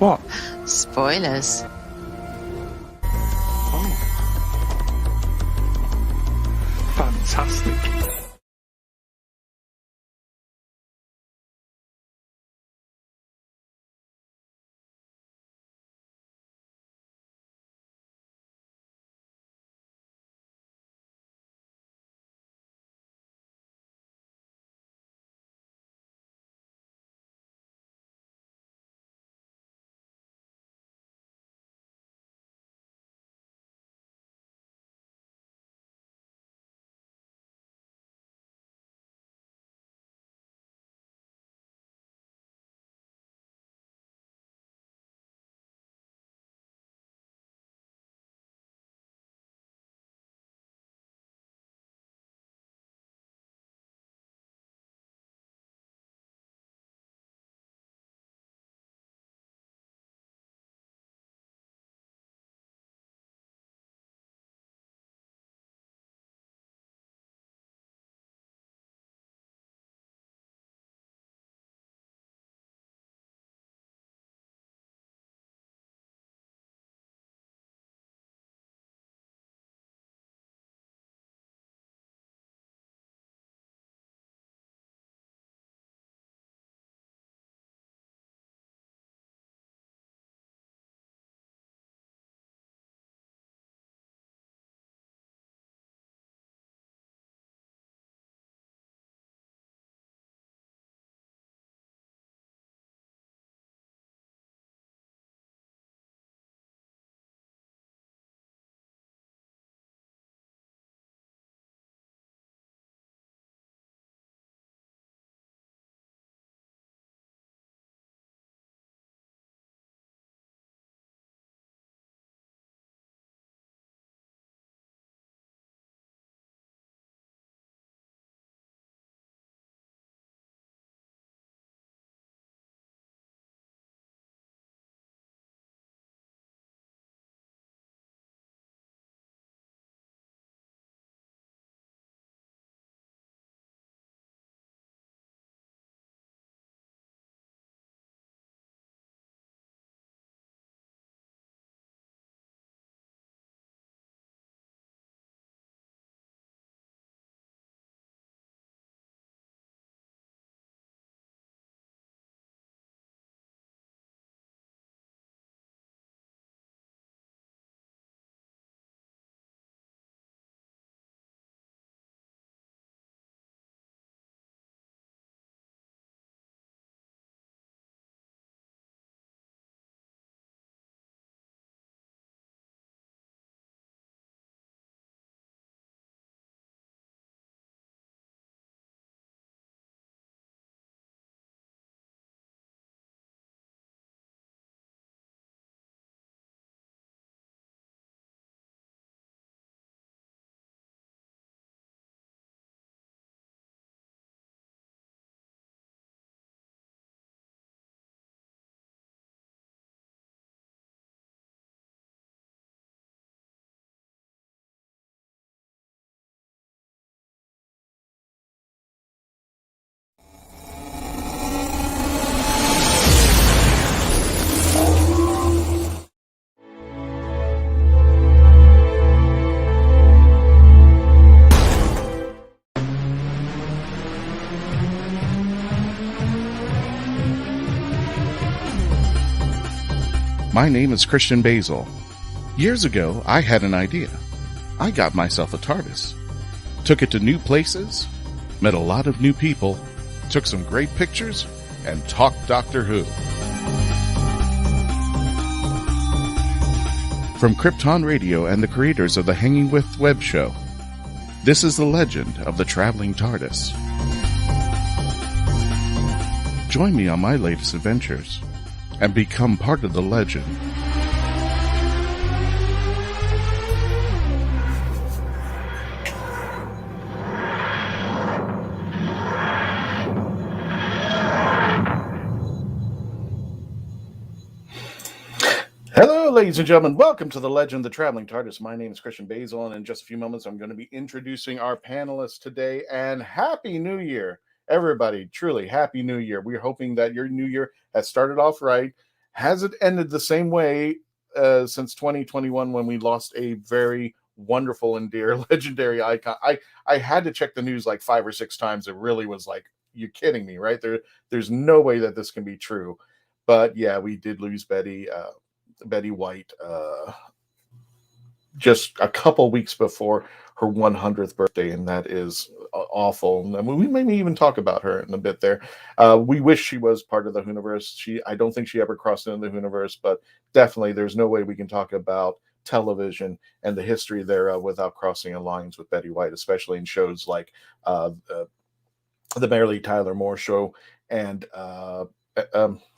What? Spoilers. Oh. Fantastic. My name is Christian Basil. Years ago, I had an idea. I got myself a TARDIS. Took it to new places, met a lot of new people, took some great pictures, and talked Doctor Who. From Krypton Radio and the creators of the Hanging With web show, this is the legend of the Traveling Tardis. Join me on my latest adventures and become part of the legend. Hello, ladies and gentlemen. Welcome to the Legend of the Traveling TARDIS. My name is Christian Basil, and in just a few moments, I'm going to be introducing our panelists today. And Happy New Year, everybody. Truly, Happy New Year. We're hoping that your New Year has started off right, Has it ended the same way since 2021 when we lost a very wonderful and dear legendary icon? I had to check the news like 5 or 6 times. It really was like, you're kidding me, right? There's no way that this can be true. But yeah, we did lose Betty White just a couple weeks before her 100th birthday, and that is awful. I mean, we may even talk about her in a bit there. We wish she was part of the WHOniverse. I don't think she ever crossed into the WHOniverse, but definitely there's no way we can talk about television and the history thereof without crossing a lines with Betty White, especially in shows like the Mary Lee Tyler Moore Show and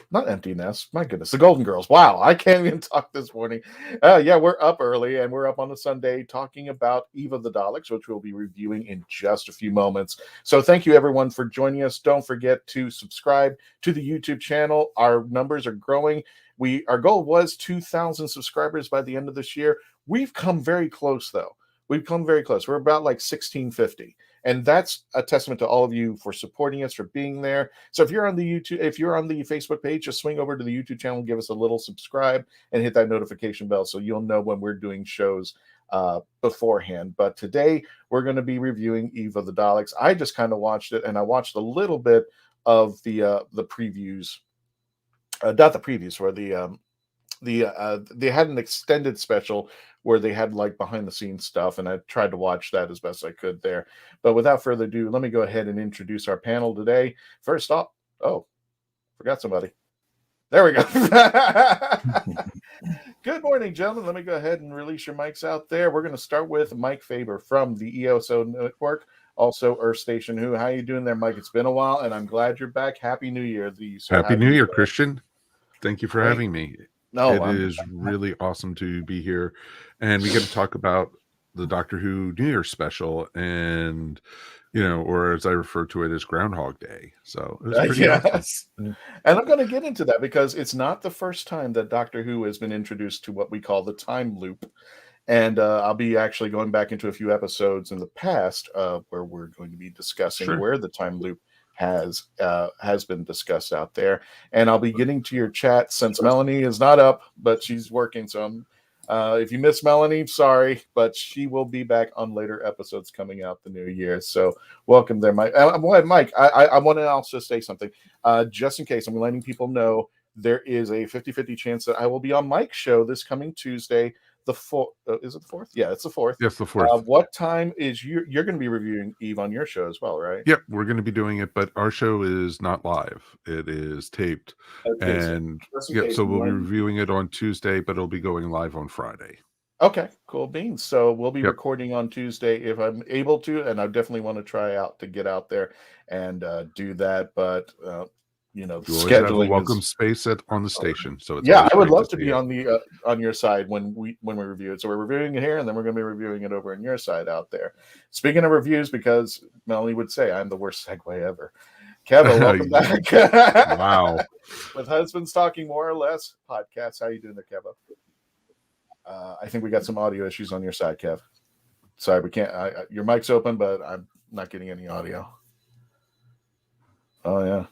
not Empty Nest, my goodness, the Golden Girls. Wow, I can't even talk this morning. Yeah, we're up early, and we're up on a Sunday talking about Eve of the Daleks, which we'll be reviewing in just a few moments. So thank you, everyone, for joining us. Don't forget to subscribe to the YouTube channel. Our numbers are growing. Our goal was 2,000 subscribers by the end of this year. We've come very close, though. We've come very close. We're about like 1,650. And that's a testament to all of you for supporting us, for being there. So if you're on the Facebook page, just swing over to the YouTube channel, give us a little subscribe, and hit that notification bell so you'll know when we're doing shows beforehand. But today we're going to be reviewing Eve of the Daleks. I just kind of watched it, and I watched a little bit of the previews. Not the previews, where they had an extended special where they had like behind the scenes stuff, and I tried to watch that as best I could there. But without further ado, let me go ahead and introduce our panel today. First off, forgot somebody. There we go. Good morning, gentlemen. Let me go ahead and release your mics out there. We're going to start with Mike Faber from the EOSO Network, also Earth Station Who. How you doing there, Mike? It's been a while, and I'm glad you're back. Happy New Year to you, sir. Happy New Year, Christian. Thank you for having me. No, it is really awesome to be here, and we get to talk about the Doctor Who New Year special, and or as I refer to it as Groundhog Day. So it was pretty awesome. And I'm going to get into that because it's not the first time that Doctor Who has been introduced to what we call the time loop, and I'll be actually going back into a few episodes in the past where we're going to be discussing where the time loop has been discussed out there. And I'll be getting to your chat since Melanie is not up, but she's working. So if you miss Melanie, sorry, but she will be back on later episodes coming out the new year. So welcome there, Mike. Mike, I want to also say something. Just in case, I'm letting people know there is a 50-50 chance that I will be on Mike's show this coming Tuesday. The 4th, is it the 4th? Yeah, it's the 4th. Yes, the 4th. What time is you're going to be reviewing Eve on your show as well, right? Yep, we're going to be doing it, but our show is not live. It is taped. Okay, and so we'll be reviewing it on Tuesday, but it'll be going live on Friday. Okay, cool beans. So we'll be recording on Tuesday if I'm able to, and I definitely want to try out to get out there and do that. But scheduling welcome space on the station. So it's I would love to be on the on your side when we review it. So we're reviewing it here, and then we're going to be reviewing it over on your side out there. Speaking of reviews, because Melanie would say I'm the worst segue ever. Kevin, welcome back. Wow. With Husbands Talking More or Less podcast. How you doing there, Kevin? I think we got some audio issues on your side, Kev. Sorry, we can't. Your mic's open, but I'm not getting any audio. Oh yeah.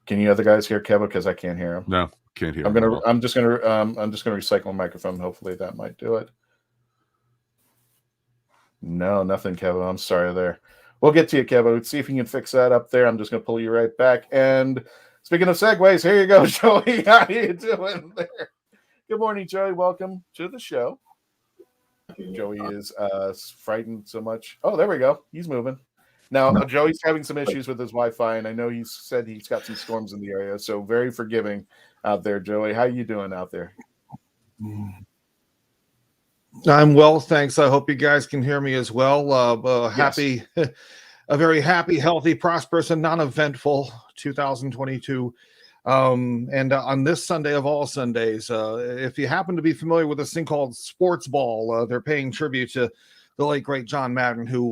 Can you other guys hear Kevin? Because I can't hear him. No, can't hear. I'm just gonna recycle a microphone. Hopefully that might do it. No, nothing, Kevin. I'm sorry there. We'll get to you, Kevin. Let's see if you can fix that up there. I'm just gonna pull you right back. And speaking of segues, here you go, Joey. How you doing there? Good morning, Joey. Welcome to the show. Joey is frightened so much. Oh, there we go. He's moving. Now, Joey's having some issues with his Wi-Fi, and I know he's said he's got some storms in the area, so very forgiving out there, Joey. How you doing out there? I'm well, thanks. I hope you guys can hear me as well. Happy, a very happy, healthy, prosperous, and non-eventful 2022. And on this Sunday of all Sundays, if you happen to be familiar with this thing called Sports Ball, they're paying tribute to the late, great John Madden, who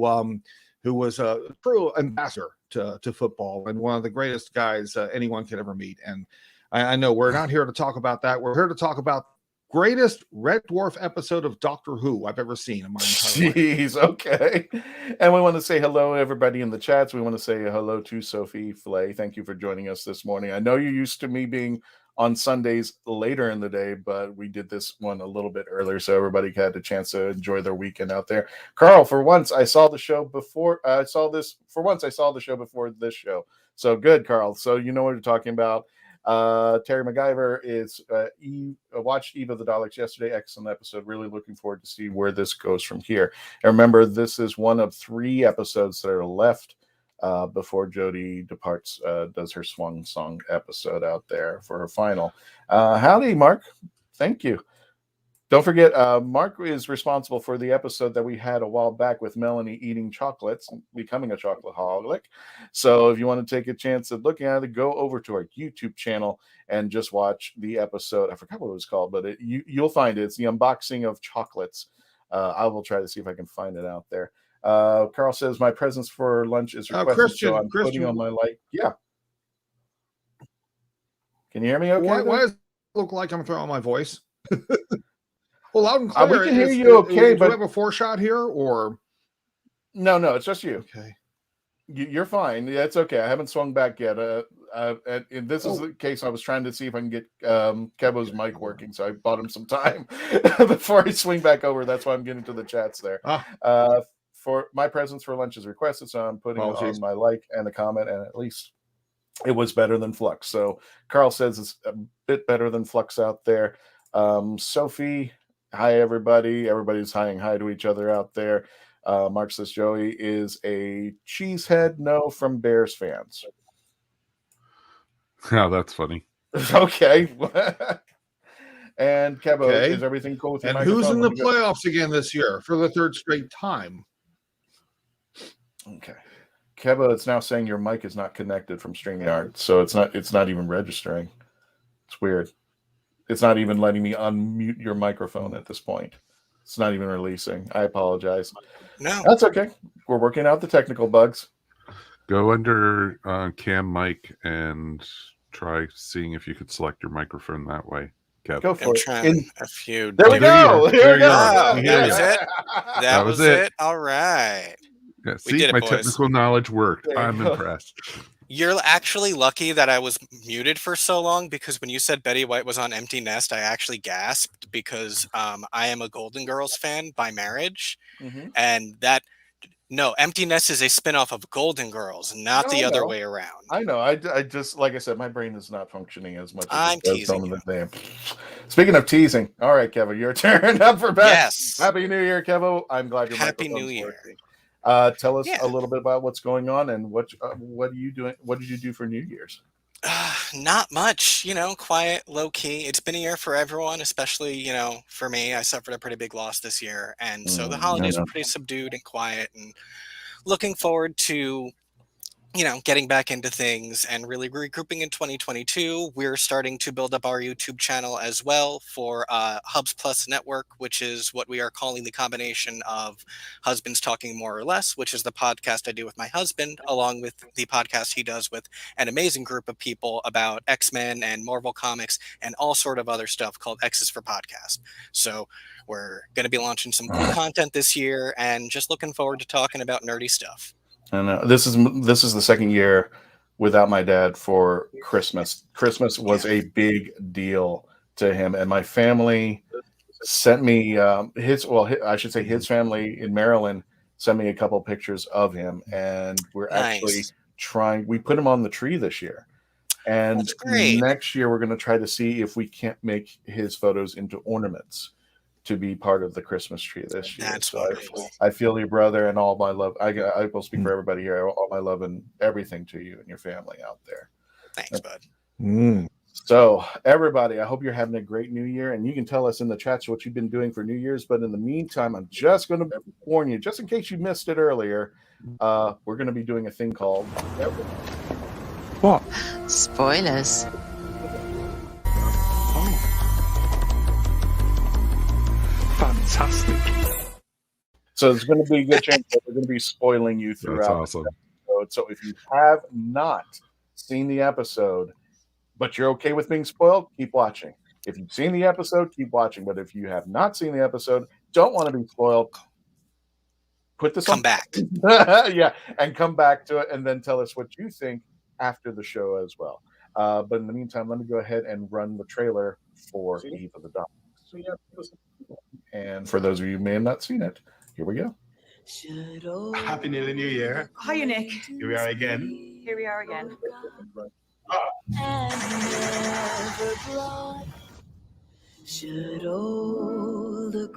was a true ambassador to football and one of the greatest guys anyone could ever meet. And I know we're not here to talk about that. We're here to talk about greatest Red Dwarf episode of Doctor Who I've ever seen in my entire life. Jeez, okay. And we want to say hello, everybody in the chats. We want to say hello to Sophie Flay. Thank you for joining us this morning. I know you're used to me being on Sundays later in the day, but we did this one a little bit earlier, so everybody had a chance to enjoy their weekend out there. Carl, for once, I saw the show before. I saw the show before this show. So good, Carl. So you know what we're talking about. Terry MacGyver is watched Eve of the Daleks yesterday. Excellent episode. Really looking forward to see where this goes from here. And remember, this is one of 3 episodes that are left before Jodie departs, does her swan song episode out there for her final. Howdy, Mark. Thank you. Don't forget, Mark is responsible for the episode that we had a while back with Melanie eating chocolates and becoming a chocoholic. So if you want to take a chance at looking at it, go over to our YouTube channel and just watch the episode. I forgot what it was called, but you'll find it. It's the unboxing of chocolates. I will try to see if I can find it out there. Carl says, my presence for lunch is requested, Christian, so I'm putting on my light. Yeah. Can you hear me okay? Why does it look like I'm throwing my voice? Well, loud and clear. We can hear you okay, but do we have a 4-shot here, or no, it's just you. Okay, you're fine. Yeah, it's okay. I haven't swung back yet. And this is the case. I was trying to see if I can get Kevo's mic working, so I bought him some time before I swing back over. That's why I'm getting to the chats there. For my presence for lunch is requested, so I'm putting on my like and a comment, and at least it was better than Flux. So Carl says it's a bit better than Flux out there. Sophie. Hi, everybody. Everybody's saying hi to each other out there. Mark says Joey is a cheesehead. No, from Bears fans. Oh, that's funny. Okay. And Kevo, is everything cool with your microphone? Who's in the playoffs again this year for the 3rd straight time? Okay. Kevo, it's now saying your mic is not connected from StreamYard, so it's not even registering. It's weird. It's not even letting me unmute your microphone at this point. It's not even releasing. I apologize. No. That's okay. We're working out the technical bugs. Go under Cam mic and try seeing if you could select your microphone that way. Kev. Go for it. There we go. There we go. That was it. That was it. All right. Yeah, see, my technical knowledge worked. I'm impressed. You're actually lucky that I was muted for so long, because when you said Betty White was on Empty Nest, I actually gasped, because I am a Golden Girls fan by marriage. Mm-hmm. And Empty Nest is a spinoff of Golden Girls, not the other way around. I know. I just, like I said, my brain is not functioning as much as I'm teasing you. Speaking of teasing, all right, Kevo, your turn up for best. Yes. Happy New Year, Kevo. I'm glad you're Happy New Year. Working. Tell us a little bit about what's going on and what are you doing? What did you do for New Year's? Not much, quiet, low key. It's been a year for everyone, especially, for me. I suffered a pretty big loss this year. And so the holidays were pretty subdued and quiet, and looking forward to, getting back into things and really regrouping in 2022. We're starting to build up our YouTube channel as well for Hubs Plus Network, which is what we are calling the combination of Husbands Talking More or Less, which is the podcast I do with my husband, along with the podcast he does with an amazing group of people about X-Men and Marvel Comics and all sort of other stuff called X's for Podcast. So we're going to be launching some cool content this year, and just looking forward to talking about nerdy stuff. And this is the 2nd year without my dad for Christmas. Christmas was a big deal to him, and my family sent me his family in Maryland sent me a couple pictures of him, and we're actually trying. We put him on the tree this year, and next year we're going to try to see if we can't make his photos into ornaments to be part of the Christmas tree this year. That's so wonderful. I feel your brother, and all my love. I will speak for everybody here. All my love and everything to you and your family out there. Thanks, bud. So everybody, I hope you're having a great New Year, and you can tell us in the chats what you've been doing for New Year's. But in the meantime, I'm just going to warn you, just in case you missed it earlier, we're going to be doing a thing called what? Spoilers. Fantastic. So there's going to be a good chance that we're going to be spoiling you throughout. That's awesome. The episode. So if you have not seen the episode, but you're okay with being spoiled, keep watching. If you've seen the episode, keep watching. But if you have not seen the episode, don't want to be spoiled, put this Come back. Yeah, and come back to it, and then tell us what you think after the show as well. But in the meantime, let me go ahead and run the trailer for Eve of the Daleks. And for those of you who may have not seen it, here we go. Happy Nearly New Year. Hiya, Nick. Here we are again. Here we are again.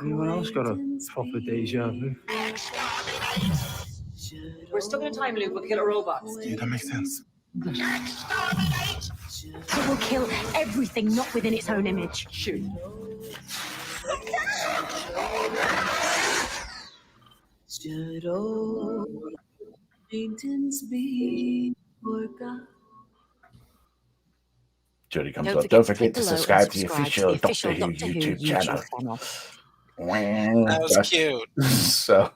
Anyone else got a proper deja vu? We're stuck in a time loop with killer robots. Yeah, that makes sense. It will kill everything not within its own image. Shoot. Jodie comes up. Don't forget to subscribe to the official Doctor Who YouTube channel. That was cute. So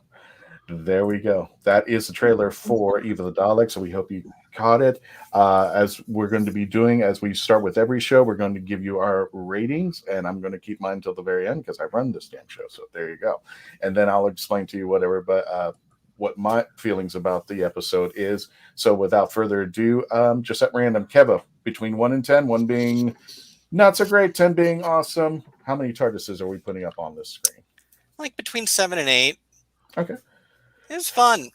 there we go. That is the trailer for Eve of the Daleks. So we hope you caught it. As we're going to be doing, as we start with every show, we're going to give you our ratings, and I'm going to keep mine till the very end because I run this damn show. So there you go. And then I'll explain to you whatever, but what my feelings about the episode is. So without further ado, just at random, Kevo, between 1 and 10, 1 being not so great, 10 being awesome. How many TARDISes are we putting up on this screen? Like between 7 and 8. Okay. It was fun.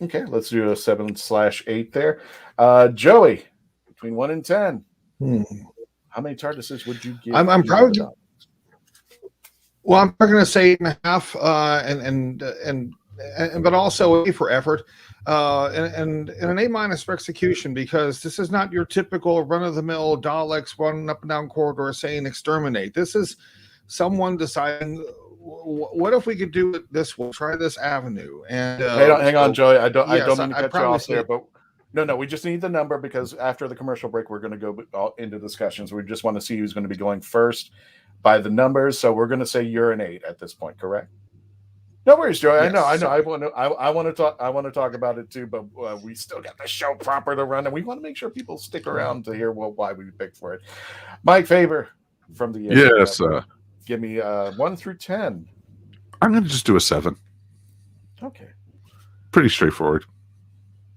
Okay, let's do a 7/8 there. Joey, between 1 and 10. How many TARDISes would you give? I'm probably. Well, I'm going to say 8.5, but also A for effort, and an A- for execution, because this is not your typical run-of-the-mill Daleks running up and down corridor saying exterminate. This is someone deciding, what if we could do it this way? Try this avenue. And hang on, Joey. I don't mean to cut you off there, but no, we just need the number because after the commercial break, we're going to go into discussions. We just want to see who's going to be going first by the numbers. So we're going to say you're an 8 at this point, correct? No worries, Joey. Yes. I know. I want to talk about it too, but we still got the show proper to run, and we want to make sure people stick around to hear why we picked for it. Mike Faber from the yes. Give me 1 through 10. I'm going to just do a 7. Okay. Pretty straightforward.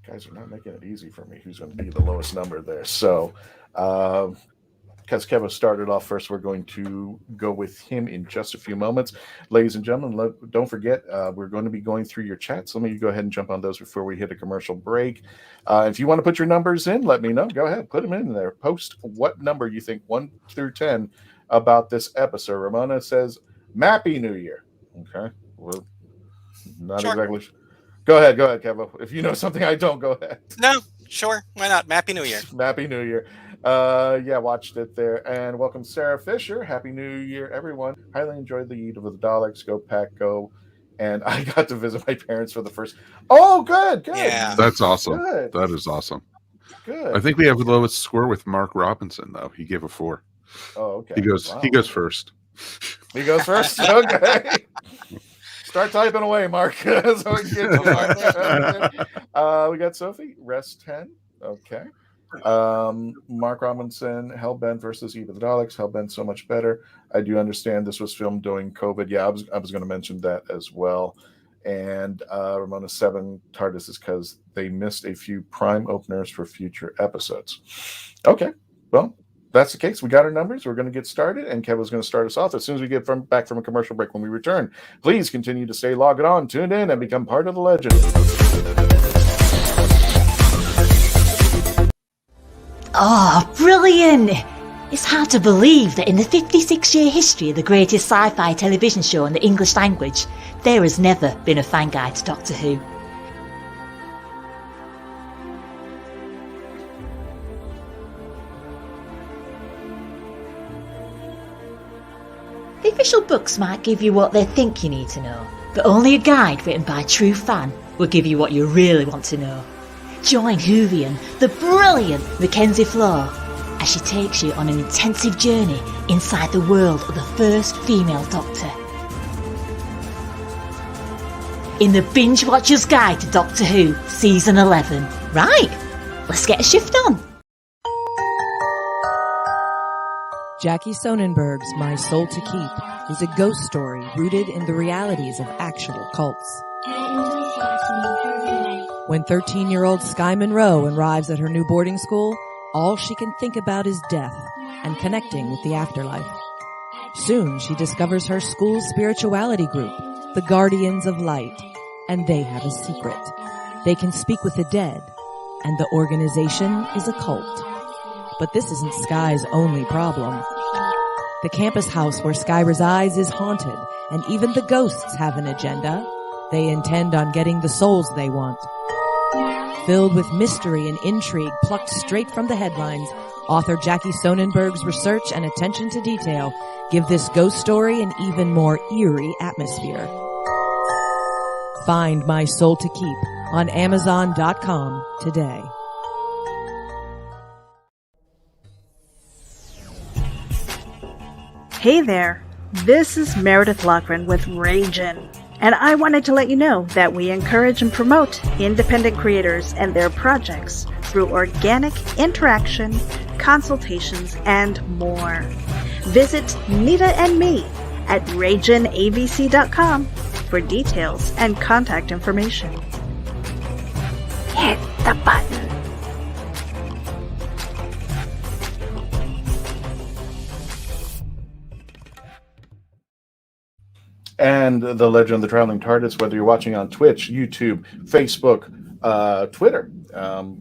Guys are not making it easy for me. Who's going to be the lowest number there? So, because Kevin started off first, we're going to go with him in just a few moments. Ladies and gentlemen, don't forget, we're going to be going through your chats. Let me go ahead and jump on those before we hit a commercial break. If you want to put your numbers in, let me know. Go ahead, put them in there. Post what number you think, 1 through 10, about this episode. Ramona says, Mappy New Year. Okay. Well, not Sure. exactly. Go ahead, Kevin. If you know something I don't, go ahead. No, sure. Why not? Happy New Year. Happy New Year. Yeah, watched it there. And welcome, Sarah Fisher. Happy New Year, everyone. Highly enjoyed the Eve of the Daleks. Go Pack, go. And I got to visit my parents for the first. Oh, good. Yeah. That's awesome. Good. That is awesome. Good. I think we have the lowest score with Mark Robinson, though. He gave a 4. Oh, okay. He goes first. He goes first? Okay. Start typing away, Mark. So we can get to Mark. We got Sophie, Rest 10. Okay. Mark Robinson, Hellbent versus Eve of the Daleks. Hellbent so much better. I do understand this was filmed during COVID. Yeah, I was going to mention that as well. And Ramona 7 TARDIS is because they missed a few prime openers for future episodes. Okay, well, that's the case. We got our numbers. We're going to get started, and Kevin's going to start us off as soon as we get back from a commercial break. When we return, please continue to stay logged on, tuned in, and become part of the legend. Oh, brilliant! It's hard to believe that in the 56-year history of the greatest sci-fi television show in the English language, there has never been a fan guide to Doctor Who. The official books might give you what they think you need to know, but only a guide written by a true fan will give you what you really want to know. Join Whovian, the brilliant Mackenzie Flaw, as she takes you on an intensive journey inside the world of the first female Doctor. In the Binge Watcher's Guide to Doctor Who, Season 11. Right, let's get a shift on. Jackie Sonnenberg's My Soul to Keep is a ghost story rooted in the realities of actual cults. When 13-year-old Sky Monroe arrives at her new boarding school, all she can think about is death and connecting with the afterlife. Soon she discovers her school's spirituality group, the Guardians of Light, and they have a secret. They can speak with the dead, and the organization is a cult. But this isn't Sky's only problem. The campus house where Sky resides is haunted, and even the ghosts have an agenda. They intend on getting the souls they want. Filled with mystery and intrigue plucked straight from the headlines, author Jackie Sonnenberg's research and attention to detail give this ghost story an even more eerie atmosphere. Find My Soul to Keep on Amazon.com today. Hey there, this is Meredith Loughran with Ragin', and I wanted to let you know that we encourage and promote independent creators and their projects through organic interaction, consultations, and more. Visit Nita and me at RaginAVC.com for details and contact information. Hit the button. And the Legend of the Traveling Tardis, whether you're watching on Twitch, YouTube, Facebook, Twitter,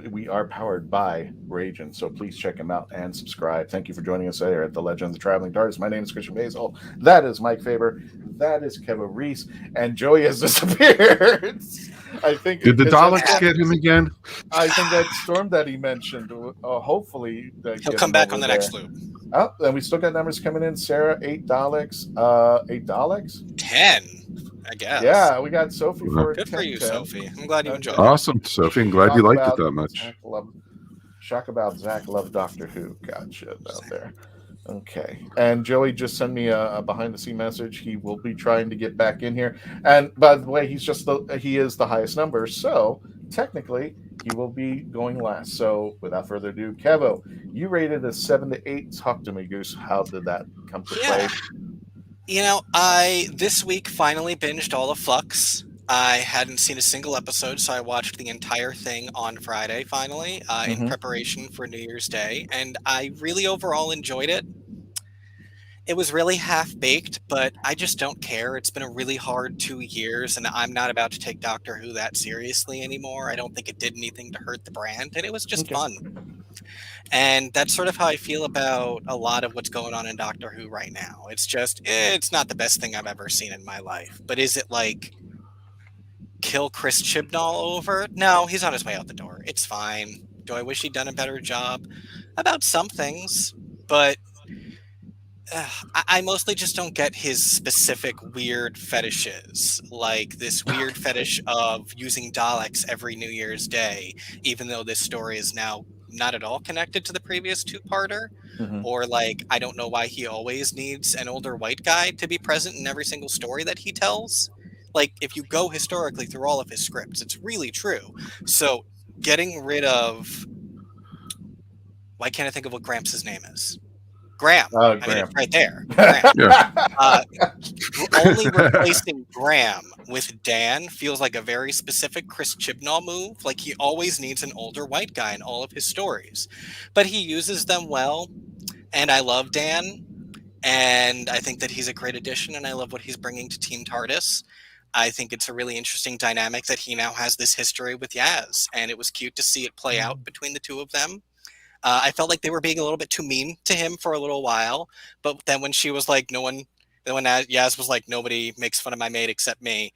we are powered by Ragin, so please check him out and subscribe. Thank you for joining us here at the Legend of the Traveling Tardis. My name is Christian Basil. That is Mike Faber. That is Kevin Reese, and Joey has disappeared. I think. Did the Daleks get him again? I think that storm that he mentioned. Hopefully, he'll come back on the next loop. Oh, and we still got numbers coming in. Sarah, 8 Daleks. 8 Daleks? 10, I guess. Yeah, we got Sophie for Good 10, for you, 10. Sophie. I'm glad you enjoyed it. Awesome, Sophie. I'm glad you liked it that much. Shock about Zach loved Doctor Who. Gotcha out there. Okay. And Joey just sent me a behind-the-scene message. He will be trying to get back in here. And by the way, he is the highest number. So technically, he will be going last. So without further ado, Kevo, you rated a 7 to 8. Talk to me, Goose. How did that come to play? You know, I this week finally binged all of Flux. I hadn't seen a single episode, so I watched the entire thing on Friday, finally, in preparation for New Year's Day, and I really overall enjoyed it. It was really half-baked, but I just don't care. It's been a really hard 2 years, and I'm not about to take Doctor Who that seriously anymore. I don't think it did anything to hurt the brand, and it was just fun. And that's sort of how I feel about a lot of what's going on in Doctor Who right now. It's just, it's not the best thing I've ever seen in my life. But is it like kill Chris Chibnall over? No, he's on his way out the door. It's fine. Do I wish he'd done a better job? About some things, but I mostly just don't get his specific weird fetishes, like this weird fetish of using Daleks every New Year's Day, even though this story is now not at all connected to the previous two-parter, or like, I don't know why he always needs an older white guy to be present in every single story that he tells. Like, if you go historically through all of his scripts, it's really true. So getting rid of, why can't I think of what Gramps' name is? Graham. I mean, it's right there. Graham. Only replacing Graham with Dan feels like a very specific Chris Chibnall move. Like, he always needs an older white guy in all of his stories. But he uses them well, and I love Dan, and I think that he's a great addition, and I love what he's bringing to Team TARDIS. I think it's a really interesting dynamic that he now has this history with Yaz, and it was cute to see it play out between the two of them. I felt like they were being a little bit too mean to him for a little while, but then when she was like, when Yaz was like, nobody makes fun of my mate except me,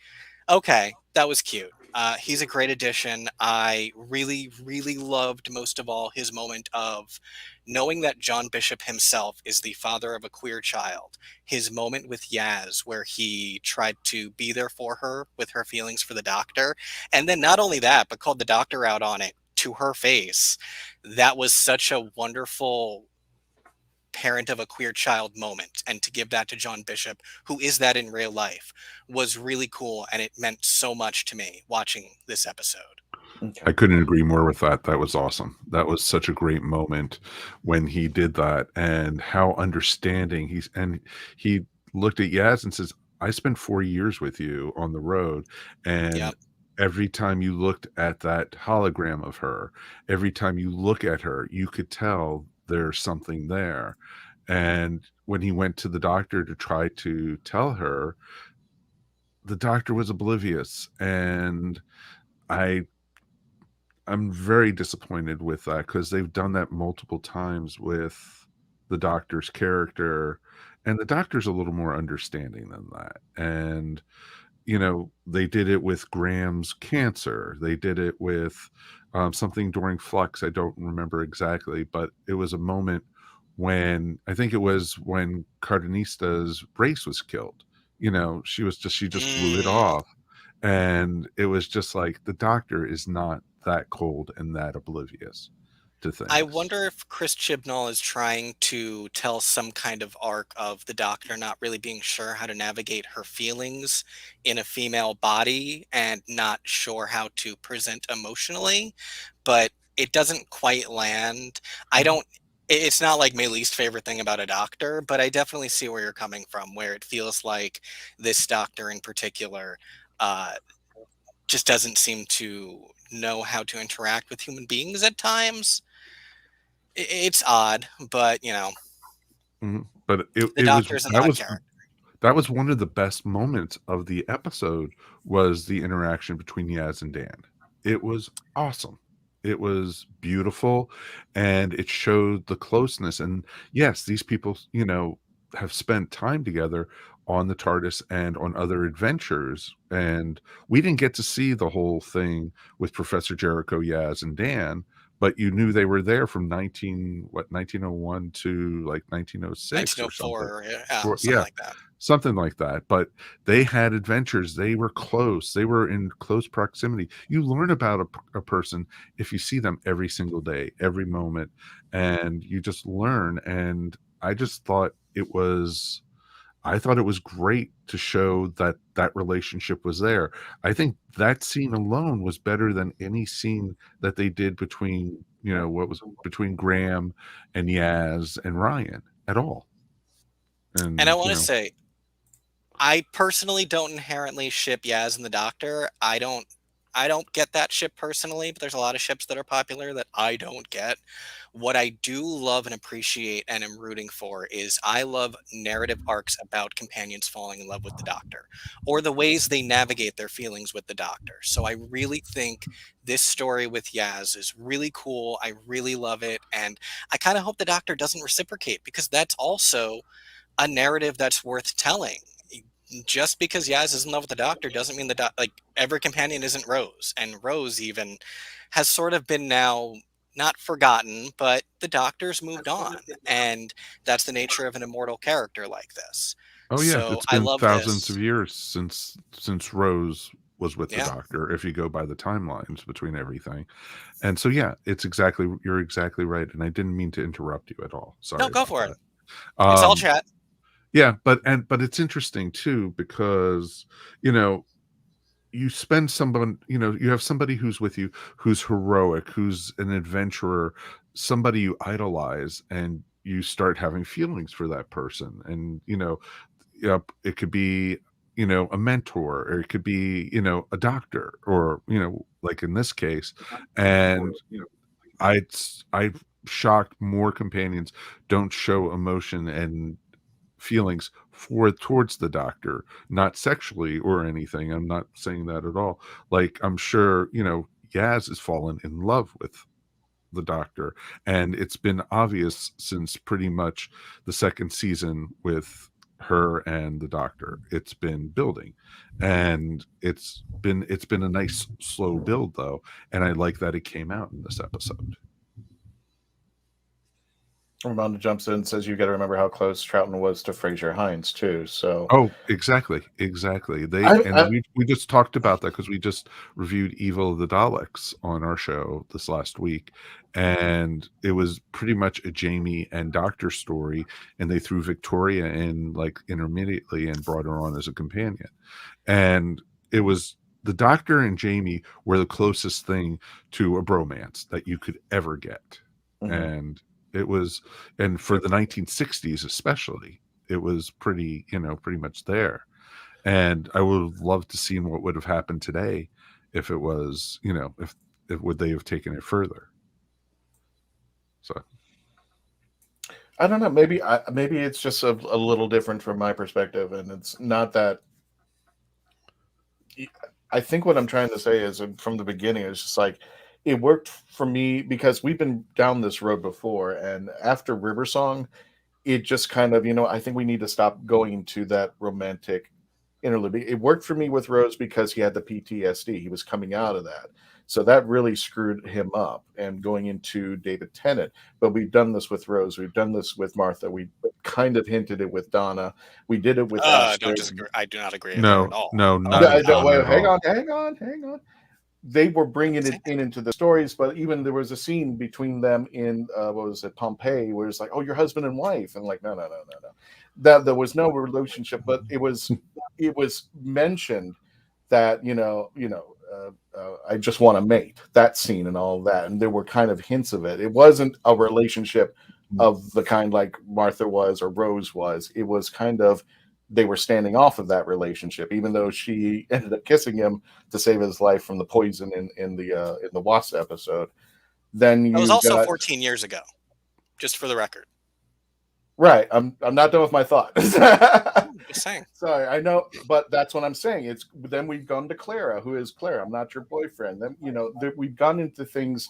okay, that was cute. He's a great addition. I really, really loved most of all his moment of knowing that John Bishop himself is the father of a queer child. His moment with Yaz, where he tried to be there for her with her feelings for the Doctor. And then not only that, but called the Doctor out on it to her face. That was such a wonderful parent of a queer child moment, and to give that to John Bishop, who is that in real life, was really cool, and it meant so much to me watching this episode. Okay. I couldn't agree more with that. That was awesome. That was such a great moment when he did that, and how understanding he looked at Yaz and says, "I spent 4 years with you on the road, and Yep. every time you looked at that hologram of her, every time you look at her, you could tell there's something there." And when he went to the doctor to try to tell her, the doctor was oblivious, and I I'm very disappointed with that, because they've done that multiple times with the doctor's character, and the doctor's a little more understanding than that. And they did it with Graham's cancer. They did it with something during Flux. I don't remember exactly, but it was a moment when I think it was when Cardenista race was killed. She just blew it off, and it was just like, the doctor is not that cold and that oblivious to things. I wonder if Chris Chibnall is trying to tell some kind of arc of the doctor not really being sure how to navigate her feelings in a female body and not sure how to present emotionally, but it doesn't quite land. It's not like my least favorite thing about a doctor, but I definitely see where you're coming from, where it feels like this doctor in particular just doesn't seem to know how to interact with human beings at times. It's odd, but But the it was doctor's an odd character. that was one of the best moments of the episode, was the interaction between Yaz and Dan. It was awesome. It was beautiful, and it showed the closeness. And yes, these people, have spent time together on the TARDIS and on other adventures. And we didn't get to see the whole thing with Professor Jericho, Yaz, and Dan, but you knew they were there from 1901 to like 1906 or something. 1904, something like that. Something like that. But they had adventures. They were close. They were in close proximity. You learn about a person if you see them every single day, every moment, and you just learn. And I just thought it was great to show that relationship was there. I think that scene alone was better than any scene that they did between Graham and Yaz and Ryan at all. And I want to say, I personally don't inherently ship Yaz and the Doctor. I don't get that ship personally, but there's a lot of ships that are popular that I don't get. What I do love and appreciate and am rooting for is, I love narrative arcs about companions falling in love with the Doctor, or the ways they navigate their feelings with the Doctor. So I really think this story with Yaz is really cool. I really love it. And I kind of hope the Doctor doesn't reciprocate, because that's also a narrative that's worth telling. Just because Yaz is in love with the Doctor doesn't mean every companion isn't Rose, and Rose even has sort of been now not forgotten, but the Doctor's moved on, and that's the nature of an immortal character like this. Oh yeah, so it's been I love thousands this. of years since Rose was with the Yeah. Doctor, if you go by the timelines between everything. And so yeah, you're exactly right. And I didn't mean to interrupt you at all. Sorry. No, go about for that. it. It's all chat. Yeah, but it's interesting too, because you spend someone, you have somebody who's with you, who's heroic, who's an adventurer, somebody you idolize, and you start having feelings for that person. And it could be a mentor, or it could be a doctor, or like in this case. And I've shocked more companions don't show emotion and feelings towards the Doctor, not sexually or anything. I'm not saying that at all. Like, I'm sure Yaz has fallen in love with the Doctor, and it's been obvious since pretty much the second season with her and the Doctor. It's been building, and it's been a nice slow build though, and I like that it came out in this episode. Ramonda jumps in and says, you got to remember how close Troughton was to Fraser Hines too. So exactly. We just talked about that, because we just reviewed Evil of the Daleks on our show this last week, and it was pretty much a Jamie and Doctor story, and they threw Victoria in like intermittently and brought her on as a companion, and it was the Doctor and Jamie were the closest thing to a bromance that you could ever get. And it was, and for the 1960s especially, it was pretty much there. And I would have loved to see what would have happened today if it was, if would they have taken it further. So I don't know. Maybe it's just a little different from my perspective, and it's not that. I think what I'm trying to say is, from the beginning, it's just like it worked for me because we've been down this road before, and after River Song, it just kind of, I think we need to stop going to that romantic interlude. It worked for me with Rose because he had the PTSD. He was coming out of that. So that really screwed him up, and going into David Tennant. But we've done this with Rose. We've done this with Martha. We kind of hinted it with Donna. We did it with don't disagree. I do not agree no, at all. No, wait, hang on. They were bringing it into the stories, but even there was a scene between them in what was it, Pompeii, where it's like, oh, your husband and wife, and like, no. That there was no relationship, but it was mentioned that I just want to mate, that scene and all of that, and there were kind of hints of it. It wasn't a relationship of the kind like Martha was or Rose was. It was kind of, they were standing off of that relationship, even though she ended up kissing him to save his life from the poison in the Wasp episode. Then it was also 14 years ago, just for the record. Right. I'm not done with my thought. Just saying. Sorry, I know, but that's what I'm saying. It's then we've gone to Clara, who is Clara. I'm not your boyfriend. Then we've gone into things,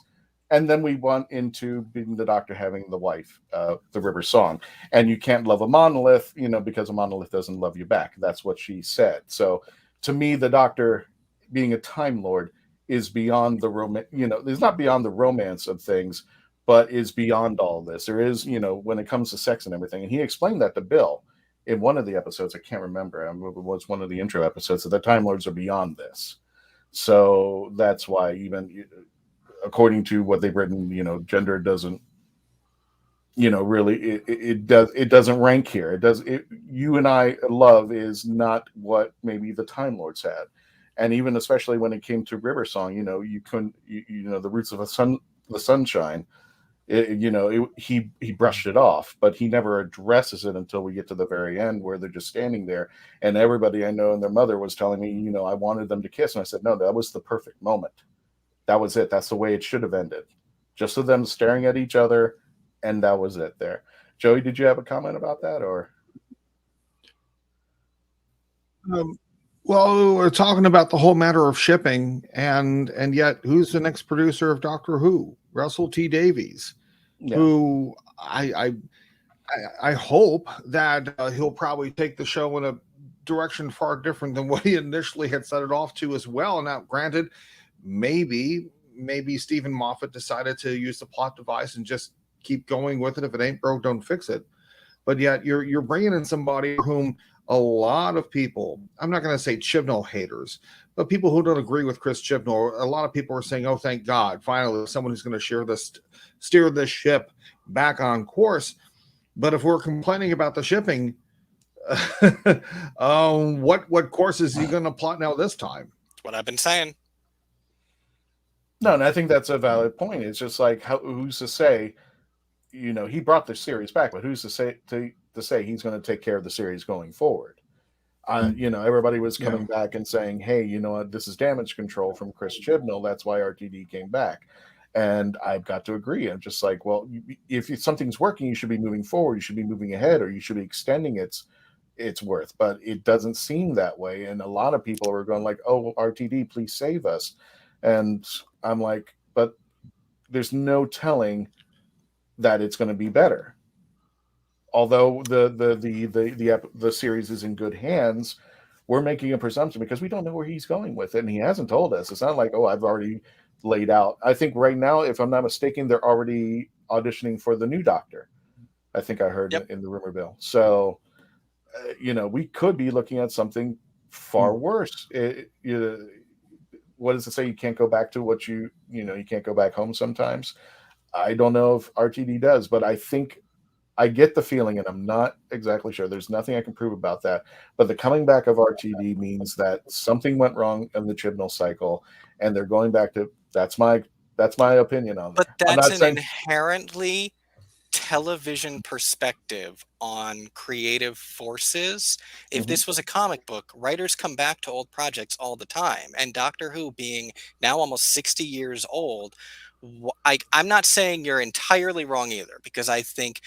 and then we went into being the Doctor having the wife, the River Song, and you can't love a monolith, because a monolith doesn't love you back. That's what she said. So to me, the Doctor being a Time Lord is beyond the romance. It's not beyond the romance of things, but is beyond all this. There is, when it comes to sex and everything. And he explained that to Bill in one of the episodes. I can't remember. It was one of the intro episodes. So the Time Lords are beyond this. So that's why, even according to what they've written, gender doesn't, really, it doesn't rank here. You and I love is not what maybe the Time Lords had. And even especially when it came to River Song, you couldn't, the roots of the sunshine. He brushed it off, but he never addresses it until we get to the very end, where they're just standing there, and everybody I know and their mother was telling me, I wanted them to kiss, and I said, no, that was the perfect moment. That was it. That's the way it should have ended, just of them staring at each other, and that was it. There, Joey, did you have a comment about that, or? Well, we're talking about the whole matter of shipping, and yet who's the next producer of Doctor Who? Russell T Davies. Yeah. Who I hope that he'll probably take the show in a direction far different than what he initially had set it off to as well. Now, granted, maybe Stephen Moffat decided to use the plot device and just keep going with it. If it ain't broke, don't fix it. But yet you're bringing in somebody whom a lot of people, I'm not going to say Chibnall haters, but people who don't agree with Chris Chibnall, a lot of people are saying, oh, thank God, finally, someone who's going to steer this ship back on course. But if we're complaining about the shipping, what course is he going to plot now this time? That's what I've been saying. No, and I think that's a valid point. It's just like, who's to say, he brought the series back, but who's to say he's going to take care of the series going forward? Everybody was coming back and saying, hey, you know what, this is damage control from Chris Chibnall. That's why RTD came back. And I've got to agree. I'm just like, well, if something's working, you should be moving forward. You should be moving ahead, or you should be extending its worth. But it doesn't seem that way. And a lot of people are going like, oh, RTD, please save us. And I'm like, but there's no telling that it's going to be better. Although the series is in good hands, we're making a presumption because we don't know where he's going with it, and he hasn't told us. It's not like, oh, I've already laid out. I think right now, if I'm not mistaken, they're already auditioning for the new Doctor. I think I heard in the rumor mill. So, we could be looking at something far worse. What does it say? You can't go back to what you can't go back home sometimes. I don't know if RTD does, but I think I get the feeling, and I'm not exactly sure. There's nothing I can prove about that. But the coming back of RTD means that something went wrong in the Chibnall cycle, and they're going back to. That's my opinion on that. But that's an inherently television perspective on creative forces. If this was a comic book, writers come back to old projects all the time, and Doctor Who being now almost 60 years old, I'm not saying you're entirely wrong either, because I think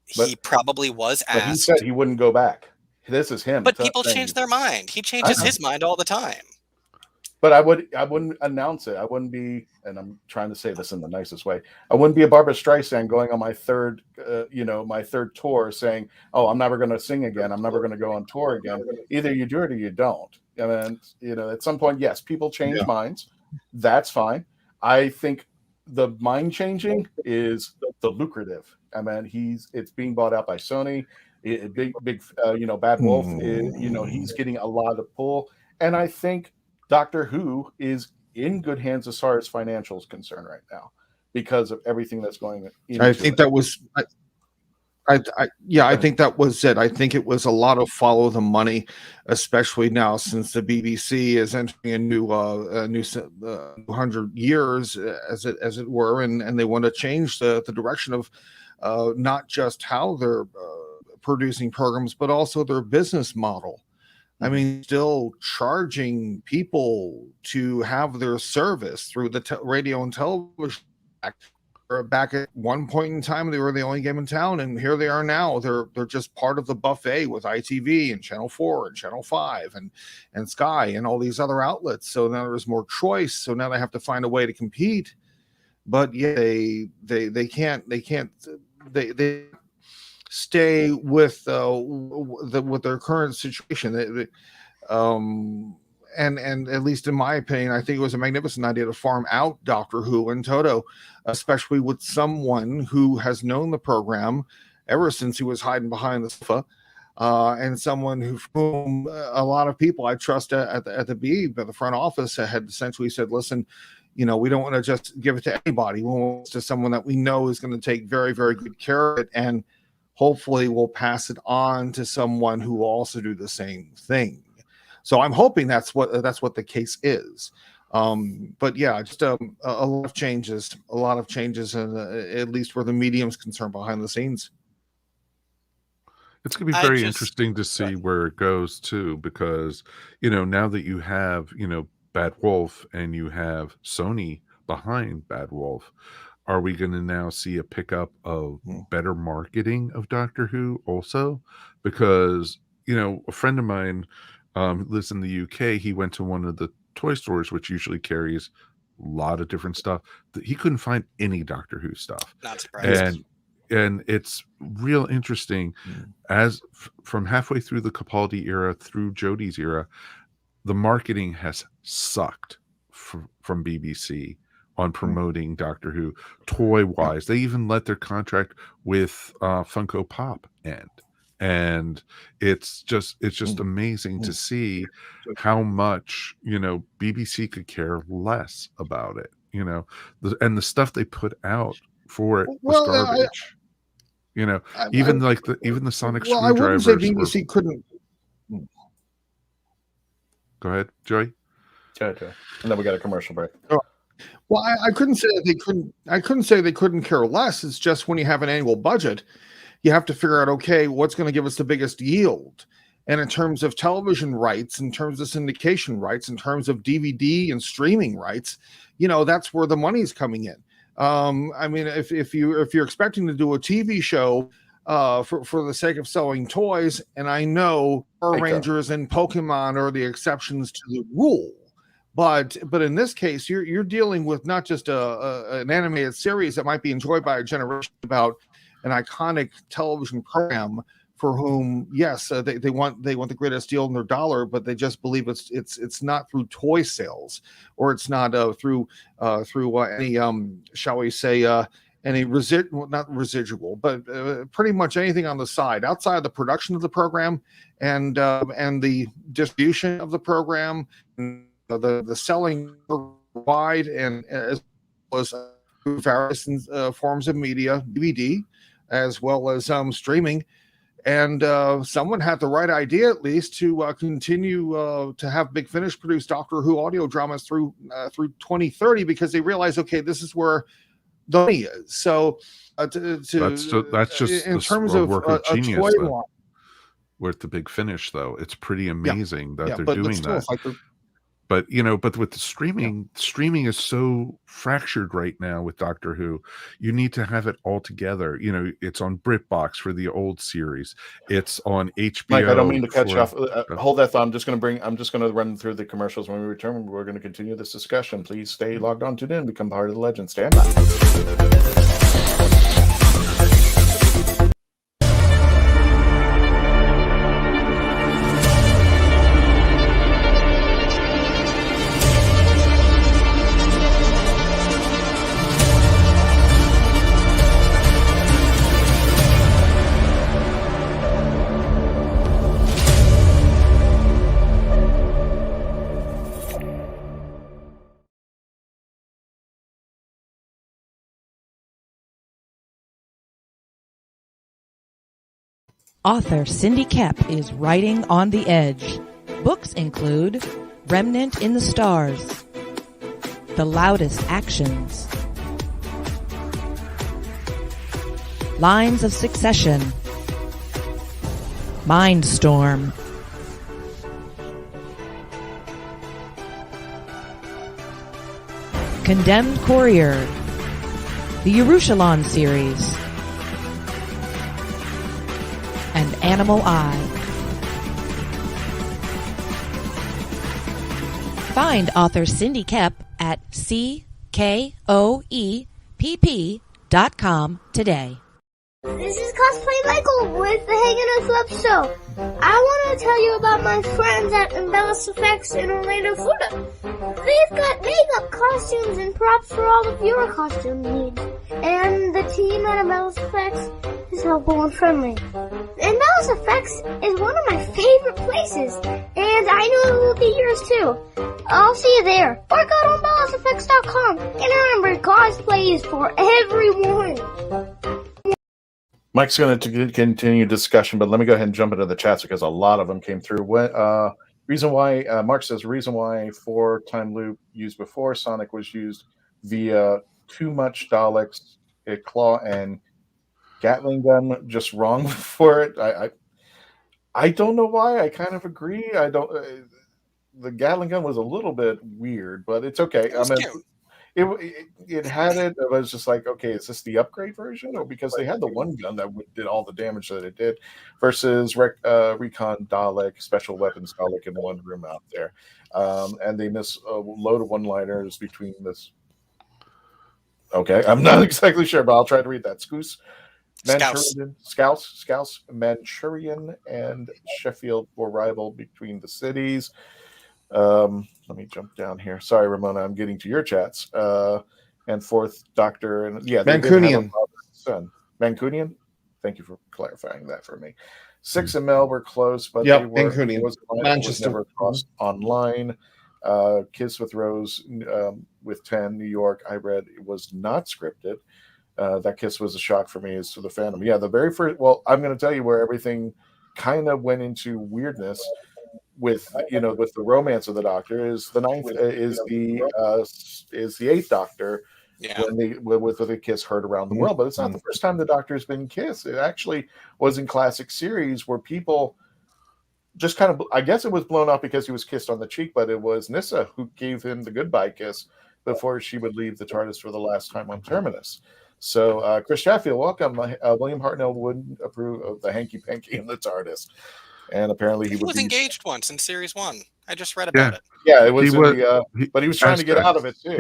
he probably was asked. But he said he wouldn't go back. This is him. But people change their mind. He changes his mind all the time. But I wouldn't announce it. I wouldn't be, and I'm trying to say this in the nicest way. I wouldn't be a Barbara Streisand going on my third tour saying, "Oh, I'm never going to sing again. I'm never going to go on tour again." Either you do it or you don't. And at some point, yes, people change minds. That's fine. I think the mind changing is the lucrative. I mean, it's being bought out by Sony. Bad Wolf. He's getting a lot of pull, and I think Doctor Who is in good hands as far as financial is concerned right now because of everything that's going on. I think that was I think that was it. I think it was a lot of follow the money, especially now since the BBC is entering a new 100 years as it were, and they want to change the direction of not just how they're producing programs, but also their business model. I mean, still charging people to have their service through the radio and television act. Back at one point in time, they were the only game in town, and here they are now. They're just part of the buffet with ITV and Channel 4 and Channel 5 and Sky and all these other outlets. So now there's more choice. So now they have to find a way to compete. But yeah, they can't stay with their current situation. And at least in my opinion, I think it was a magnificent idea to farm out Doctor Who and Toto, especially with someone who has known the program ever since he was hiding behind the sofa, and someone whom a lot of people I trust at the Beeb, at the front office, had essentially said, listen, we don't want to just give it to anybody. We want it to someone that we know is going to take very, very good care of it, and hopefully we'll pass it on to someone who will also do the same thing. So I'm hoping that's what the case is. But yeah, just a lot of changes, at least where the medium's concerned behind the scenes. It's going to be very interesting to see where it goes too, because now that you have Bad Wolf and you have Sony behind Bad Wolf, are we going to now see a pickup of better marketing of Doctor Who also? Because a friend of mine lives in the UK. He went to one of the toy stores, which usually carries a lot of different stuff. He couldn't find any Doctor Who stuff. Not surprised. And it's real interesting as from halfway through the Capaldi era through Jodie's era, the marketing has sucked from BBC on promoting Doctor Who toy wise. They even let their contract with Funko Pop end. And it's just amazing to see how much BBC could care less about it, and the stuff they put out for it was garbage. Even the sonic screwdrivers. I wouldn't say BBC couldn't. Go ahead, Joey. Okay. And then we got a commercial break. Well, I couldn't say that they couldn't. I couldn't say they couldn't care less. It's just when you have an annual budget, you have to figure out, okay, what's going to give us the biggest yield? And in terms of television rights, in terms of syndication rights, in terms of DVD and streaming rights, that's where the money's coming in. I mean, if you're expecting to do a TV show for the sake of selling toys, and I know Power Rangers and Pokemon are the exceptions to the rule, but in this case, you're dealing with not just an animated series that might be enjoyed by a generation about an iconic television program for whom, yes, they want the greatest deal in their dollar, but they just believe it's not through toy sales, or it's not through any shall we say any not residual, but pretty much anything on the side outside of the production of the program and the distribution of the program, and the selling wide, and as well as various forms of media, DVD. as well as streaming. And someone had the right idea, at least, to continue to have Big Finish produce Doctor Who audio dramas through 2030, because they realized, okay, this is where the money is. So that's just in terms of work of genius, toy line. With the Big Finish, though, it's pretty amazing that they're but doing still, that. But but with the streaming is so fractured right now with Doctor Who. You need to have it all together. It's on BritBox for the old series. It's on HBO. Mike, I don't mean to cut you off. Hold that thought. I'm just going to run through the commercials. When we return, we're going to continue this discussion. Please stay logged on, tune in, become part of the legend. Stand by. Author Cindy Kep is writing on the edge. Books include Remnant in the Stars, The Loudest Actions, Lines of Succession, Mindstorm, Condemned Courier, the Yerushalayim series, and Animal Eye. Find author Cindy Kep at CKOEPP.com today. This is Cosplay Michael with the Hanging Out Web Show. I want to tell you about my friends at Embellis Effects in Orlando, Florida. They've got makeup, costumes, and props for all of your costume needs. And the team at Embellis Effects is helpful and friendly. Embellis Effects is one of my favorite places, and I know it will be yours too. I'll see you there. Or go to embelliseffects.com. And remember, cosplay is for everyone. Mike's going to continue discussion, but let me go ahead and jump into the chats because a lot of them came through. Reason why, Mark says, reason why 4 time loop used before Sonic was used via too much Daleks, claw, and Gatling gun, just wrong for it. I don't know why. I kind of agree. I don't. The Gatling gun was a little bit weird, but it's okay. It had it. It was just like, okay, is this the upgrade version, or because they had the one gun that did all the damage that it did, versus Recon Dalek, Special Weapons Dalek in one room out there, and they miss a load of one-liners between this. Okay, I'm not exactly sure, but I'll try to read that. Scouse, Manchurian, and Sheffield were rival between the cities. Let me jump down here. Sorry, Ramona, I'm getting to your chats. And 4th Doctor, and Mancunian. Mancunian. Thank you for clarifying that for me. 6 and Mel were close, but Mancunian. was never crossed online. Kiss with Rose with 10 New York. I read it was not scripted. That kiss was a shock for me as to the fandom. Yeah, the very first. Well, I'm going to tell you where everything kind of went into weirdness with the romance of the Doctor is the 9th is the 8th Doctor. Yeah. With a kiss heard around the world, but it's not the first time the Doctor has been kissed. It actually was in classic series where people just kind of, I guess it was blown up because he was kissed on the cheek, but it was Nyssa who gave him the goodbye kiss before she would leave the TARDIS for the last time on Terminus. So, Chris Sheffield, welcome. William Hartnell wouldn't approve of the hanky-panky in the TARDIS. And apparently he was engaged once in Series 1. I just read about it. Yeah, it was but he was trying to get out of it too.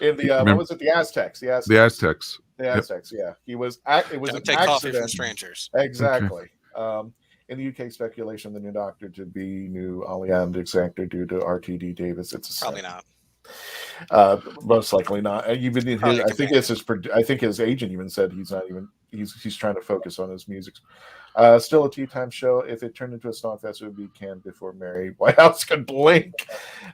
In the what was it? The Aztecs. The Aztecs. Yeah. He was it was Don't an take accident. coffee from strangers. Exactly. Okay. In the UK, speculation the new Doctor to be new Aliandic actor due to RTD Davis. It's probably not. Most likely not. Even in his, I think his agent even said he's not even. He's trying to focus on his music. Still a tea time show. If it turned into a Snogfest, it would be canned before Mary Whitehouse could blink.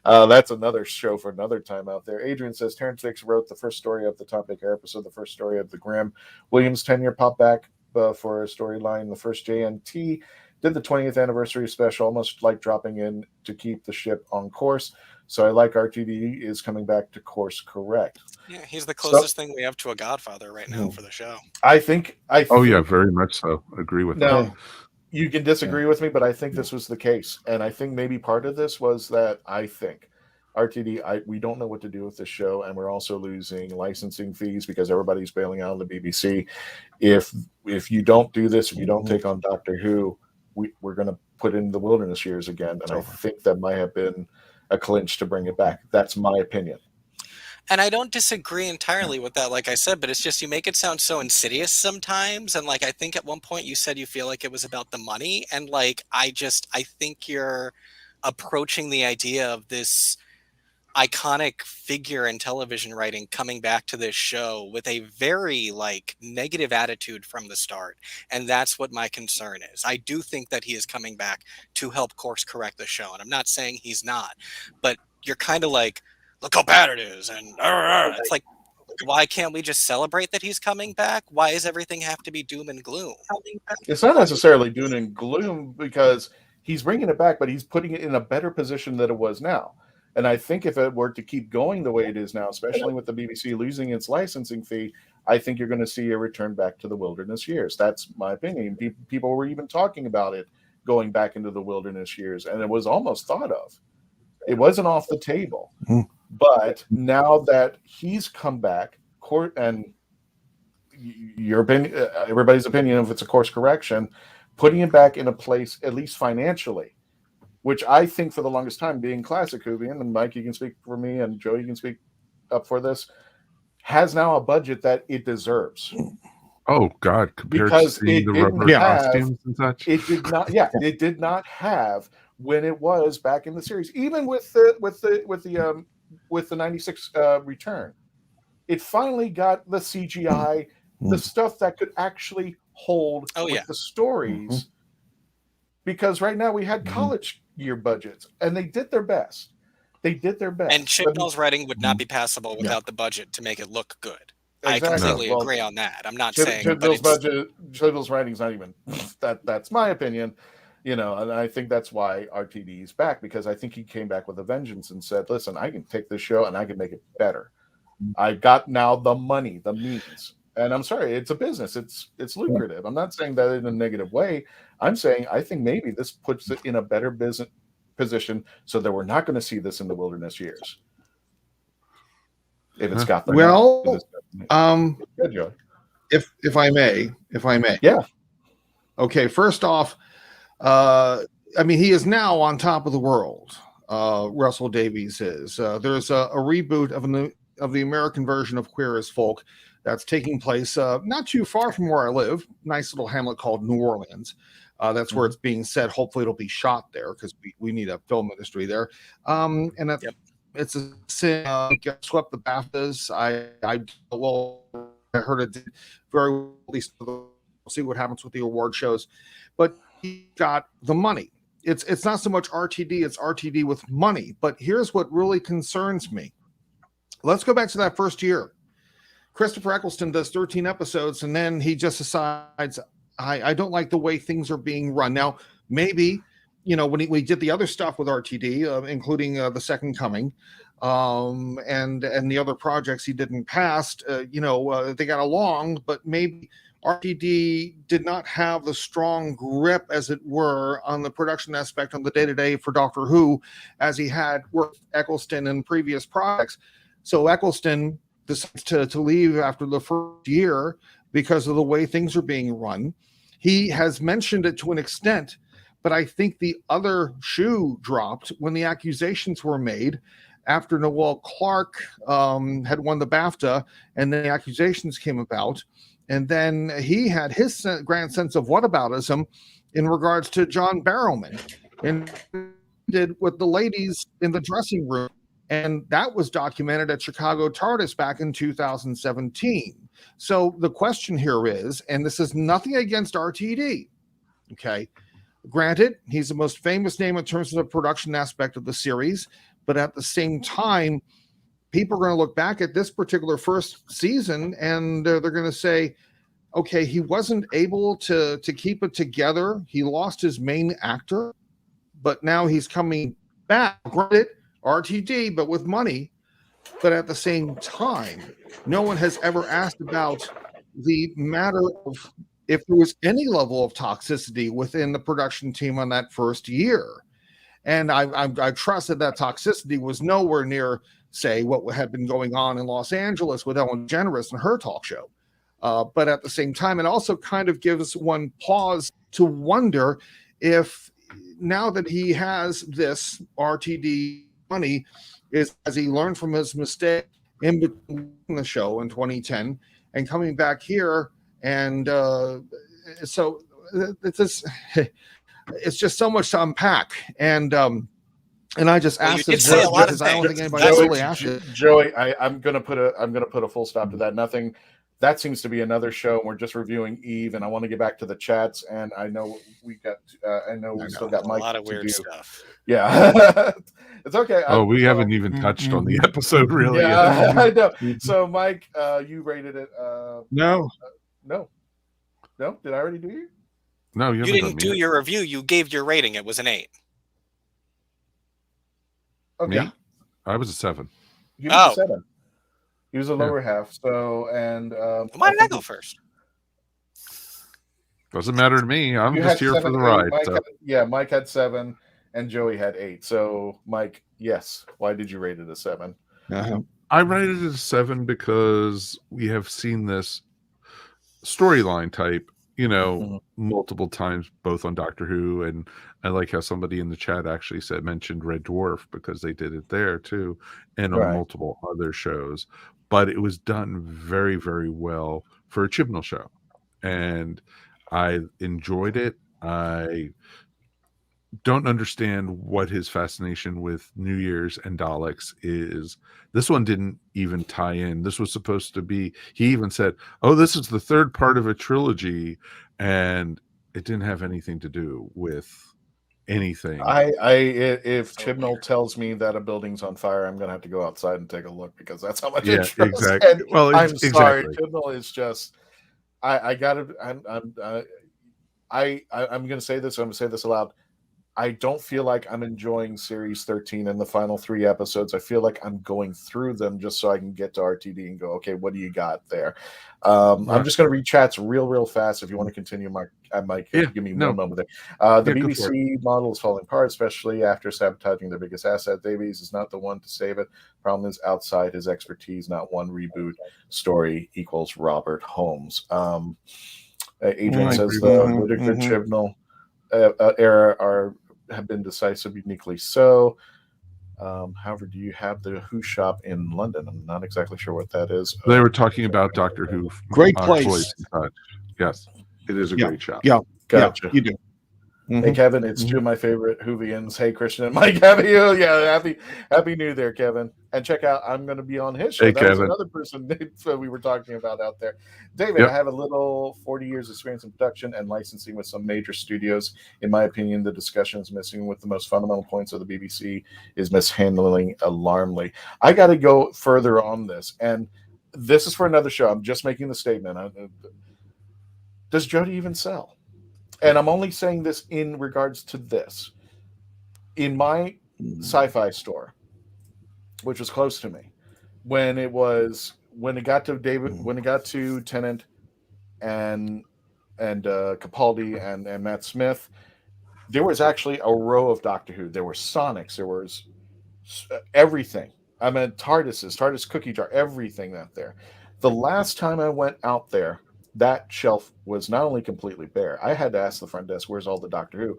That's another show for another time out there. Adrian says Terrence Dix wrote the first story of the Topic Air episode, the first story of the Graham Williams tenure pop back for a storyline. The first JNT did the 20th anniversary special, almost like dropping in to keep the ship on course. So I like RTD is coming back to course correct. Yeah, he's the closest thing we have to a Godfather right now for the show. I think. Oh yeah, very much so. Agree with Now, that. you can disagree with me, but I think this was the case, and I think maybe part of this was that I think RTD. We don't know what to do with this show, and we're also losing licensing fees because everybody's bailing out of the BBC. If you don't do this, if you don't take on Doctor Who, we're going to put in the wilderness years again, and I think that might have been a clinch to bring it back. That's my opinion. And I don't disagree entirely with that, like I said, but it's just you make it sound so insidious sometimes. And like I think at one point you said you feel like it was about the money. And like I think you're approaching the idea of this iconic figure in television writing coming back to this show with a very like negative attitude from the start. And that's what my concern is. I do think that he is coming back to help course correct the show. And I'm not saying he's not, but you're kind of like, look how bad it is. And it's like, why can't we just celebrate that he's coming back? Why does everything have to be doom and gloom? It's not necessarily doom and gloom because he's bringing it back, but he's putting it in a better position than it was now. And I think if it were to keep going the way it is now, especially with the BBC losing its licensing fee, I think you're going to see a return back to the wilderness years. That's my opinion. People were even talking about it going back into the wilderness years, and it was almost thought of. It wasn't off the table. But now that he's come back, and your opinion, everybody's opinion, if it's a course correction, putting it back in a place, at least financially, which I think for the longest time, being classic Whovian, and Mike, you can speak for me, and Joe, you can speak up for this, has now a budget that it deserves. Oh God! Compared Because to seeing the rubber costumes and such, it did not. Yeah, it did not have when it was back in the series, even with the 96 return. It finally got the CGI, the stuff that could actually hold the stories. Because right now we had college year budgets, and they did their best. And Chibnall's writing would not be passable without the budget to make it look good. Exactly. I completely agree on that. I'm not saying Chibnall's writing's not even that's my opinion. And I think that's why RTD is back, because I think he came back with a vengeance and said, listen, I can take this show and I can make it better. I got now the money, the means. And I'm sorry, it's a business. It's lucrative. I'm not saying that in a negative way. I'm saying I think maybe this puts it in a better business position so that we're not going to see this in the wilderness years. If it's got the if I may. Yeah. Okay, first off, I mean, he is now on top of the world. Russell Davies is. There's a reboot of the American version of Queer as Folk that's taking place not too far from where I live. Nice little hamlet called New Orleans. That's where it's being set. Hopefully, it'll be shot there because we need a film industry there. And it's a sin. Swept the BAFTAs. I heard it did very well. At least we'll see what happens with the award shows. But he got the money. It's not so much RTD, it's RTD with money. But here's what really concerns me. Let's go back to that first year. Christopher Eccleston does 13 episodes, and then he just decides, I don't like the way things are being run. Now, maybe, when we did the other stuff with RTD, including The Second Coming, and the other projects he did in past, they got along, but maybe RTD did not have the strong grip, as it were, on the production aspect on the day-to-day for Doctor Who as he had worked with Eccleston in previous projects. So Eccleston decides to leave after the first year because of the way things are being run. He has mentioned it to an extent, but I think the other shoe dropped when the accusations were made after Noel Clarke had won the BAFTA, and the accusations came about. And then he had his grand sense of whataboutism in regards to John Barrowman and did with the ladies in the dressing room. And that was documented at Chicago TARDIS back in 2017. So the question here is, and this is nothing against RTD, Okay. Granted, he's the most famous name in terms of the production aspect of the series, but at the same time, people are going to look back at this particular first season and they're going to say, okay, he wasn't able to keep it together. He lost his main actor, but now he's coming back. Granted, RTD, but with money. But at the same time, no one has ever asked about the matter of if there was any level of toxicity within the production team on that first year. And I trust that toxicity was nowhere near, say, what had been going on in Los Angeles with Ellen DeGeneres and her talk show. But at the same time, it also kind of gives one pause to wonder if now that he has this RTD money, has he learned from his mistake in between the show in 2010 and coming back here? And so it's just so much to unpack. And I just asked this because I don't think anybody else really asked it. Joey, I'm gonna put a full stop to that. Nothing. That seems to be another show, and we're just reviewing Eve. And I want to get back to the chats. And I know we still got Mike. A lot of weird stuff. Yeah, it's okay. We haven't even touched on the episode really. Yeah, I know. So, Mike, you rated it. No. No. Did I already do you? No, you didn't do your review. You gave your rating. It was an 8. Okay. Me? I was a 7. You was a 7. He was a lower half. So, and why did I go first? Doesn't matter to me. I'm just here for the ride. Mike had 7, and Joey had 8. So, Mike, yes. Why did you rate it a 7? I rated it a 7 because we have seen this storyline type, multiple times, both on Doctor Who, and I like how somebody in the chat actually mentioned Red Dwarf because they did it there too, and on multiple other shows. But it was done very, very well for a Chibnall show, and I enjoyed it. I don't understand what his fascination with New Year's and Daleks is. This one didn't even tie in. This was supposed to be, he even said, oh, this is the third part of a trilogy, and it didn't have anything to do with anything. If Chibnall tells me that a building's on fire, I'm gonna have to go outside and take a look because that's how much I trust. Exactly. And well, I'm sorry, Chibnall is just. I'm gonna say this. I'm gonna say this aloud. I don't feel like I'm enjoying Series 13 and the final 3 episodes. I feel like I'm going through them just so I can get to RTD and go, okay, what do you got there? I'm just going to read chats real fast. If you want to continue, Mark, I might give me one moment there. The BBC model is falling apart, especially after sabotaging their biggest asset. Davies is not the one to save it. Problem is outside his expertise. Not one reboot story equals Robert Holmes. Adrian says the Whittaker Chibnall era have been decisive, uniquely so. However, do you have the Who shop in London? I'm not exactly sure what that is. They were talking about Doctor Who. Great place. Yes, it is a great shop. Yeah, gotcha. You do. Hey Kevin, it's two of my favorite Whovians. Hey Christian and Mike, happy new there, Kevin. And check out, I'm going to be on his show. Hey, that Kevin. was another person that we were talking about out there. David, I have a little 40 years experience in production and licensing with some major studios. In my opinion, the discussion is missing with the most fundamental points of the BBC is mishandling alarmingly. I got to go further on this, and this is for another show. I'm just making the statement. Does Jodie even sell? And I'm only saying this in regards to this. In my sci-fi store, which was close to me, when it got to Tennant and Capaldi and Matt Smith, there was actually a row of Doctor Who. There were Sonics, there was everything. I mean, TARDIS cookie jar, everything out there. The last time I went out there, that shelf was not only completely bare. I had to ask the front desk, where's all the Doctor Who?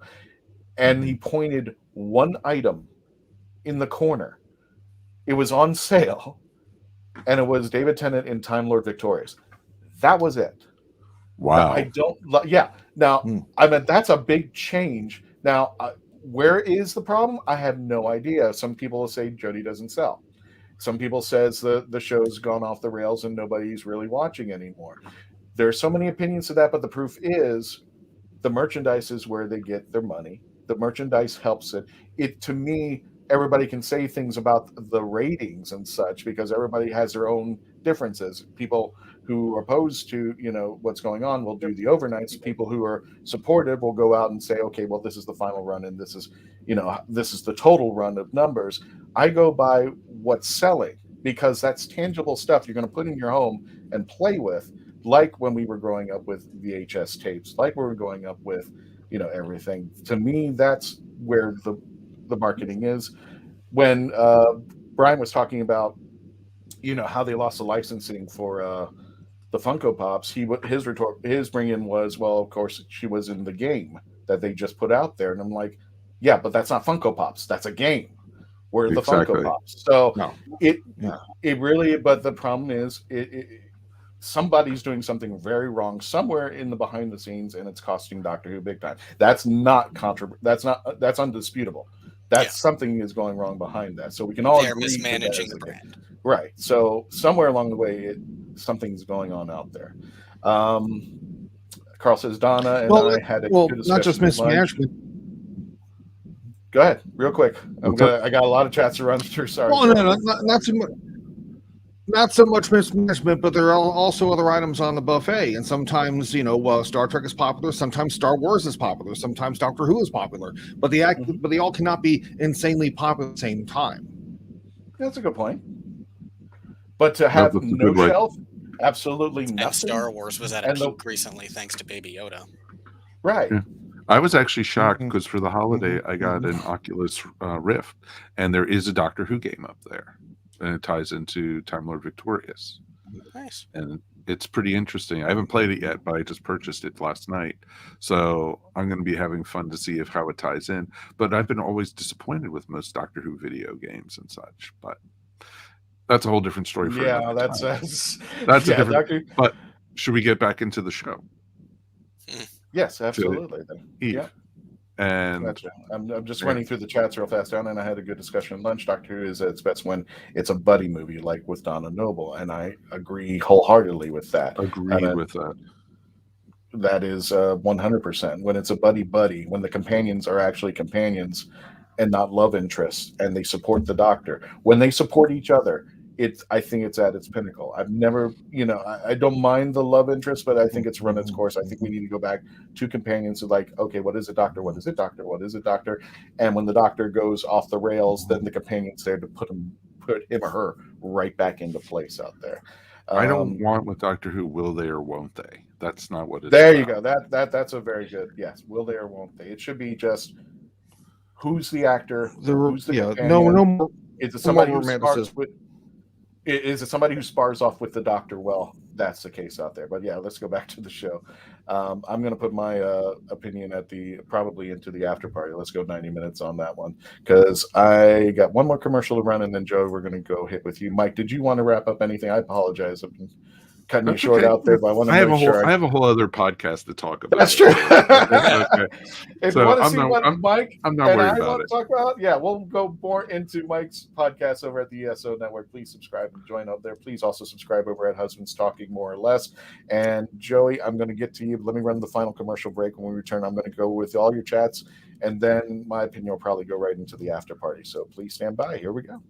And he pointed one item in the corner. It was on sale, and it was David Tennant in Time Lord Victorious. That was it. Wow. Now, I mean, that's a big change. Now, where is the problem? I have no idea. Some people will say Jodie doesn't sell. Some people says the show's gone off the rails and nobody's really watching anymore. There are so many opinions to that, but the proof is The merchandise is where they get their money. The merchandise helps it. To me, everybody can say things about the ratings and such because everybody has their own differences. People who are opposed to, what's going on will do the overnights. People who are supportive will go out and say, okay, well, this is the final run and this is the total run of numbers. I go by what's selling because that's tangible stuff you're going to put in your home and play with, like when we were growing up with VHS tapes, like we were growing up with, everything. To me, that's where the marketing is. When Brian was talking about, how they lost the licensing for the Funko Pops, his bring-in was, well, of course, she was in the game that they just put out there. And I'm like, yeah, but that's not Funko Pops. That's a game. We're the Funko Pops. So it really, but the problem is somebody's doing something very wrong somewhere in the behind the scenes, and it's costing Doctor Who big time. That's not that's undisputable. That's something is going wrong behind that. So we can all they're agree mismanaging the brand. Right. So somewhere along the way, something's going on out there. Carl says Donna and I had a good discussion. Not just mismanagement. Go ahead, real quick. I got a lot of chats to run through. Sorry. Well, no, not so much. Not so much mismanagement, but there are also other items on the buffet. And sometimes, Star Trek is popular. Sometimes Star Wars is popular. Sometimes Doctor Who is popular. But they all cannot be insanely popular at the same time. That's a good point. But to have no shelf, absolutely nothing. And Star Wars was at a peak recently, thanks to Baby Yoda. Right. Yeah. I was actually shocked because for the holiday, I got an Oculus Rift, and there is a Doctor Who game up there. And it ties into Time Lord Victorious. Nice. And it's pretty interesting. I haven't played it yet, but I just purchased it last night. So I'm going to be having fun to see how it ties in. But I've been always disappointed with most Doctor Who video games and such. But that's a whole different story for another time. That's a different. But should we get back into the show? Yes, absolutely. Eve. Yeah. And gotcha. I'm just running through the chats real fast down, and I had a good discussion at lunch. Doctor Who is at its best when it's a buddy movie, like with Donna Noble, and I agree wholeheartedly with that. That is 100%. When it's a buddy, when the companions are actually companions and not love interests, and they support the Doctor. When they support each other, I think it's at its pinnacle. I've never, I don't mind the love interest, but I think it's run its course. I think we need to go back to companions who okay, what is it, Doctor? What is it, Doctor? What is it, Doctor? And when the Doctor goes off the rails, then the companion's there to put him or her right back into place out there. I don't want with Doctor Who, will they or won't they? That's not what it's There about. You go. That's a very good, yes. Will they or won't they? It should be just who's the actor, who's the companion. No more. Is it somebody who spars with? Is it somebody who spars off with the Doctor? Well, that's the case out there. But yeah, let's go back to the show. I'm going to put my opinion probably into the after party. Let's go 90 minutes on that one because I got one more commercial to run, and then Joe, we're going to go hit with you. Mike, did you want to wrap up anything? I apologize. I've been cutting you short out there, but I want to make sure. I have a whole other podcast to talk about. That's true. Okay. If you want to see what Mike I'm not and worried I about want it. to talk about, we'll go more into Mike's podcast over at the ESO Network. Please subscribe and join up there. Please also subscribe over at Husbands Talking More or Less. And Joey, I'm going to get to you. Let me run the final commercial break. When we return, I'm going to go with all your chats, and then my opinion will probably go right into the after party. So please stand by. Here we go.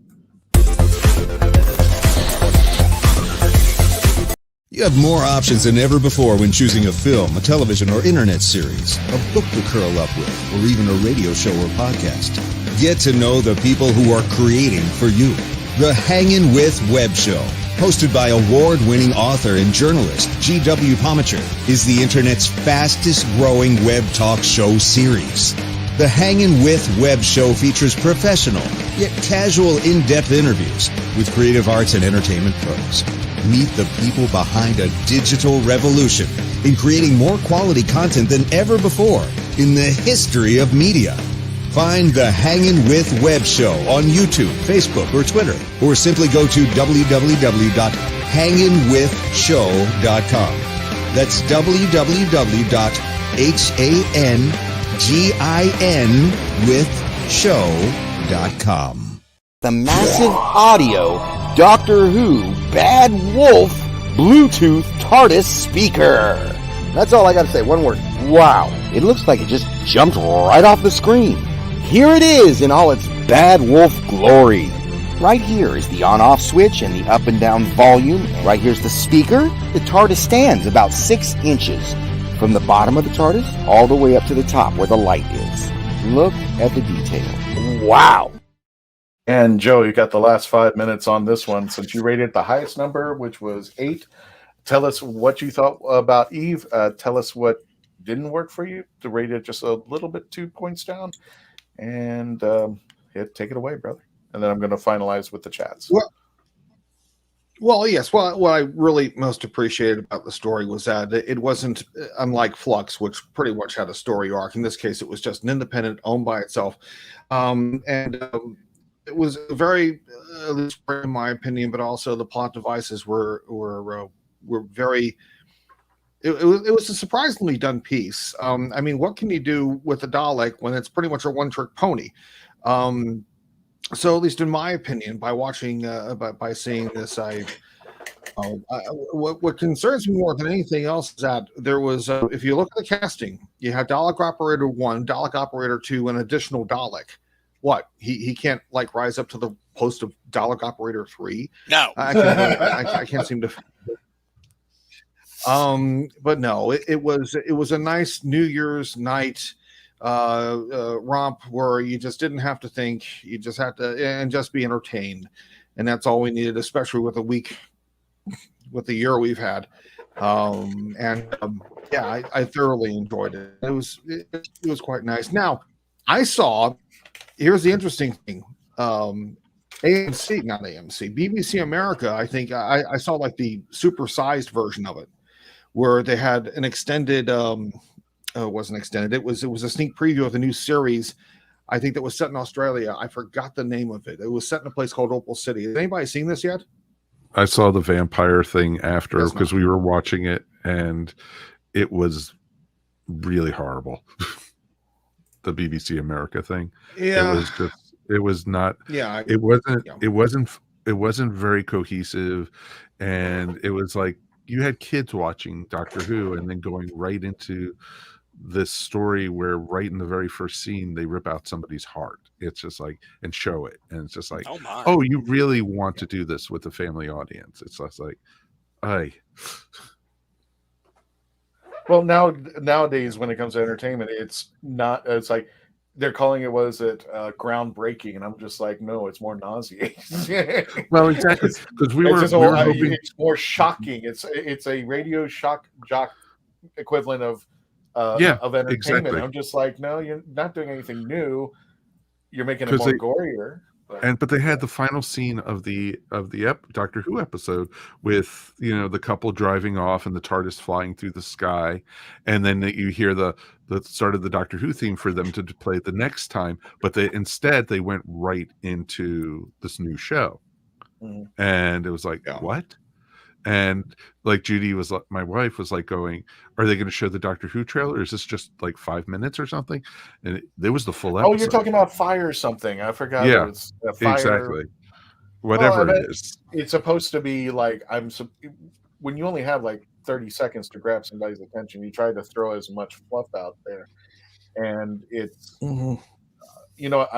You have more options than ever before when choosing a film, a television or internet series, a book to curl up with, or even a radio show or podcast. Get to know the people who are creating for you. The Hangin' With Web Show, hosted by award-winning author and journalist G.W. Pomacher, is the internet's fastest-growing web talk show series. The Hangin' With Web Show features professional, yet casual, in-depth interviews with creative arts and entertainment pros. Meet the people behind a digital revolution in creating more quality content than ever before in the history of media. Find the Hangin' With Web Show on YouTube, Facebook, or Twitter, or simply go to www.hanginwithshow.com. That's www.hanginwithshow.com. The massive audio Doctor Who Bad Wolf Bluetooth TARDIS speaker. That's all I got to say. One word. Wow. It looks like it just jumped right off the screen. Here it is in all its Bad Wolf glory. Right here is the on-off switch and the up and down volume. Right here's the speaker. The TARDIS stands about 6 inches from the bottom of the TARDIS all the way up to the top where the light is. Look at the detail. Wow. And Joe, you got the last 5 minutes on this one. Since you rated the highest number, which was 8, tell us what you thought about Eve. Tell us what didn't work for you to rate it just a little bit 2 points down. And take it away, brother. And then I'm going to finalize with the chats. Well, yes. Well, what I really most appreciated about the story was that it wasn't unlike Flux, which pretty much had a story arc. In this case, it was just an independent, owned by itself. It was very, at least in my opinion, but also the plot devices were very. It was a surprisingly done piece. I mean, what can you do with the Dalek when it's pretty much a one-trick pony? So, at least in my opinion, by watching, by seeing this, what concerns me more than anything else is that there was, if you look at the casting, you have Dalek Operator 1, Dalek Operator 2, an additional Dalek. What, he can't like rise up to the post of Dalek Operator 3? No, I can't seem to. But no, it was a nice New Year's night romp where you just didn't have to think, you just had to and just be entertained, and that's all we needed, especially with the year we've had. Yeah, I thoroughly enjoyed it. It was quite nice. Now, here's the interesting thing. BBC America, I think I saw like the supersized version of it, where they had an extended it wasn't extended, it was a sneak preview of the new series, I think, that was set in Australia. I forgot the name of it. It was set in a place called Opal City. Has anybody seen this yet? I saw the vampire thing after because we were watching it and it was really horrible. The BBC America thing. Yeah. It was not. Yeah. It wasn't very cohesive, and it was like you had kids watching Doctor Who and then going right into this story where right in the very first scene they rip out somebody's heart. It's just like, and show it, and it's just like, oh, you really want to do this with a family audience? It's just like, Well, nowadays when it comes to entertainment, it's not. It's like they're calling it, groundbreaking, and I'm just like, no, it's more nauseating. Well, exactly, because we were hoping it's more shocking. It's a radio shock jock equivalent of entertainment. Exactly. I'm just like, no, you're not doing anything new. You're making it more gorier. But they had the final scene of the Doctor Who episode with the couple driving off and the TARDIS flying through the sky, and then you hear the start of the Doctor Who theme for them to play the next time. But instead they went right into this new show, and it was like, what? And like Judy was like, my wife was like going, are they going to show the Doctor Who trailer? Is this just like 5 minutes or something? And there was the full episode. Oh, you're talking about Fire or something. I forgot. Yeah, it's Fire. Exactly. Whatever it is. It's supposed to be like, when you only have like 30 seconds to grab somebody's attention, you try to throw as much fluff out there. And it's, I'm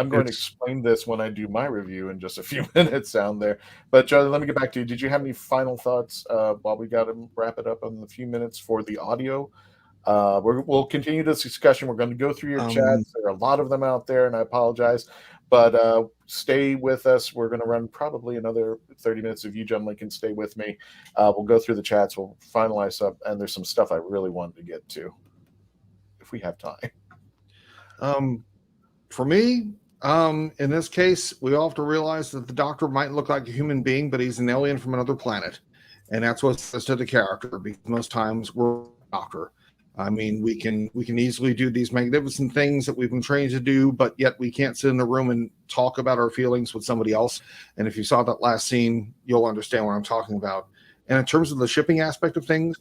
going to explain this when I do my review in just a few minutes down there. But Joe, let me get back to you. Did you have any final thoughts while we got to wrap it up in a few minutes for the audio? We'll continue this discussion. We're going to go through your chats. There are a lot of them out there, and I apologize. But stay with us. We're going to run probably another 30 minutes if you gentlemen can stay with me. We'll go through the chats. We'll finalize up. And there's some stuff I really wanted to get to if we have time. For me, in this case, we all have to realize that the Doctor might look like a human being, but he's an alien from another planet. And that's what says to the character, because most times we're a Doctor. I mean, we can easily do these magnificent things that we've been trained to do, but yet we can't sit in a room and talk about our feelings with somebody else. And if you saw that last scene, you'll understand what I'm talking about. And in terms of the shipping aspect of things,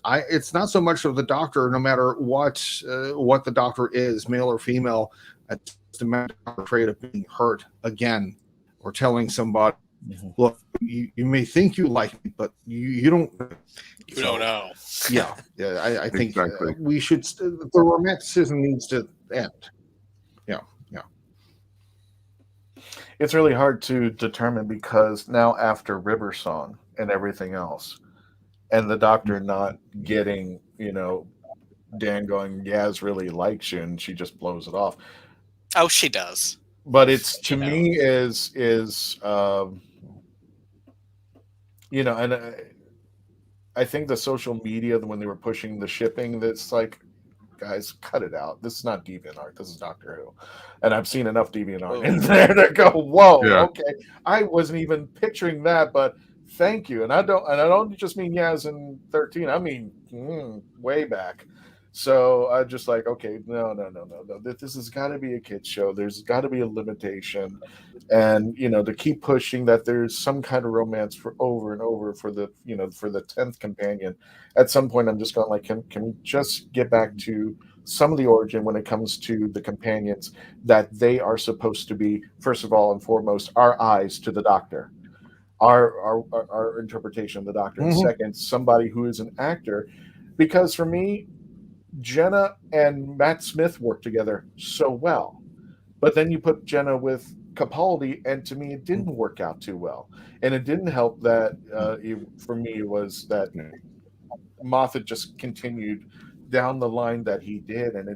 it's not so much of the Doctor, no matter what the Doctor is, male or female. It's the matter of afraid of being hurt again, or telling somebody Look, you may think you like me, but you don't. You don't know. Yeah, I think Exactly. we should. The romanticism needs to end. Yeah. It's really hard to determine because now after River Song and everything else, and the Doctor not getting, Dan going, Yaz really likes you, and she just blows it off. Oh, she does. But it's to me is and I think the social media when they were pushing the shipping, that's like, guys, cut it out. This is not DeviantArt. This is Doctor Who, and I've seen enough DeviantArt in there to go, whoa, okay. I wasn't even picturing that, but thank you. And I don't just mean Yaz in 13. I mean way back. So I just like, okay, no. This has got to be a kids show. There's got to be a limitation, and to keep pushing that there's some kind of romance for over and over for the for the 10th companion. At some point, I'm just going like, can we just get back to some of the origin when it comes to the companions, that they are supposed to be, first of all and foremost, our eyes to the Doctor, our interpretation of the Doctor, and second, somebody who is an actor, because for me, Jenna and Matt Smith work together so well, but then you put Jenna with Capaldi, and to me, it didn't work out too well, and it didn't help that for me was that Moffat just continued down the line that he did, and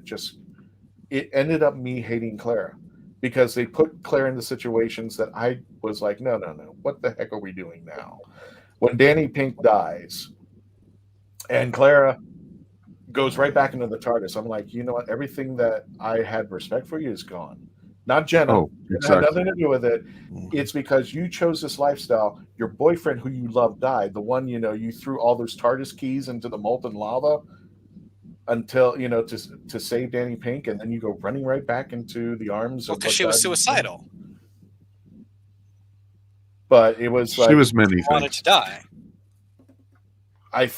it ended up me hating Clara, because they put Clara in the situations that I was like, no, what the heck are we doing now? When Danny Pink dies, and Clara goes right back into the TARDIS, I'm like, you know what? Everything that I had respect for you is gone. Not Jenna. Oh, exactly. It had nothing to do with it. It's because you chose this lifestyle. Your boyfriend, who you love, died. The one, you threw all those TARDIS keys into the molten lava until, to save Danny Pink, and then you go running right back into the arms of. Because she was suicidal. But it was like she was many things. Wanted to die. I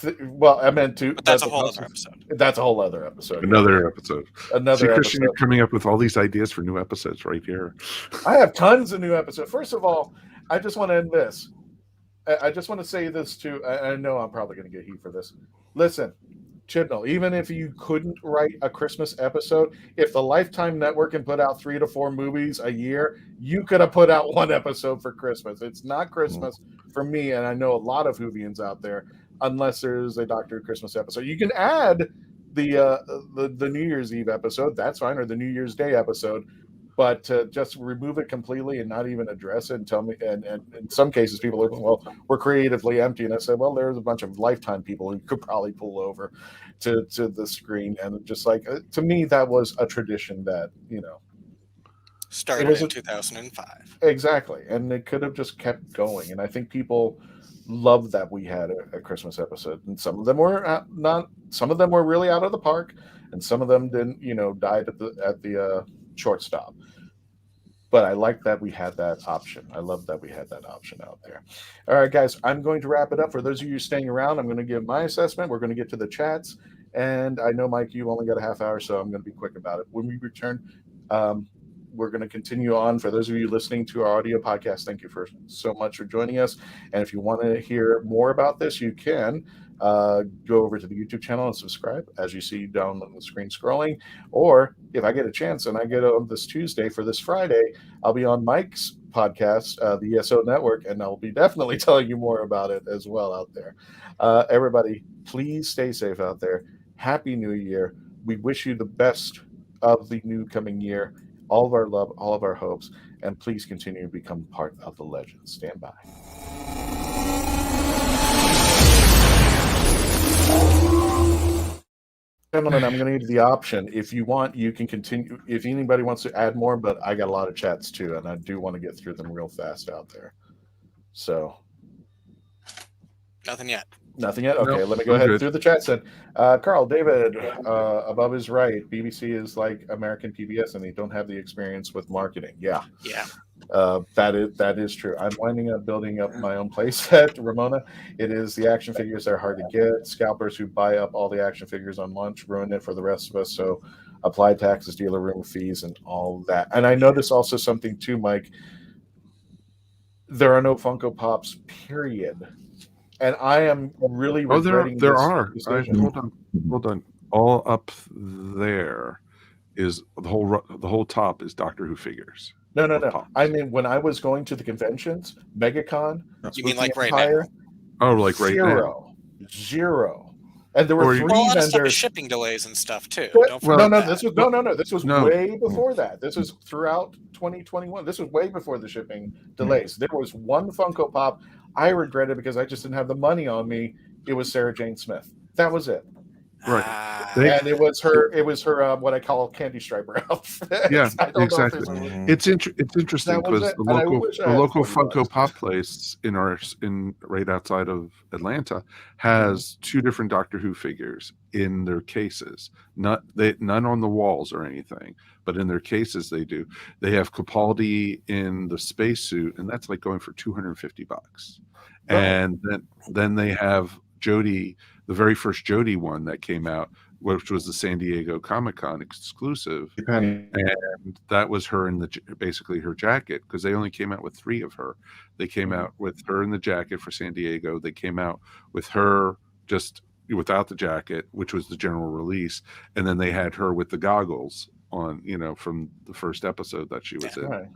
meant to. But that's a whole other episode. That's a whole other episode. Another episode. See, Christian, you're coming up with all these ideas for new episodes right here. I have tons of new episodes. First of all, I just want to end this. I just want to say this too. I know I'm probably going to get heat for this. Listen, Chibnall, even if you couldn't write a Christmas episode, if the Lifetime Network can put out 3 to 4 movies a year, you could have put out one episode for Christmas. It's not Christmas for me, and I know a lot of Whovians out there, unless there's a Doctor Who Christmas episode. You can add the New Year's Eve episode, that's fine, or the New Year's Day episode, but to just remove it completely and not even address it and tell me, and in some cases people are, well, we're creatively empty, and I said, well, there's a bunch of Lifetime people who could probably pull over to the screen, and just like, to me, that was a tradition that, started in 2005. Exactly, and it could have just kept going, and I think people love that we had a Christmas episode, and some of them were not. Some of them were really out of the park, and some of them didn't. Died at the shortstop. But I like that we had that option. I love that we had that option out there. All right, guys, I'm going to wrap it up. For those of you staying around, I'm going to give my assessment. We're going to get to the chats, and I know, Mike, you only got a half hour, so I'm going to be quick about it. When we return, we're going to continue on. For those of you listening to our audio podcast, thank you so much for joining us. And if you want to hear more about this, you can go over to the YouTube channel and subscribe, as you see down on the screen scrolling. Or if I get a chance and I get on this Tuesday for this Friday, I'll be on Mike's podcast, the ESO Network, and I'll be definitely telling you more about it as well out there. Everybody, please stay safe out there. Happy New Year. We wish you the best of the new coming year. All of our love, all of our hopes, and please continue to become part of the legend. Stand by. Gentlemen, I'm going to give you the option. If you want, you can continue. If anybody wants to add more, but I got a lot of chats too, and I do want to get through them real fast out there. So. Nothing yet. Nothing yet? Okay, nope, let me go ahead good. through the chat then. Carl, David, above is right. BBC is like American PBS, and they don't have the experience with marketing. Yeah. That is true. I'm winding up building up my own playset, Ramona. It is the action figures that are hard to get. Scalpers who buy up all the action figures on launch ruin it for the rest of us. So apply taxes, dealer room fees, and all that. And I noticed also something too, Mike. there are no Funko Pops, period. And I am really regretting there this are. decision. Hold on. All up there is the whole top is Doctor Who figures. No. I mean, when I was going to the conventions, MegaCon, You mean like right Empire, now? Oh, like right now. Zero. And there were 3 a lot of stuff is vendors. shipping delays and stuff too. Don't No, forget this was way before that. This was throughout 2021. This was way before the shipping delays. There was one Funko Pop I regretted because I just didn't have the money on me. It was Sarah Jane Smith. That was it. Right. And it was her what I call candy striper outfit. Yeah, I don't exactly. know if It's interesting That was because it, the and I local wish I had Funko Pop place in right outside of Atlanta has 2 different Doctor Who figures in their cases. None on the walls or anything, but in their cases they do. They have Capaldi in the spacesuit, and that's like going for $250. And then they have Jodie, the very first Jodie one that came out, which was the San Diego Comic-Con exclusive, and that was her in basically her jacket, because they only came out with 3 of her. They came out with her in the jacket for San Diego. They came out with her just without the jacket, which was the general release, and then they had her with the goggles on, from the first episode that she was in. Right.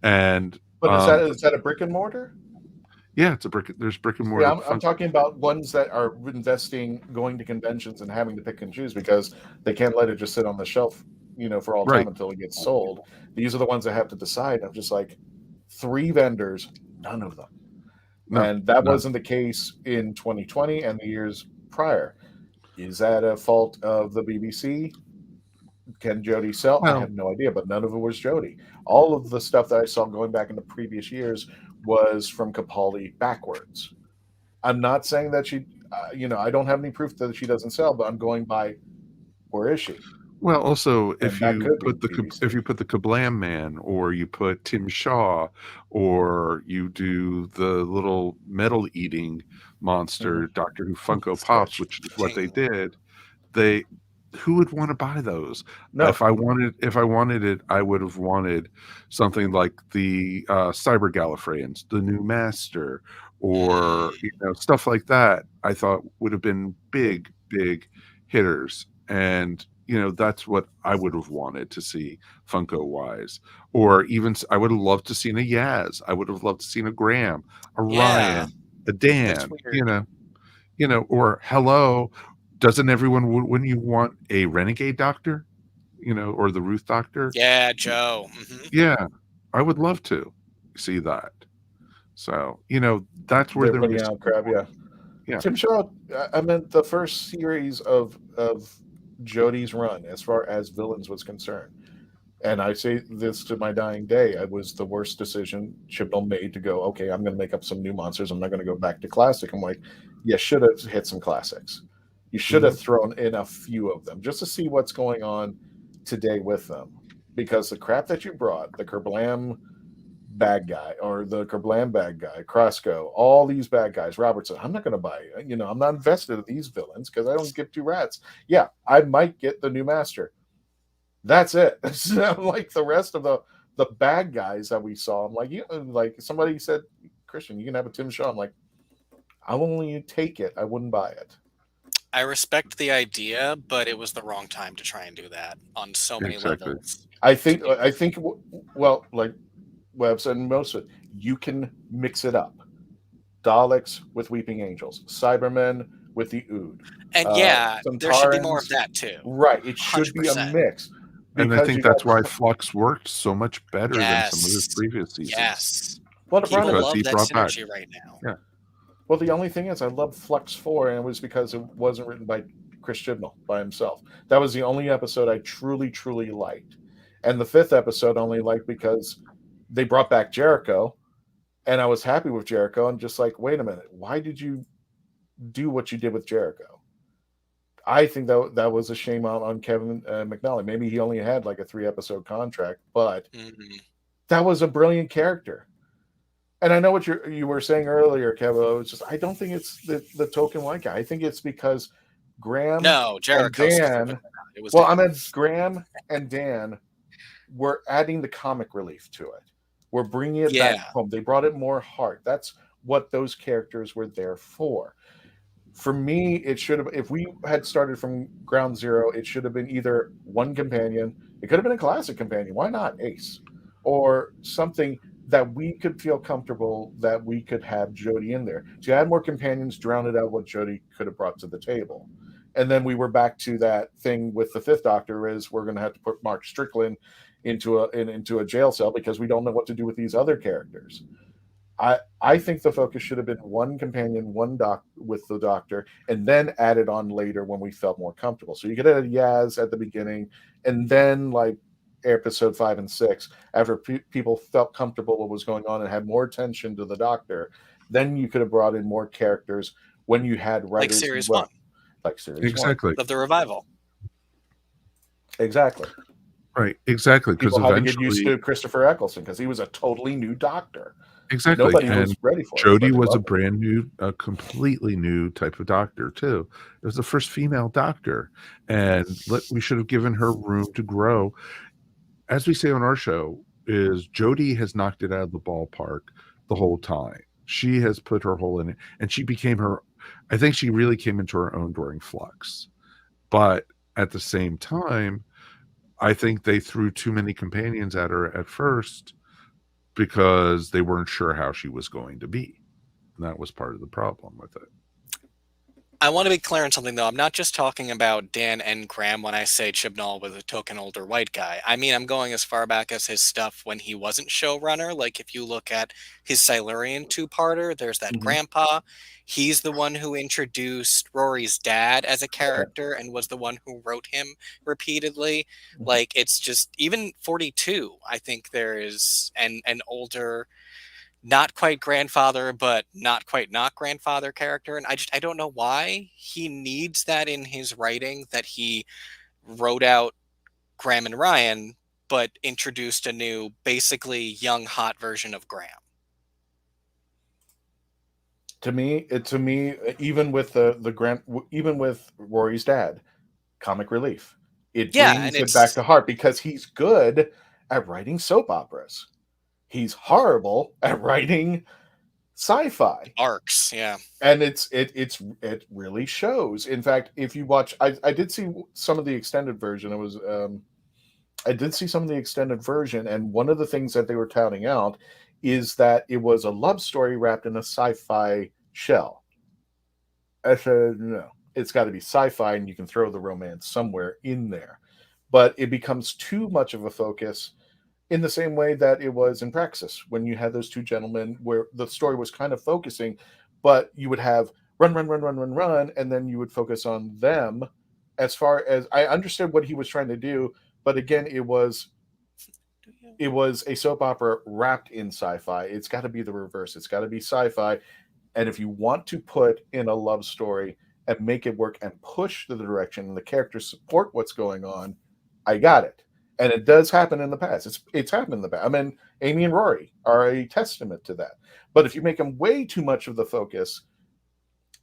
And but is that a brick and mortar? Yeah, there's brick and mortar. Yeah, I'm talking about ones that are investing, going to conventions and having to pick and choose because they can't let it just sit on the shelf, for all time until it gets sold. These are the ones that have to decide. I'm just like 3 vendors, none of them. And that wasn't the case in 2020 and the years prior. Is that a fault of the BBC? Can Jodie sell? I have no idea, but none of it was Jodie. All of the stuff that I saw going back into previous years was from Capaldi backwards. I'm not saying that she, I don't have any proof that she doesn't sell, but I'm going by where is she? Well, also if you put the Kablam Man, or you put Tim Shaw, or you do the little metal eating monster Doctor Who Funko Pops, which is what they did, who would want to buy those? No. If I wanted it, I would have wanted something like the Cyber Gallifreyans, the New Master, or stuff like that. I thought would have been big hitters, and that's what I would have wanted to see Funko wise. Or even I would have loved to seen a Yaz. I would have loved to seen a Graham, a Ryan, a Dan. Or hello. Doesn't everyone, wouldn't you want a Renegade Doctor, or the Ruth Doctor? Yeah, Joe. Mm-hmm. Yeah, I would love to see that. So, that's where they're putting out crap. Yeah. Tim Shaw, I meant the first series of Jodie's run as far as villains was concerned. And I say this to my dying day, it was the worst decision Chibnall made to go, okay, I'm going to make up some new monsters. I'm not going to go back to classic. I'm like, you should have hit some classics. You should have thrown in a few of them just to see what's going on today with them. Because the crap that you brought, the Kerblam bad guy, or the Kerblam bad guy, Crosco, all these bad guys, Robertson, I'm not going to buy it. I'm not invested in these villains because I don't give 2 rats. Yeah, I might get the new master. That's it. It's not like the rest of the bad guys that we saw. I'm like, like somebody said, Christian, you can have a Tim Shaw. I'm like, I'll only take it. I wouldn't buy it. I respect the idea, but it was the wrong time to try and do that on so many levels. I think, well, like Webb said, most of it, you can mix it up. Daleks with Weeping Angels, Cybermen with the Ood. And there should be more of that too. Right. It should 100%. be a mix. And I think that's why Flux worked so much better than some of his previous seasons. Yes. Well, people love that synergy right now. Yeah. Well, the only thing is I love Flux 4, and it was because it wasn't written by Chris Chibnall by himself. That was the only episode I truly, truly liked. And the 5th episode I only liked because they brought back Jericho, and I was happy with Jericho. I'm just like, wait a minute, why did you do what you did with Jericho? I think that was a shame on Kevin McNally. Maybe he only had like a 3-episode contract, but that was a brilliant character. And I know what you were saying earlier, Kevin. It's just I don't think it's the token white guy. I think it's because Graham, Jericho, and Dan. I meant Graham and Dan were adding the comic relief to it. We're bringing it back home. They brought it more heart. That's what those characters were there for. For me, it should have, if we had started from ground zero, it should have been either one companion. It could have been a classic companion. Why not Ace? Or something that we could feel comfortable that we could have Jodie in there. To add more companions, drowned out what Jodie could have brought to the table. And then we were back to that thing with the Fifth Doctor is we're going to have to put Mark Strickland into a jail cell because we don't know what to do with these other characters. I think the focus should have been one companion, with the Doctor, and then added on later when we felt more comfortable. So you could have Yaz at the beginning, and then like episode 5 and 6, after people felt comfortable what was going on and had more attention to the Doctor, then you could have brought in more characters when you had writers like series 1, like series 1 of the revival. Exactly. Right. Exactly. Because people had to get used to Christopher Eccleston because he was a totally new Doctor. Exactly. Nobody and was ready for it. Jodie was a brand new, a completely new type of Doctor too. It was the first female Doctor, and we should have given her room to grow. As we say on our show, is Jodie has knocked it out of the ballpark the whole time. She has put her whole in it, and she became her. I think she really came into her own during Flux, but at the same time, I think they threw too many companions at her at first, because they weren't sure how she was going to be. And that was part of the problem with it. I want to be clear on something, though. I'm not just talking about Dan and Graham when I say Chibnall was a token older white guy. I mean, I'm going as far back as his stuff when he wasn't showrunner. Like, if you look at his Silurian two-parter, there's that grandpa. He's the one who introduced Rory's dad as a character and was the one who wrote him repeatedly. Like, it's just, even 42, I think there is an older, not quite grandfather, but not quite not grandfather character. And I don't know why he needs that in his writing, that he wrote out Graham and Ryan, but introduced a new, basically young, hot version of Graham. To me, even with even with Rory's dad, comic relief. It brings it back to heart because he's good at writing soap operas. He's horrible at writing sci-fi arcs, and it really shows. In fact, if you watch, I did see some of the extended version. I did see some of the extended version, and one of the things that they were touting out is that it was a love story wrapped in a sci-fi shell. I said, no, it's got to be sci-fi, and you can throw the romance somewhere in there, but it becomes too much of a focus. In the same way that it was in Praxis, when you had those two gentlemen where the story was kind of focusing, but you would have run, and then you would focus on them. As far as I understood what he was trying to do, but again, it was a soap opera wrapped in sci-fi. It's got to be the reverse. It's got to be sci-fi. And if you want to put in a love story and make it work and push the direction and the characters support what's going on, I got it. And it does happen in the past. It's happened in the past. I mean, Amy and Rory are a testament to that. But if you make them way too much of the focus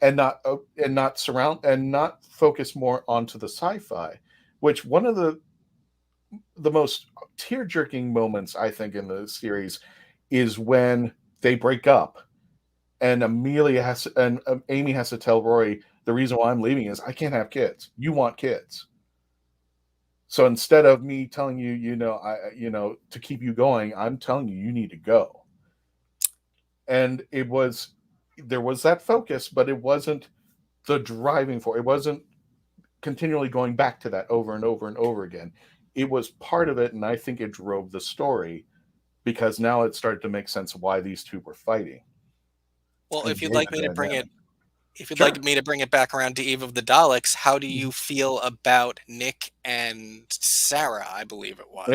and not focus more onto the sci-fi, which one of the most tear-jerking moments I think in the series is when they break up, and Amy has to tell Rory, the reason why I'm leaving is I can't have kids. You want kids. So instead of me telling you, to keep you going, I'm telling you need to go. And there was that focus, but it wasn't the driving force. It wasn't continually going back to that over and over and over again. It was part of it, and I think it drove the story because now it started to make sense of why these two were fighting. Well, if you'd like me to bring it, like me to bring it back around to Eve of the Daleks, how do you feel about Nick and Sarah, I believe it was,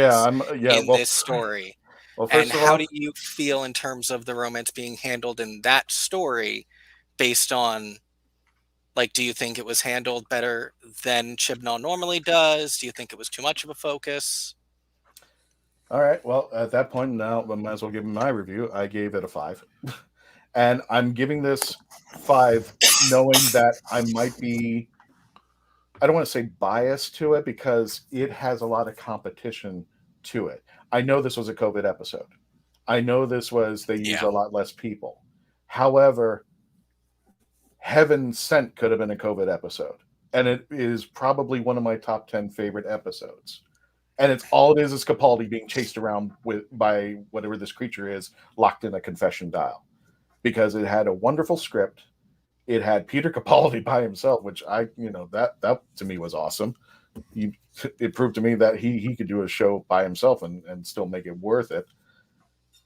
this story? Well, and how do you feel in terms of the romance being handled in that story based on, like, do you think it was handled better than Chibnall normally does? Do you think it was too much of a focus? All right. Well, at that point now, I might as well give my review. I gave it a 5. And I'm giving this 5 knowing that I might be, I don't want to say biased to it because it has a lot of competition to it. I know this was a COVID episode. I know they use a lot less people. However, Heaven Sent could have been a COVID episode. And it is probably one of my top 10 favorite episodes. And it's all it is Capaldi being chased around by whatever this creature is, locked in a confession dial. Because it had a wonderful script. It had Peter Capaldi by himself, which that to me was awesome. It proved to me that he could do a show by himself and still make it worth it.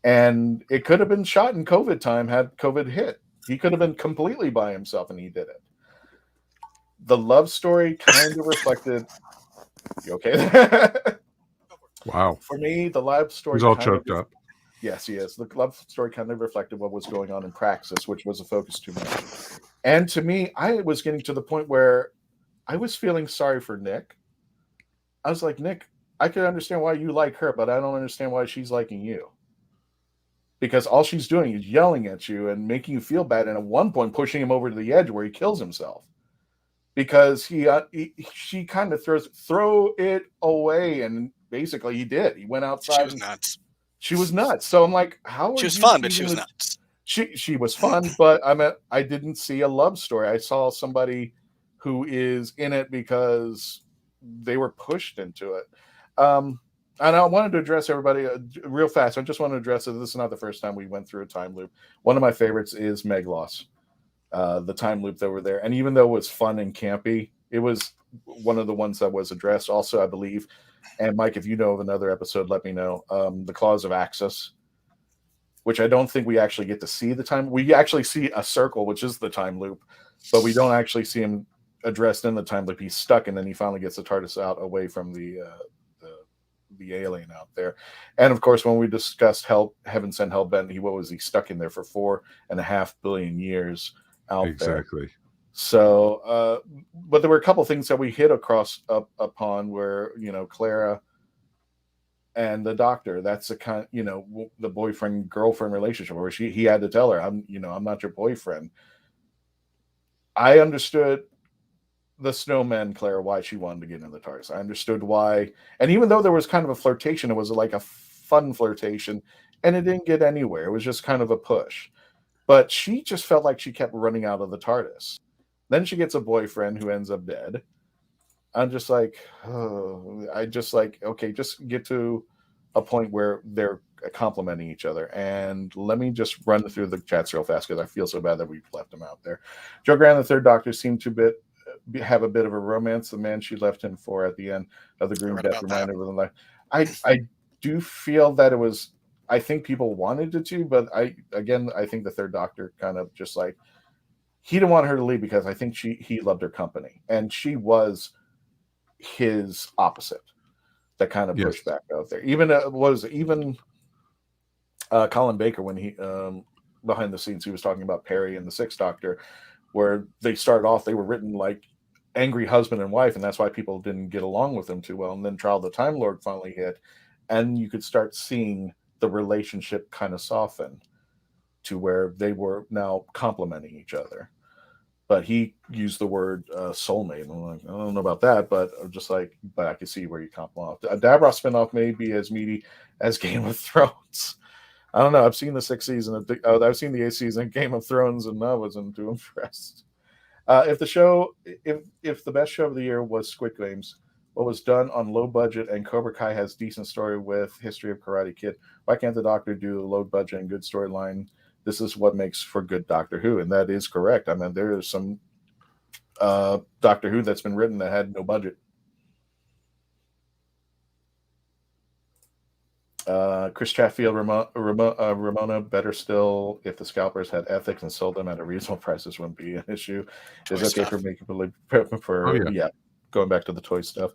And it could have been shot in COVID time had COVID hit. He could have been completely by himself, and he did it. The love story kind of reflected. You okay? Wow. For me, the love story. He's all choked up. Yes, he is. The love story kind of reflected what was going on in Praxis, which was a focus too much. And to me, I was getting to the point where I was feeling sorry for Nick. I was like, Nick, I can understand why you like her, but I don't understand why she's liking you. Because all she's doing is yelling at you and making you feel bad, and at one point pushing him over to the edge where he kills himself. Because she kind of throw it away, and basically he did. He went outside. She was nuts. She was nuts. So I'm like, how? She was fun, but she was nuts. She was fun, but I didn't see a love story. I saw somebody who is in it because they were pushed into it. And I wanted to address everybody real fast. I just want to address it. This is not the first time we went through a time loop. One of my favorites is Meglos, the time loop that were there. And even though it was fun and campy, it was one of the ones that was addressed. Also, I believe, and Mike, if you know of another episode, let me know. The Clause of Access, which I don't think we actually get to see the time. We actually see a circle, which is the time loop, but we don't actually see him addressed in the time loop. He's stuck, and then he finally gets the TARDIS out away from the alien out there. And of course, when we discussed Heaven Sent Hellbent, what was he stuck in there for 4.5 billion years out there? Exactly. So, but there were a couple things that we hit upon where, Clara and the Doctor, that's a kind, the boyfriend girlfriend relationship where he had to tell her, I'm not your boyfriend. I understood the snowman Clara, why she wanted to get in the TARDIS. I understood why, and even though there was kind of a flirtation, it was like a fun flirtation, and it didn't get anywhere. It was just kind of a push. But she just felt like she kept running out of the TARDIS. Then she gets a boyfriend who ends up dead. I'm just like, okay, just get to a point where they're complimenting each other. And let me just run through the chats real fast because I feel so bad that we've left them out there. Joe Grant, the Third Doctor, seemed to have a bit of a romance. The man she left him for at the end of the Green Death reminded her of life. I do feel that it was, I think people wanted it to, but I think the Third Doctor kind of just like, he didn't want her to leave because I think he loved her company, and she was his opposite. That kind of pushed back out there. Even Colin Baker, when he behind the scenes, he was talking about Perry and the Sixth Doctor, where they started off, they were written like angry husband and wife, and that's why people didn't get along with them too well. And then Trial of the Time Lord finally hit, and you could start seeing the relationship kind of soften to where they were now complimenting each other. But he used the word soulmate. And I'm like, I don't know about that, but I'm just like, but I can see where you compliment. A Davros spinoff may be as meaty as Game of Thrones. I don't know. I've seen the 6th season. I've seen the 8th season of Game of Thrones, and I wasn't too impressed. If the best show of the year was Squid Games, what was done on low budget, and Cobra Kai has decent story with History of Karate Kid, why can't the Doctor do a low budget and good storyline? This is what makes for good Doctor Who, and that is correct. I mean, there is some Doctor Who that's been written that had no budget. Chris Chatfield, Ramona, better still if the scalpers had ethics and sold them at a reasonable price. This wouldn't be an issue. Is it okay for making believe for going back to the toy stuff?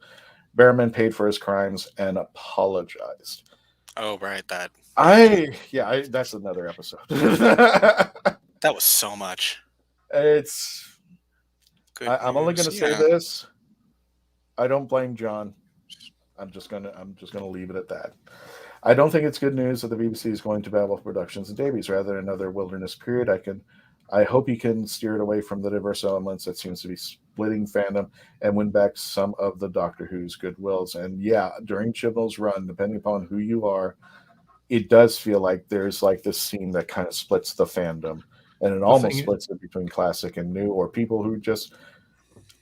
Behrman paid for his crimes and apologized. Oh, right, that. That's another episode. That was so much. It's. I'm only going to say this. I don't blame John. I'm just gonna leave it at that. I don't think it's good news that the BBC is going to Babel Productions and Davies rather than another wilderness period. I hope he can steer it away from the diverse elements that seems to be splitting fandom and win back some of the Doctor Who's goodwills. And yeah, during Chibnall's run, depending upon who you are, it does feel like there's like this scene that kind of splits the fandom, and it almost splits it between classic and new, or people who just.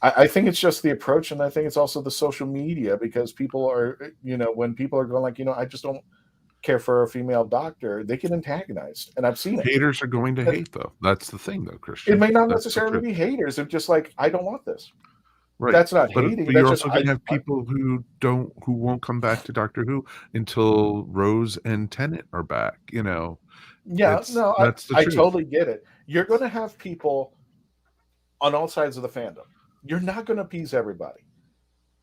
I think it's just the approach, and I think it's also the social media, because people are, when people are going like, I just don't care for a female doctor, they get antagonized, and I've seen it. Haters are going to hate, though. That's the thing, though, Christian. It may not necessarily be haters. It's just like, I don't want this. Right. That's not hating. But That's you're just, also going to have people who won't come back to Doctor Who until Rose and Tennant are back. Yeah, that's the I truth. totally get it. You're going to have people on all sides of the fandom. You're not going to appease everybody.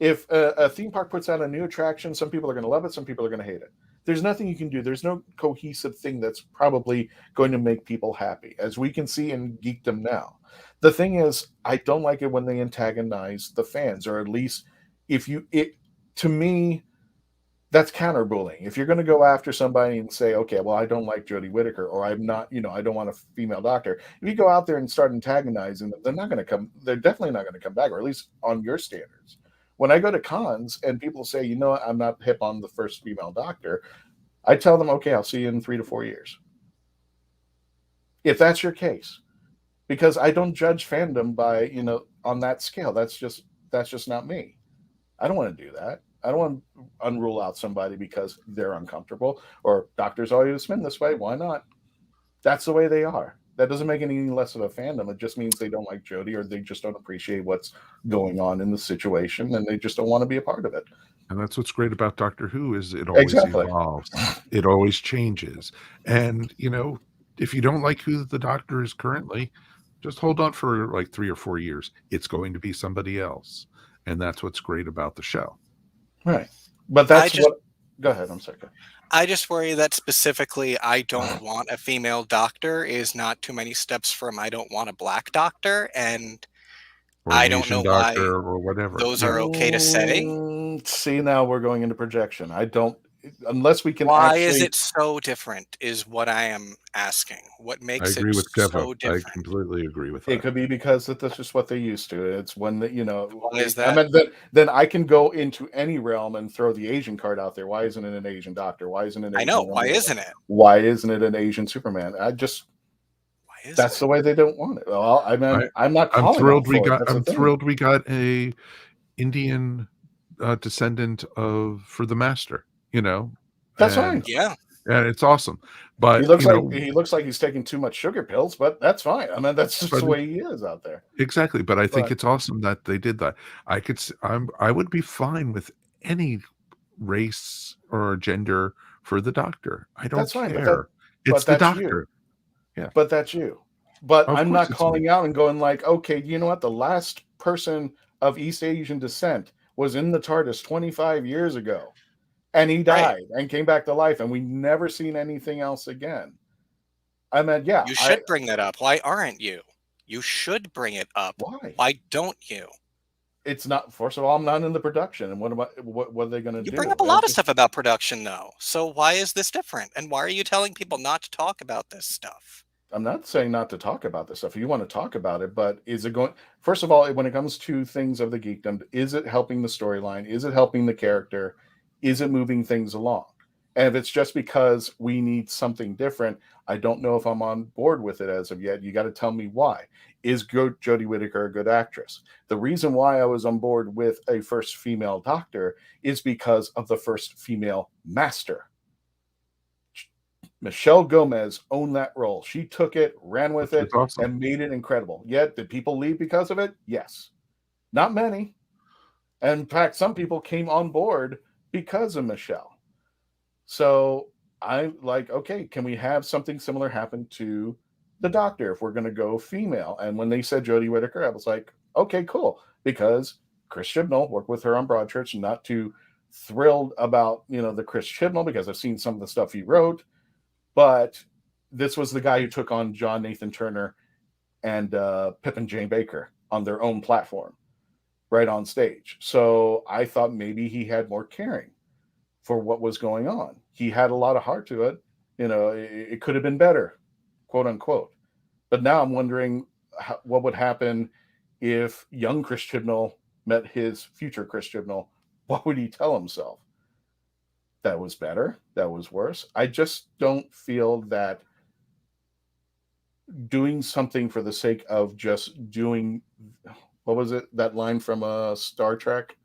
If a theme park puts out a new attraction, some people are going to love it, some people are going to hate it. There's nothing you can do. There's no cohesive thing that's probably going to make people happy, as we can see in geekdom now. The thing is, I don't like it when they antagonize the fans, or at least to me, that's counterbullying. If you're going to go after somebody and say, okay, well, I don't like Jodie Whittaker, or I'm not, I don't want a female doctor. If you go out there and start antagonizing them, they're definitely not going to come back, or at least on your standards. When I go to cons and people say, I'm not hip on the first female doctor, I tell them, okay, I'll see you in 3 to 4 years. If that's your case, because I don't judge fandom by, on that scale. That's just not me. I don't want to do that. I don't want to unrule out somebody because they're uncomfortable, or doctors always been this way. Why not? That's the way they are. That doesn't make any less of a fandom. It just means they don't like Jodie, or they just don't appreciate what's going on in the situation, and they just don't want to be a part of it. And that's what's great about Doctor Who, is it always evolves. It always changes. And, if you don't like who the doctor is currently, just hold on for like 3 or 4 years. It's going to be somebody else. And that's what's great about the show. Right. But go ahead. I'm sorry. I just worry that specifically, I don't want a female doctor is not too many steps from I don't want a black doctor, and I don't know why or whatever. Those are okay to say. See, now we're going into projection. I don't, unless we can. Why is it so different? Is what I am asking. What makes it so different? I completely agree with that. It could be because that's just what they used to. It's when Why is that? I mean, then I can go into any realm and throw the Asian card out there. Why isn't it an Asian doctor? Why isn't it? I know. Why isn't it? Why isn't it an Asian Superman? That's the way they don't want it. Well, I mean, I'm not. I'm thrilled we got a Indian descendant for the Master. That's fine. Yeah, and it's awesome. But he looks like he's taking too much sugar pills, but that's fine. I mean, that's just the way he is out there. Exactly. But I think it's awesome that they did that. I would be fine with any race or gender for the doctor. I don't care. It's the doctor. Yeah. But that's you. But I'm not calling out and going like, okay, you know what? The last person of East Asian descent was in the TARDIS 25 years ago. And he died and came back to life, and we never seen anything else again. I mean, yeah. You should bring that up. Why aren't you? You should bring it up. Why? Why don't you? It's not. First of all, I'm not in the production, and what are they going to do? You bring up a lot of stuff about production, though. So why is this different? And why are you telling people not to talk about this stuff? I'm not saying not to talk about this stuff. You want to talk about it, but is it going? First of all, when it comes to things of the geekdom, is it helping the storyline? Is it helping the character? Is it moving things along? And if it's just because we need something different, I don't know if I'm on board with it as of yet. You got to tell me why. Is Jodie Whittaker a good actress? The reason why I was on board with a first female doctor is because of the first female master. Michelle Gomez owned that role. She took it, ran with it, and made it incredible. Yet, did people leave because of it? Yes. Not many. And in fact, some people came on board because of Michelle. So I'm like, okay, can we have something similar happen to the doctor if we're going to go female? And when they said Jodie Whittaker, I was like, okay, cool. Because Chris Chibnall worked with her on Broadchurch, not too thrilled about, the Chris Chibnall, because I've seen some of the stuff he wrote. But this was the guy who took on John Nathan Turner and Pip and Jane Baker on their own platform. Right on stage. So I thought maybe he had more caring for what was going on. He had a lot of heart to it. It could have been better, quote unquote. But now I'm wondering what would happen if young Chris Chibnall met his future Chris Chibnall. What would he tell himself? that was better, that was worse. I just don't feel that doing something for the sake of just doing, what was it, that line from Star Trek?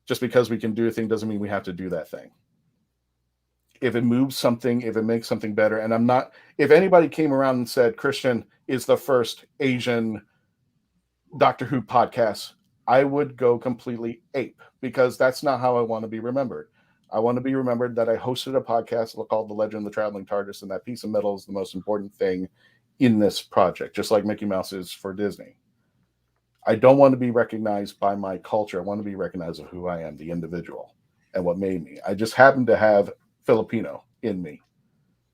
Just because we can do a thing doesn't mean we have to do that thing. If it moves something, if it makes something better, and I'm not, if anybody came around and said Christian is the first Asian Doctor Who podcast, I would go completely ape, because that's not how I want to be remembered. I want to be remembered that I hosted a podcast called The Legend of the Traveling Tardis, and that piece of metal is the most important thing in this project, just like Mickey Mouse is for Disney. I don't want to be recognized by my culture. I want to be recognized of who I am, the individual, and what made me. I just happen to have Filipino in me,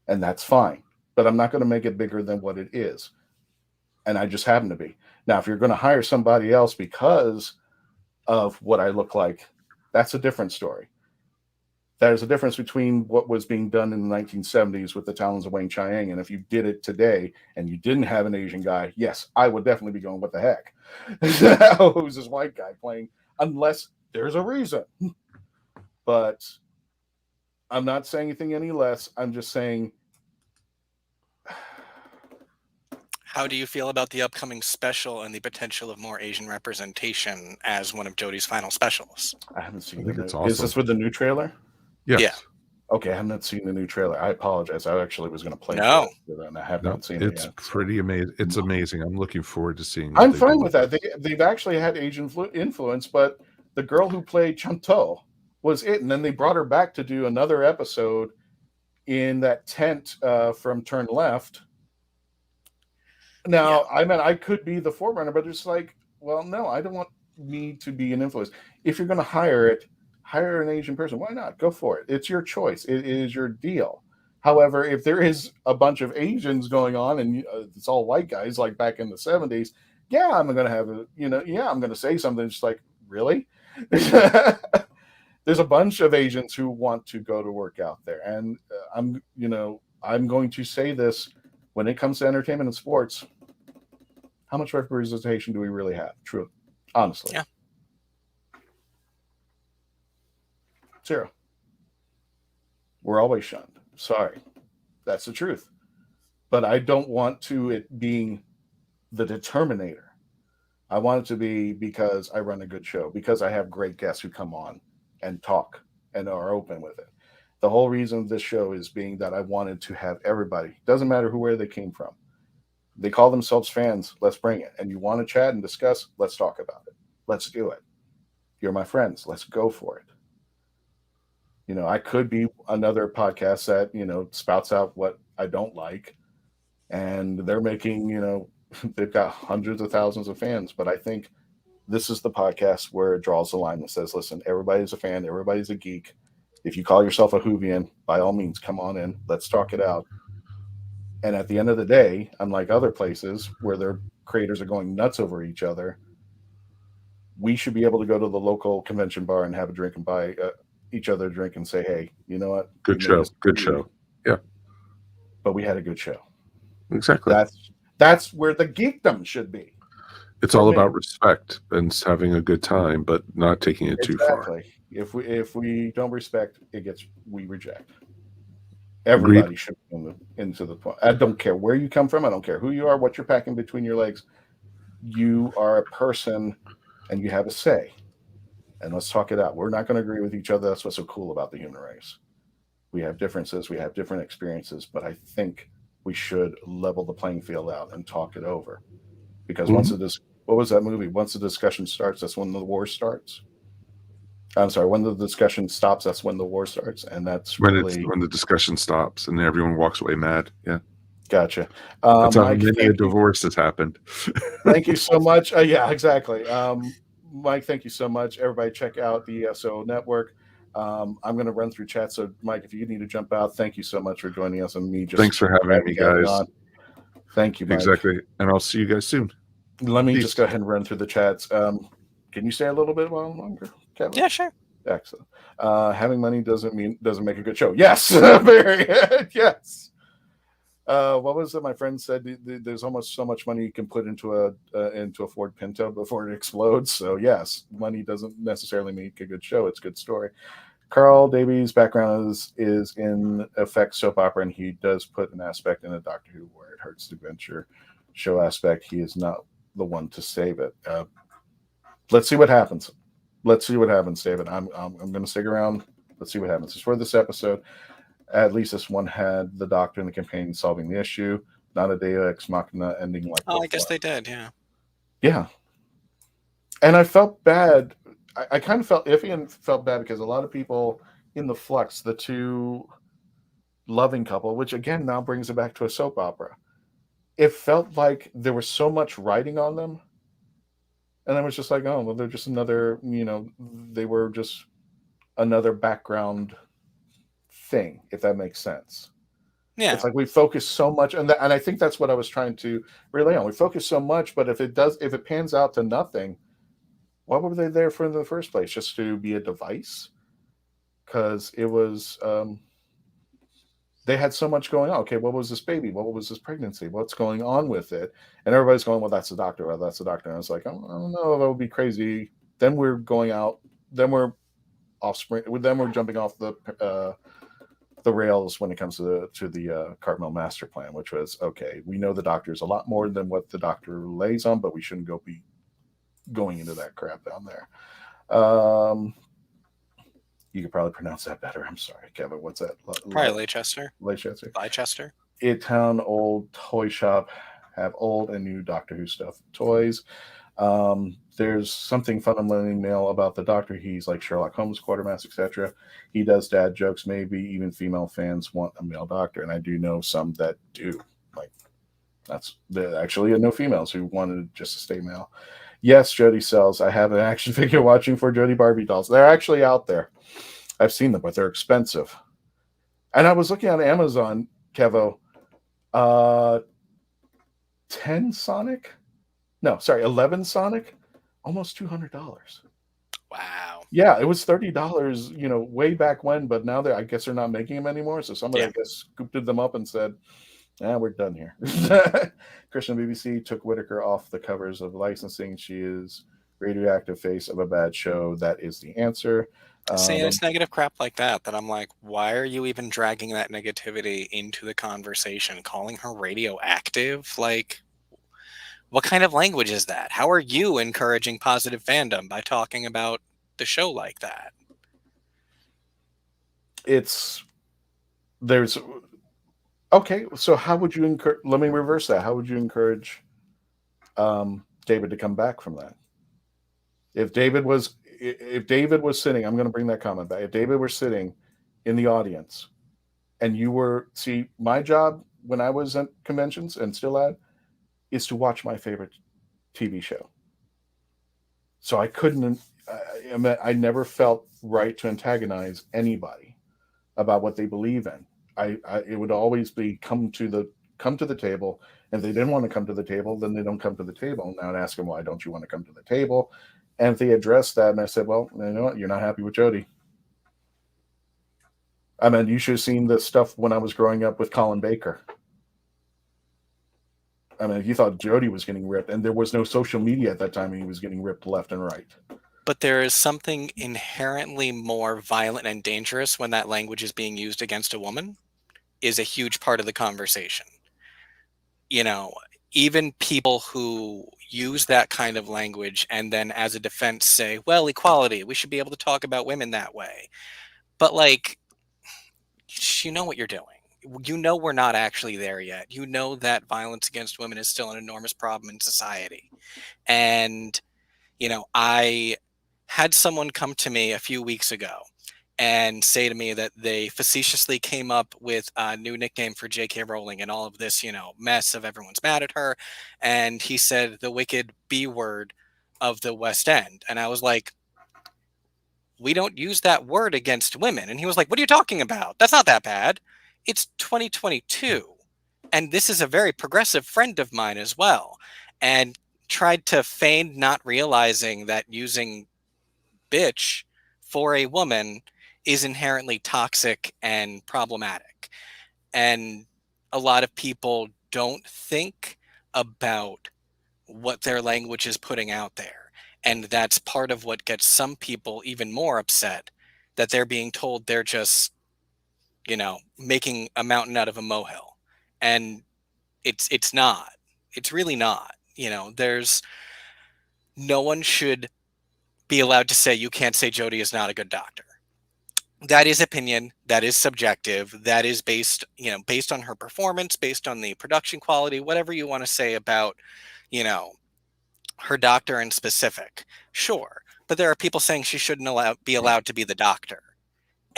and that's fine. But I'm not going to make it bigger than what it is. And I just happen to be. Now, if you're going to hire somebody else because of what I look like, that's a different story. There's a difference between what was being done in the 1970s with the Talons of Wang Chiang, and if you did it today and you didn't have an Asian guy, yes, I would definitely be going, what the heck? Who's this white guy playing? Unless there's a reason. But I'm not saying anything any less. I'm just saying. How do you feel about the upcoming special and the potential of more Asian representation as one of Jodie's final specials? I haven't seen it. Awesome. Is this with the new trailer? Yes. Yeah. Okay, I have not seen the new trailer. I apologize. I actually was going to play it, and I have not seen it It's yet. pretty amazing. It's amazing. I'm looking forward to seeing. I'm fine with that. They've actually had Asian influence, but the girl who played Chanto was it, and then they brought her back to do another episode in that tent from Turn Left. Now, I mean, I could be the forerunner, but it's like, well, no, I don't want me to be an influence. If you're going to hire an Asian person. Why not? Go for it. It's your choice. It is your deal. However, if there is a bunch of Asians going on and it's all white guys like back in the 70s, yeah, I'm going to have I'm going to say something just like, really? There's a bunch of Asians who want to go to work out there. And I'm going to say this when it comes to entertainment and sports. How much representation do we really have? True. Honestly. Yeah. 0. We're always shunned. Sorry. That's the truth. But I don't want it being the determinator. I want it to be because I run a good show, because I have great guests who come on and talk and are open with it. The whole reason of this show is being that I wanted to have everybody. Doesn't matter where they came from. They call themselves fans. Let's bring it. And you want to chat and discuss? Let's talk about it. Let's do it. You're my friends. Let's go for it. I could be another podcast that, spouts out what I don't like, and they're making, they've got hundreds of thousands of fans. But I think this is the podcast where it draws the line that says, listen, everybody's a fan. Everybody's a geek. If you call yourself a Whovian, by all means, come on in. Let's talk it out. And at the end of the day, unlike other places where their creators are going nuts over each other, we should be able to go to the local convention bar and have a drink and buy each other a drink and say, hey, you know what? Good show. Good show. Yeah. But we had a good show. Exactly. That's where the geekdom should be. It's all about respect and having a good time, but not taking it too far. Exactly. If we don't respect, we reject. Everybody should be into the point. I don't care where you come from. I don't care who you are, what you're packing between your legs. You are a person and you have a say. And let's talk it out. We're not going to agree with each other. That's what's so cool about the human race. We have differences. We have different experiences. But I think we should level the playing field out and talk it over. Because what was that movie? Once the discussion starts, that's when the war starts. I'm sorry, when the discussion stops, that's when the war starts. And that's when the discussion stops and everyone walks away mad. Yeah. Gotcha. That's how many a divorce has happened. Thank you so much. Yeah, exactly. Mike, thank you so much. Everybody check out the ESO Network. I'm going to run through chat. So, Mike, if you need to jump out, thank you so much for joining us. And me just thanks for having me, guys. Thank you, Mike. Exactly. And I'll see you guys soon. Let me just go ahead and run through the chats. Can you stay a little bit longer, Kevin? Yeah, sure. Excellent. Having money doesn't make a good show. Yes, very yes. What was it? My friend said there's almost so much money you can put into a Ford Pinto before it explodes. So yes, money doesn't necessarily make a good show. It's a good story. Carl Davies' background is in effect soap opera, and he does put an aspect in a Doctor Who where it hurts the adventure show aspect. He is not the one to save it. Let's see what happens. Let's see what happens, David. I'm going to stick around. Let's see what happens. It's for this episode. At least this one had the Doctor and the companion solving the issue, not a Deus Ex Machina ending like. Oh, I guess they did. Yeah. Yeah. And I felt bad. I kind of felt iffy and felt bad because a lot of people in the flux, the two loving couple, which again now brings it back to a soap opera. It felt like there was so much writing on them. And I was just like, oh, well, they're just another, they were just another background thing, if that makes sense. Yeah. It's like we focus so much, and I think that's what I was trying to relay on. We focus so much, but if it pans out to nothing, what were they there for in the first place? Just to be a device? Because it was, they had so much going on. Okay, what was this baby? What was this pregnancy? What's going on with it? And everybody's going, well, that's the Doctor. Well, that's the Doctor. And I was like, I don't know, that would be crazy. Then we're going out. Then we're offspring. Then we're jumping off the rails when it comes to the Cartmel master plan, which was, okay, we know the Doctor is a lot more than what the Doctor lays on, but we shouldn't be going into that crap down there. You could probably pronounce that better. I'm sorry, Kevin. What's that? Probably Leicester. Leicester. Town old toy shop have old and new Doctor Who stuff toys. There's something fundamentally male about the Doctor. He's like Sherlock Holmes, Quartermaster, etc. He does dad jokes. Maybe even female fans want a male Doctor, and I do know some that do. Like that's actually no females who wanted just to stay male. Yes, Jodie sells. I have an action figure watching for Jodie Barbie dolls. They're actually out there. I've seen them, but they're expensive. And I was looking on Amazon, Kevo. 11 Sonic, almost $200. Wow. Yeah, it was $30, way back when, but now I guess they're not making them anymore. So somebody, I guess, scooped them up and said, we're done here. Christian BBC took Whittaker off the covers of licensing. She is radioactive face of a bad show. That is the answer. Saying it's negative crap like that I'm like, why are you even dragging that negativity into the conversation? Calling her radioactive? Like, what kind of language is that? How are you encouraging positive fandom by talking about the show like that? Okay, so how would you encourage? Let me reverse that. How would you encourage David to come back from that? If David was sitting, I'm going to bring that comment back. If David were sitting in the audience, and you were, my job when I was at conventions and still at, is to watch my favorite TV show. So I couldn't. I never felt right to antagonize anybody about what they believe in. It would always be come to the table. And if they didn't want to come to the table, then they don't come to the table. Now I'd ask them, why don't you want to come to the table? And if they addressed that, and I said, well, you know what? You're not happy with Jodie. I mean, you should have seen the stuff when I was growing up with Colin Baker. I mean, if you thought Jodie was getting ripped, and there was no social media at that time, and he was getting ripped left and right. But there is something inherently more violent and dangerous when that language is being used against a woman, is a huge part of the conversation. Even people who use that kind of language and then as a defense say, well, equality, we should be able to talk about women that way. But you know what you're doing. We're not actually there yet. That violence against women is still an enormous problem in society. And, I had someone come to me a few weeks ago and say to me that they facetiously came up with a new nickname for J.K. Rowling and all of this, mess of everyone's mad at her. And he said the wicked B word of the West End. And I was like, we don't use that word against women. And he was like, what are you talking about? That's not that bad. It's 2022. And this is a very progressive friend of mine as well. And tried to feign not realizing that using bitch for a woman is inherently toxic and problematic. And a lot of people don't think about what their language is putting out there. And that's part of what gets some people even more upset that they're being told they're just, making a mountain out of a molehill. And it's not. It's really not. There's no one should be allowed to say you can't say Jodie is not a good doctor. That is opinion. That is subjective. That is based on her performance, based on the production quality, whatever you want to say about, her doctor in specific. Sure. But there are people saying she shouldn't be allowed to be the doctor.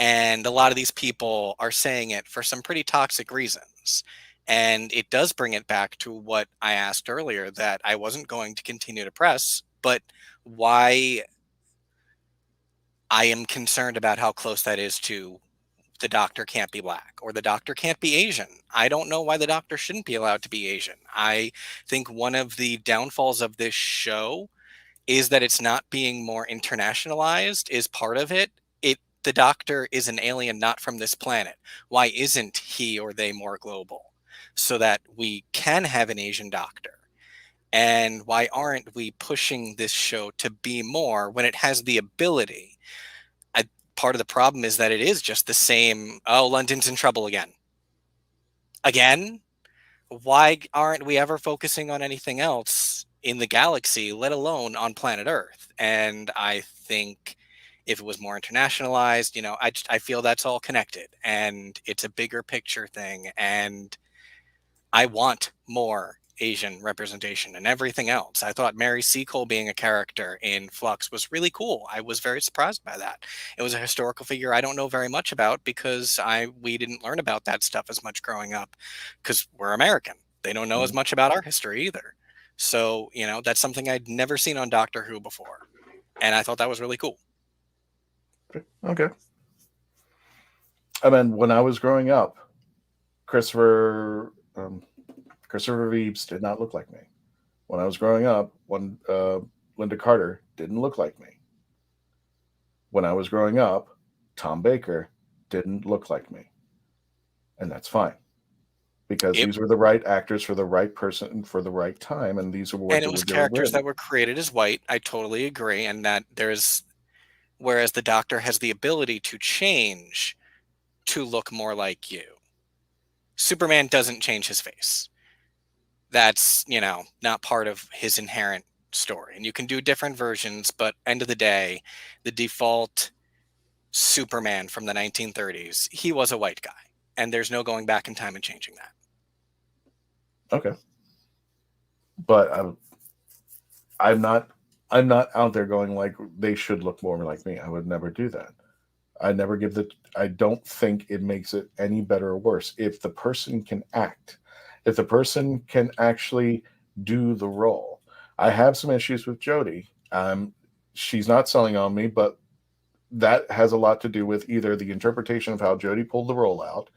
And a lot of these people are saying it for some pretty toxic reasons. And it does bring it back to what I asked earlier that I wasn't going to continue to press, but why I am concerned about how close that is to the doctor can't be black or the doctor can't be Asian. I don't know why the doctor shouldn't be allowed to be Asian. I think one of the downfalls of this show is that it's not being more internationalized is part of it. The doctor is an alien not from this planet. Why isn't he or they more global so that we can have an Asian doctor? And why aren't we pushing this show to be more when it has the ability? Part of the problem is that it is just the same, London's in trouble again. Again? Why aren't we ever focusing on anything else in the galaxy, let alone on planet Earth? And I think if it was more internationalized, I feel that's all connected and it's a bigger picture thing. And I want more Asian representation and everything else. I thought Mary Seacole being a character in Flux was really cool. I was very surprised by that. It was a historical figure I don't know very much about because we didn't learn about that stuff as much growing up because we're American. They don't know as much about our history either. So, that's something I'd never seen on Doctor Who before. And I thought that was really cool. Okay. I mean, when I was growing up, Christopher Reeves did not look like me. When I was growing up, Linda Carter didn't look like me. When I was growing up, Tom Baker didn't look like me. And that's fine. Because these were the right actors for the right person for the right time. And these were and it was characters that were created as white. I totally agree. And that whereas the Doctor has the ability to change to look more like you. Superman doesn't change his face. That's, not part of his inherent story. And you can do different versions, but end of the day, the default Superman from the 1930s, he was a white guy. And there's no going back in time and changing that. Okay. But I'm not out there going like they should look more like me. I would never do that. I don't think it makes it any better or worse. If the person can act, if the person can actually do the role. I have some issues with Jodie. She's not selling on me, but that has a lot to do with either the interpretation of how Jodie pulled the role out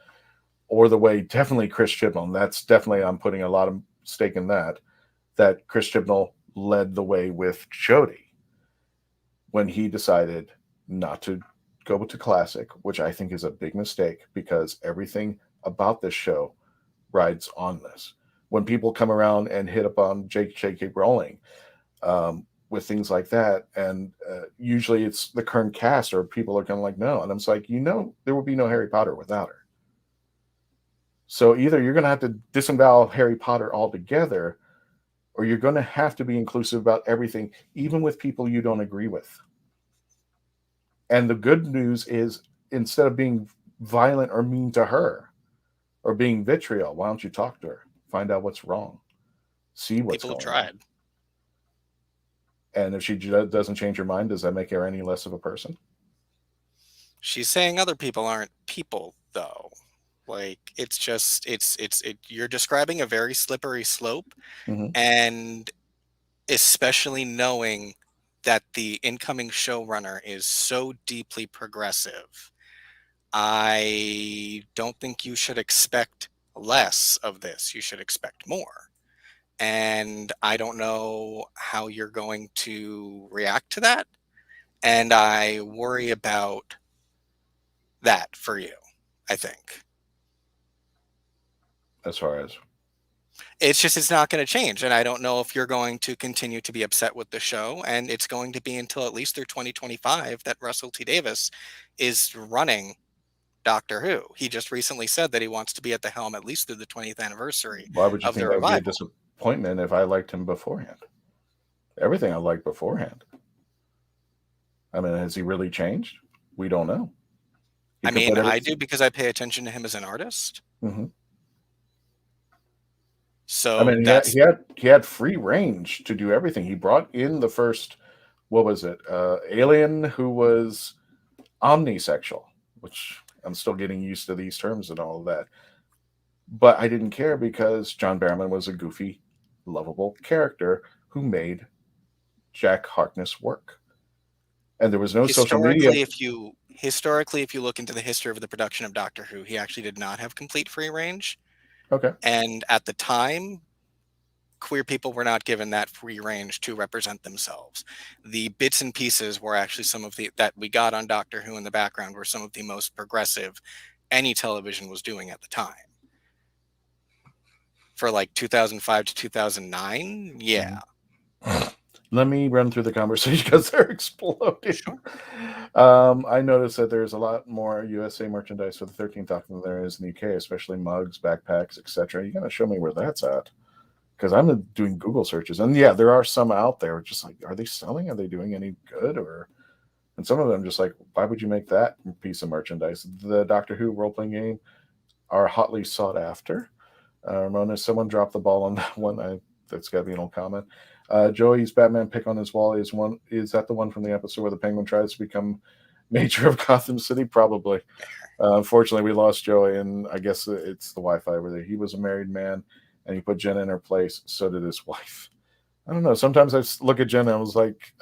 or the way definitely Chris Chibnall, that's definitely, I'm putting a lot of stake in that Chris Chibnall led the way with Jodie when he decided not to go to classic, which I think is a big mistake because everything about this show rides on this. When people come around and hit up on J.K. Rowling with things like that, and usually it's the current cast or people are kind of like, no. And I'm just like, there would be no Harry Potter without her. So either you're going to have to disavow Harry Potter altogether, or you're going to have to be inclusive about everything, even with people you don't agree with. And the good news is, instead of being violent or mean to her or being vitriol, why don't you talk to her? Find out what's wrong. See what's people going have tried. On. And if she doesn't change her mind, does that make her any less of a person? She's saying other people aren't people, though. Like, it's just, you're describing a very slippery slope. Mm-hmm. And especially knowing that the incoming showrunner is so deeply progressive, I don't think you should expect less of this. You should expect more. And I don't know how you're going to react to that. And I worry about that for you, I think. As far as? It's not going to change, and I don't know if you're going to continue to be upset with the show, and it's going to be until at least through 2025 that Russell T Davies is running Doctor Who. He just recently said that he wants to be at the helm at least through the 20th anniversary Why would you of think the that would be a revival. disappointment if I liked him beforehand? Everything I liked beforehand. I mean, has he really changed? We don't know. I mean, I do because I pay attention to him as an artist. Mm-hmm. So I mean, he had free range to do everything. He brought in the first, what was it, alien who was omnisexual, which I'm still getting used to these terms and all of that. But I didn't care because John Barrowman was a goofy, lovable character who made Jack Harkness work. And there was no social media. Historically, if you look into the history of the production of Doctor Who, he actually did not have complete free range. Okay. And at the time, queer people were not given that free range to represent themselves. The bits and pieces were actually some of the that we got on Doctor Who in the background were some of the most progressive any television was doing at the time. For like 2005 to 2009, yeah. Let me run through the conversation because they're exploding. Sure. I noticed that there's a lot more USA merchandise for the 13th Doctor than there is in the UK, especially mugs, backpacks, etc. You gotta show me where that's at, because I'm doing Google searches, and yeah, there are some out there. Just like, are they selling? Are they doing any good? And some of them just like, why would you make that piece of merchandise? The Doctor Who role-playing game are hotly sought after. Ramona, someone dropped the ball on that one. That's got to be an old comment. Joey's Batman pick on his wall is that the one from the episode where the Penguin tries to become mayor of Gotham City? Probably. Unfortunately, we lost Joey, and I guess it's the Wi-Fi over there. He was a married man, and he put Jenna in her place. So did his wife. I don't know. Sometimes I look at Jenna and I was like,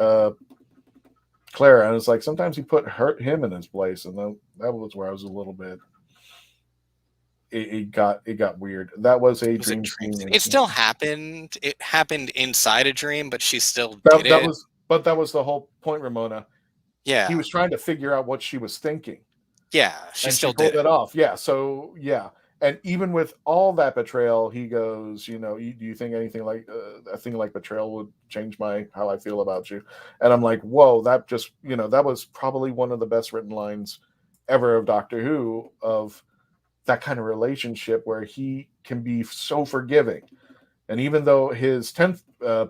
Clara, and it's like sometimes he put him in his place, and that was where I was a little bit. It got weird. That was a dream. It still happened. It happened inside a dream, but she still did that it. That was the whole point, Ramona. Yeah, he was trying to figure out what she was thinking. Yeah, she still pulled did it off. Yeah, so yeah, and even with all that betrayal, he goes, do you think anything like a thing like betrayal would change how I feel about you? And I'm like, whoa, that just that was probably one of the best written lines ever of Doctor Who, of that kind of relationship where he can be so forgiving. And even though his 10th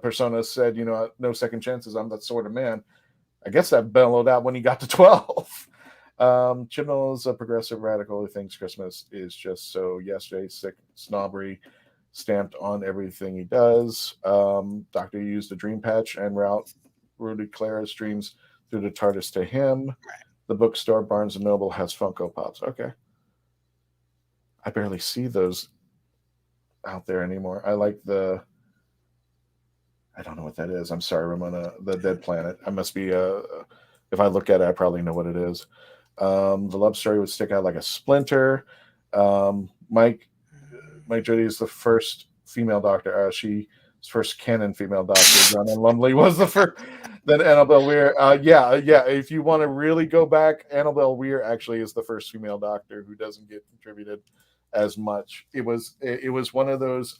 persona said, no second chances, I'm that sort of man, I guess that bellowed out when he got to 12. Chibnall is a progressive radical who thinks Christmas is just so yesterday, sick snobbery stamped on everything he does. Doctor used a dream patch and routed Clara's dreams through the TARDIS to him. Right. The bookstore Barnes & Noble has Funko Pops. Okay. I barely see those out there anymore. I like I don't know what that is. I'm sorry, Ramona. The Dead Planet. I must be, if I look at it, I probably know what it is. The love story would stick out like a splinter. Mike Jodie is the first female Doctor. She's first canon female Doctor. John and Lumley was the first. Then Annabelle Weir. Yeah. If you want to really go back, Annabelle Weir actually is the first female Doctor who doesn't get contributed as much. It was one of those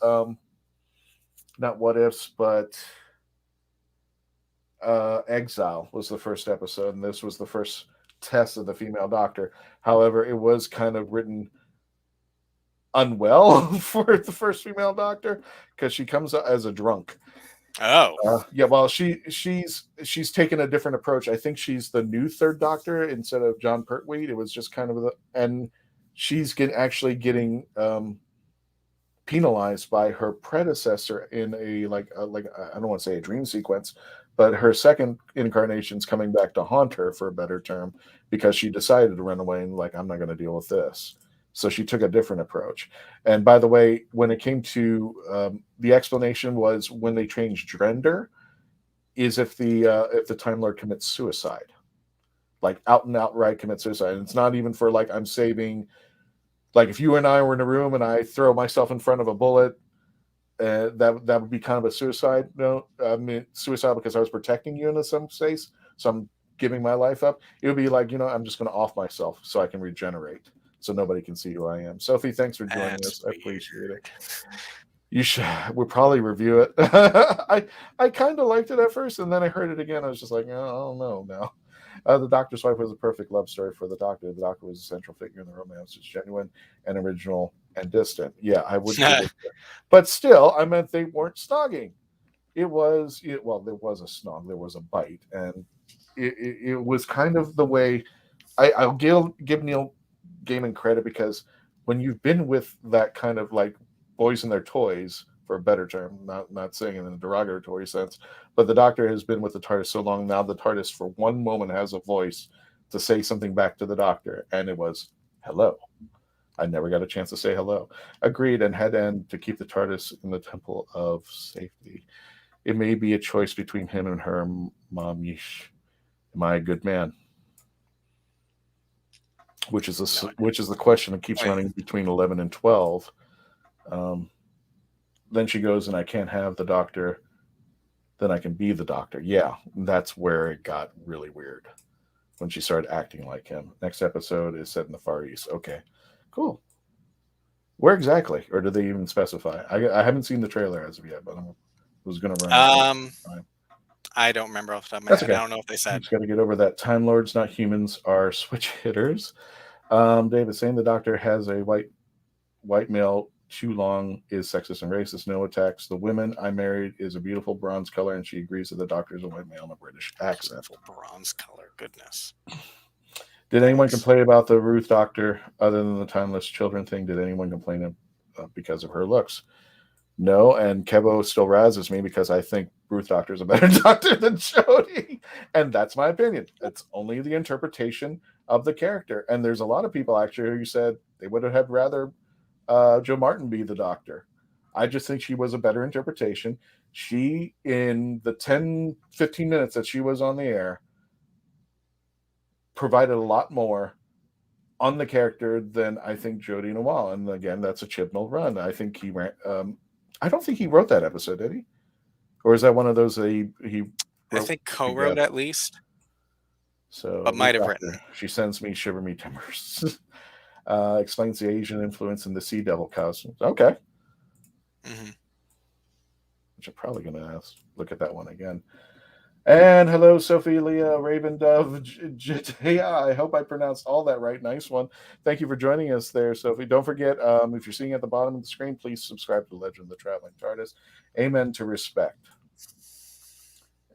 not what ifs, but Exile was the first episode, and this was the first test of the female Doctor. However, it was kind of written unwell for the first female Doctor because she comes out as a drunk. Yeah, well, she's taken a different approach. I think she's the new third Doctor instead of John Pertwee. It was just kind of and she's actually getting penalized by her predecessor in a like I don't want to say a dream sequence, but her second incarnation's coming back to haunt her, for a better term, because she decided to run away and I'm not going to deal with this. So she took a different approach. And by the way, when it came to the explanation was when they changed gender, is if the Time Lord commits suicide, like outright commit suicide. And it's not even for I'm saving. Like if you and I were in a room and I throw myself in front of a bullet, that would be kind of a suicide. No, I mean suicide because I was protecting you in some space. So I'm giving my life up. It would be I'm just going to off myself so I can regenerate, so nobody can see who I am. Sophie, thanks for joining us. I appreciate it. We'll probably review it. I kind of liked it at first, and then I heard it again. I was just like, oh, I don't know now. The Doctor's Wife was a perfect love story for the Doctor. The Doctor was a central figure in the romance. It's genuine and original and distant. Yeah, I would. But still, I meant they weren't snogging. There was a snog. There was a bite, and it was kind of the way. I'll give Neil Gaiman credit, because when you've been with that kind of like boys and their toys, for a better term, not saying it in a derogatory sense, but the Doctor has been with the TARDIS so long now, the TARDIS for one moment has a voice to say something back to the Doctor, and it was hello. I never got a chance to say hello. Agreed, and head end to keep the TARDIS in the temple of safety. It may be a choice between him and her. Mom Yeesh. Am I a good man? Which is the question that keeps running between 11 and 12. Then she goes, and I can't have the Doctor, then I can be the Doctor. Yeah, that's where it got really weird, when she started acting like him. Next episode is set in the Far East. Okay, cool. Where exactly? Or did they even specify? I haven't seen the trailer as of yet, but I was going to run. I don't remember off the top of my head. Okay. I don't know if they said. Just got to get over that. Time Lords, not humans, are switch hitters. David saying the Doctor has a white male too long is sexist and racist. No attacks. The woman I married is a beautiful bronze color, and she agrees that the Doctor is a white male in a British accent. Beautiful bronze color. Goodness. Did anyone complain about the Ruth Doctor other than the timeless children thing? Did anyone complain because of her looks? No, and Kevo still razzes me because I think Ruth Doctor is a better Doctor than Jodie, and that's my opinion. It's only the interpretation of the character, and there's a lot of people actually who said they would have rather Jo Martin be the Doctor. I just think she was a better interpretation. She, in the 10-15 minutes that she was on the air, provided a lot more on the character than I think Jodie Noel. And again, that's a Chibnall run. I think he ran. I don't think he wrote that episode, did he? Or is that one of those that he wrote? I think co-wrote at least. So, but might have written. She sends me shiver me timbers. Explains the Asian influence in the Sea Devil costumes. Okay. Mm-hmm. Which I'm probably going to look at that one again. And hello, Sophie Leah Raven Dove. I hope I pronounced all that right. Nice one. Thank you for joining us there, Sophie. Don't forget, if you're seeing at the bottom of the screen, please subscribe to Legend of the Traveling Tardis. Amen to respect.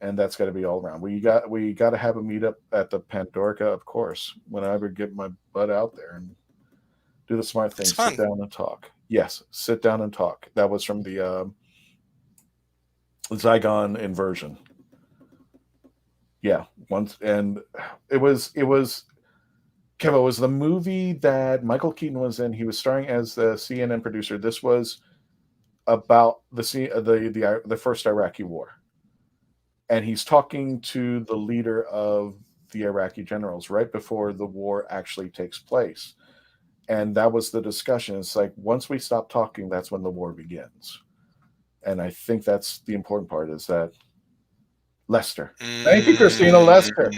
And that's got to be all around. We got to have a meetup at the Pandorica, of course, when I ever get my butt out there and do the smart thing. Sit down and talk. Yes, sit down and talk. That was from the Zygon inversion. Yeah, once, and it was Kevo, it was the movie that Michael Keaton was in. He was starring as the CNN producer. This was about the first Iraqi war, and he's talking to the leader of the Iraqi generals right before the war actually takes place, and that was the discussion. It's like, once we stop talking, that's when the war begins, and I think that's the important part, is that Lester. Thank you, Christina Lester.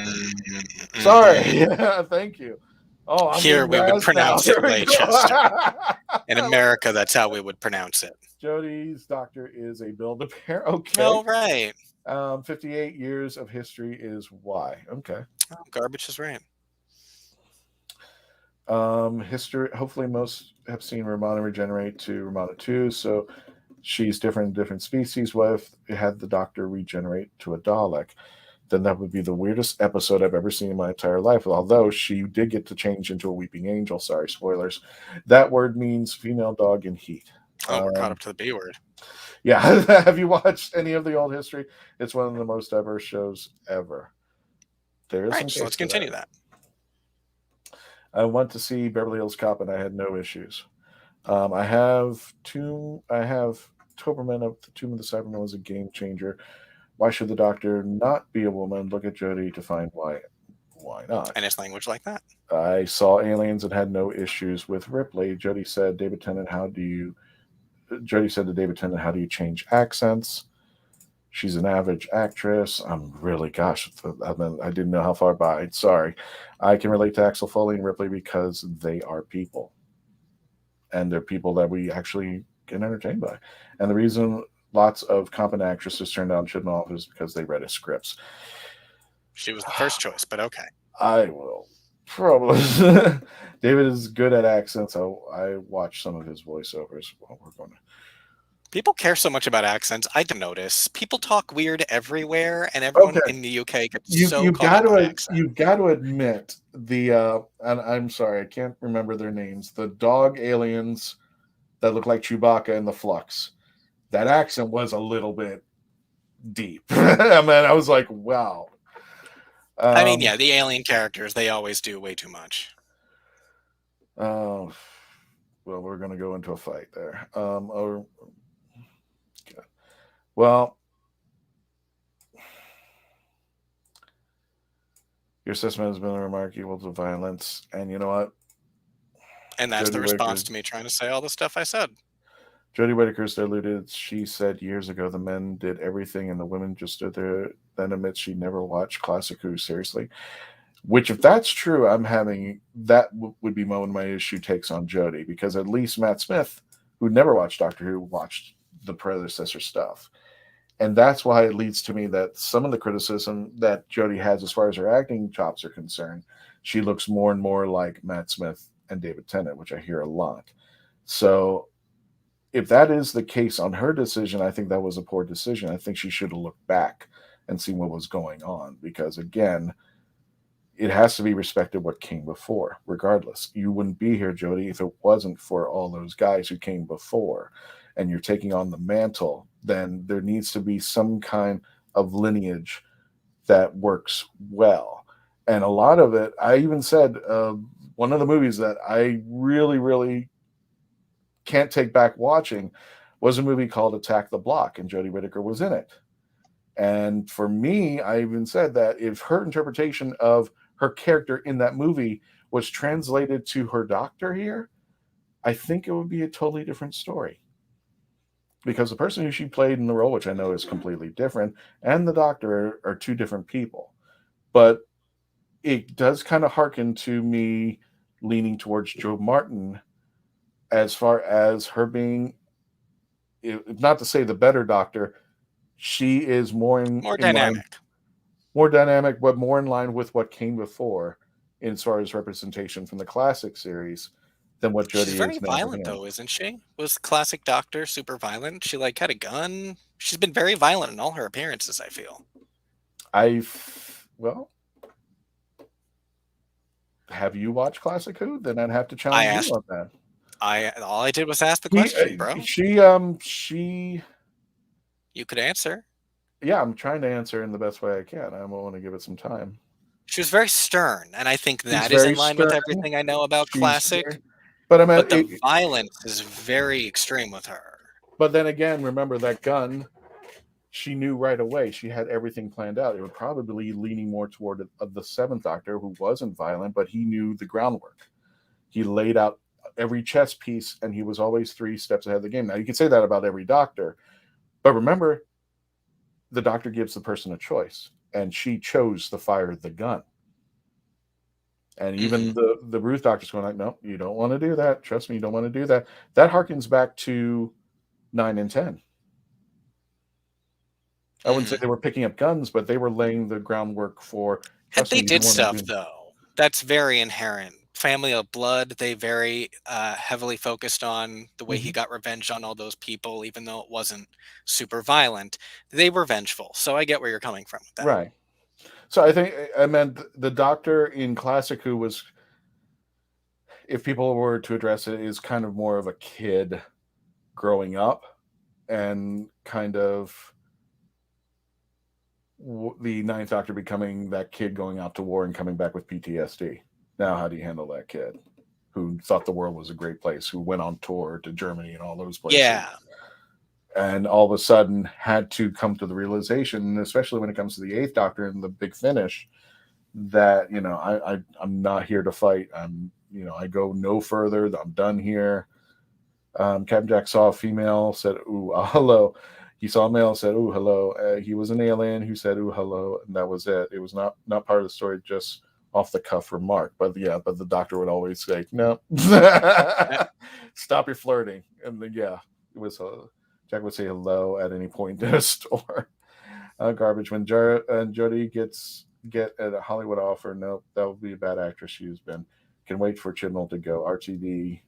Sorry. Yeah, thank you. Oh, here we would pronounce it Leicester. In America, that's how we would pronounce it. Jodie's Doctor is a Build-A-Bear. Okay. All right. 58 years of history is why. Okay. Oh, garbage is right. History. Hopefully, most have seen Romana regenerate to Romana 2. So she's different species. What if it had the Doctor regenerate to a Dalek? Then that would be the weirdest episode I've ever seen in my entire life. Although she did get to change into a weeping angel. Sorry, spoilers. That word means female dog in heat. Oh, we're caught up to the B word. Yeah. Have you watched any of the old history? It's one of the most diverse shows ever. There's right, so let's continue that. I went to see Beverly Hills Cop and I had no issues. I have Toberman of the Tomb of the Cybermen was a game changer. Why should the Doctor not be a woman? Look at Jodie to find why. Why not? And it's language like that. I saw Aliens and had no issues with Ripley. Jodie said, David Tennant, Jodie said to David Tennant, how do you change accents? She's an average actress. I'm really, I didn't know how far by. Sorry. I can relate to Axel Foley and Ripley because they are people. And they're people that we actually get entertained by. And the reason lots of competent actresses turned down shouldn't offer is because they read his scripts. She was the first choice, but okay. I will probably. David is good at accents. I watch some of his voiceovers while we're going to. People care so much about accents. I can notice people talk weird everywhere, and everyone in the UK gets so caught up in accents. You've got to admit the and I'm sorry, I can't remember their names. The dog aliens that look like Chewbacca and the Flux. That accent was a little bit deep. I mean, I was like, wow. I mean, yeah, the alien characters, they always do way too much. Oh, well, we're going to go into a fight there. Well, your assessment has been a remark equal to violence, and you know what? And that's Jodie the response to me trying to say all the stuff I said. Jodie Whittaker's diluted. She said years ago the men did everything and the women just stood there. Then admits she never watched Classic Who seriously. Which, if that's true, that would be one of my issue takes on Jodie, because at least Matt Smith, who never watched Doctor Who, watched the predecessor stuff. And that's why it leads to me that some of the criticism that Jodie has as far as her acting chops are concerned, she looks more and more like Matt Smith and David Tennant, which I hear a lot. So if that is the case on her decision, I think that was a poor decision. I think she should have looked back and seen what was going on, because, again, it has to be respected what came before, regardless. You wouldn't be here, Jodie, if it wasn't for all those guys who came before, and you're taking on the mantle. Then there needs to be some kind of lineage that works well. And a lot of it, I even said, one of the movies that I really, really can't take back watching was a movie called Attack the Block, and Jodie Whittaker was in it. And for me, I even said that if her interpretation of her character in that movie was translated to her doctor here, I think it would be a totally different story. Because the person who she played in the role, which I know is completely different, and the doctor are two different people. But it does kind of harken to me leaning towards Jo Martin as far as her being, not to say the better doctor, she is more dynamic, but more in line with what came before as far as representation from the classic series than what Jodie is. She's very violent, though, isn't she? Was classic Doctor super violent? She had a gun. She's been very violent in all her appearances, I feel. Have you watched Classic Who? Then I'd have to challenge you on that. All I did was ask the question, bro. You could answer. Yeah, I'm trying to answer in the best way I can. I want to give it some time. She was very stern, and I think that is in line with everything I know about classic. But the violence is very extreme with her. But then again, remember that gun, she knew right away. She had everything planned out. It would probably be leaning more toward the Seventh Doctor, who wasn't violent, but he knew the groundwork. He laid out every chess piece, and he was always 3 steps ahead of the game. Now, you can say that about every doctor, but remember, the doctor gives the person a choice, and she chose to fire the gun. And even the Ruth doctor's going like, no, you don't want to do that. Trust me, you don't want to do that. That harkens back to 9 and 10. I wouldn't say they were picking up guns, but they were laying the groundwork for. And they did stuff, though. That's very inherent. Family of Blood, they very heavily focused on the way he got revenge on all those people, even though it wasn't super violent. They were vengeful. So I get where you're coming from with that. Right. So I think I meant the Doctor in Classic Who was, if people were to address it, is kind of more of a kid growing up, and kind of the Ninth Doctor becoming that kid going out to war and coming back with PTSD. Now, how do you handle that kid who thought the world was a great place, who went on tour to Germany and all those places? Yeah. And all of a sudden had to come to the realization, especially when it comes to the Eighth Doctor and the big finish, that, I'm not here to fight. I go no further. I'm done here. Captain Jack saw a female, said, ooh, hello. He saw a male, said, ooh, hello. He was an alien who said, ooh, hello. And that was it. It was not part of the story, just off the cuff remark. But the Doctor would always say, no, stop your flirting. And then, Jack would say hello at any point in a store. Garbage. When Jodie get a Hollywood offer, nope, that would be a bad actress she's been. Can wait for Chibnall to go. RTD,